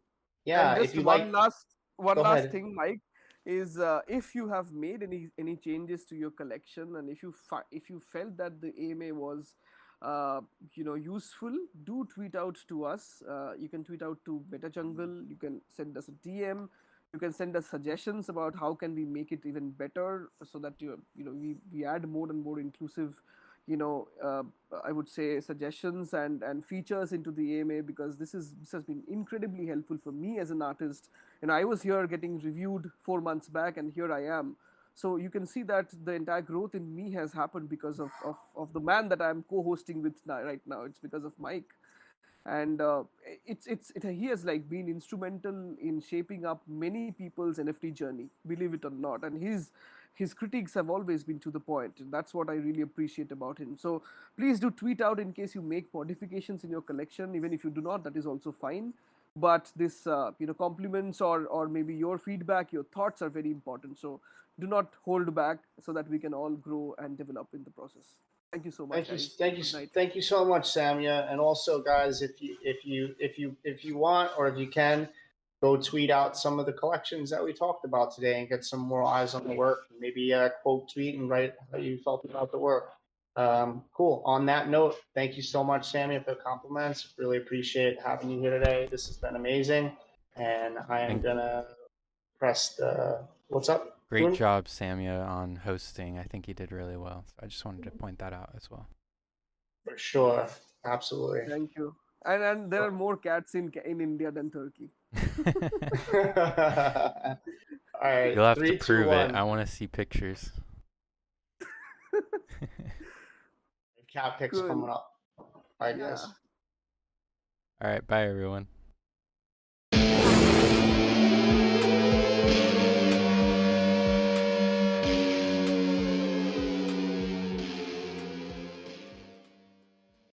Speaker 3: yeah, if
Speaker 2: just
Speaker 3: you
Speaker 2: one
Speaker 3: like,
Speaker 2: last one
Speaker 3: go
Speaker 2: last
Speaker 3: ahead.
Speaker 2: thing, Mike, is if you have made any changes to your collection, and if you felt that the AMA was useful, do tweet out to us. You can tweet out to MetaJungle. You can send us a DM. You can send us suggestions about how can we make it even better, so that we add more and more inclusive, I would say, suggestions and features into the AMA, because this has been incredibly helpful for me as an artist. And I was here getting reviewed 4 months back, and here I am. So you can see that the entire growth in me has happened because of the man that I'm co-hosting with right now. It's because of Mike. And he has like been instrumental in shaping up many people's NFT journey, believe it or not. And his critiques have always been to the point, and that's what I really appreciate about him. So please do tweet out in case you make modifications in your collection. Even if you do not, that is also fine. But this compliments or maybe your feedback, your thoughts are very important. So do not hold back, so that we can all grow and develop in the process. Thank you so much, guys. Good night.
Speaker 3: Thank you so much, Samia. And also, guys, if you want, or if you can, go tweet out some of the collections that we talked about today and get some more eyes on the work. Maybe quote tweet and write how you felt about the work. Cool. On that note, thank you so much, Samia, for the compliments. Really appreciate having you here today. This has been amazing. And I am gonna press the what's up.
Speaker 5: Great job, Samia, on hosting. I think he did really well. So I just wanted to point that out as well.
Speaker 3: For sure. Absolutely.
Speaker 2: Thank you. And there are more cats in India than Turkey.
Speaker 3: All right.
Speaker 5: You'll have
Speaker 3: 3,
Speaker 5: to prove
Speaker 3: 2, 1.
Speaker 5: it. I want to see pictures.
Speaker 3: Cat pics
Speaker 2: Cool.
Speaker 3: coming up. All right,
Speaker 2: Yeah.
Speaker 3: guys.
Speaker 5: All right, bye everyone.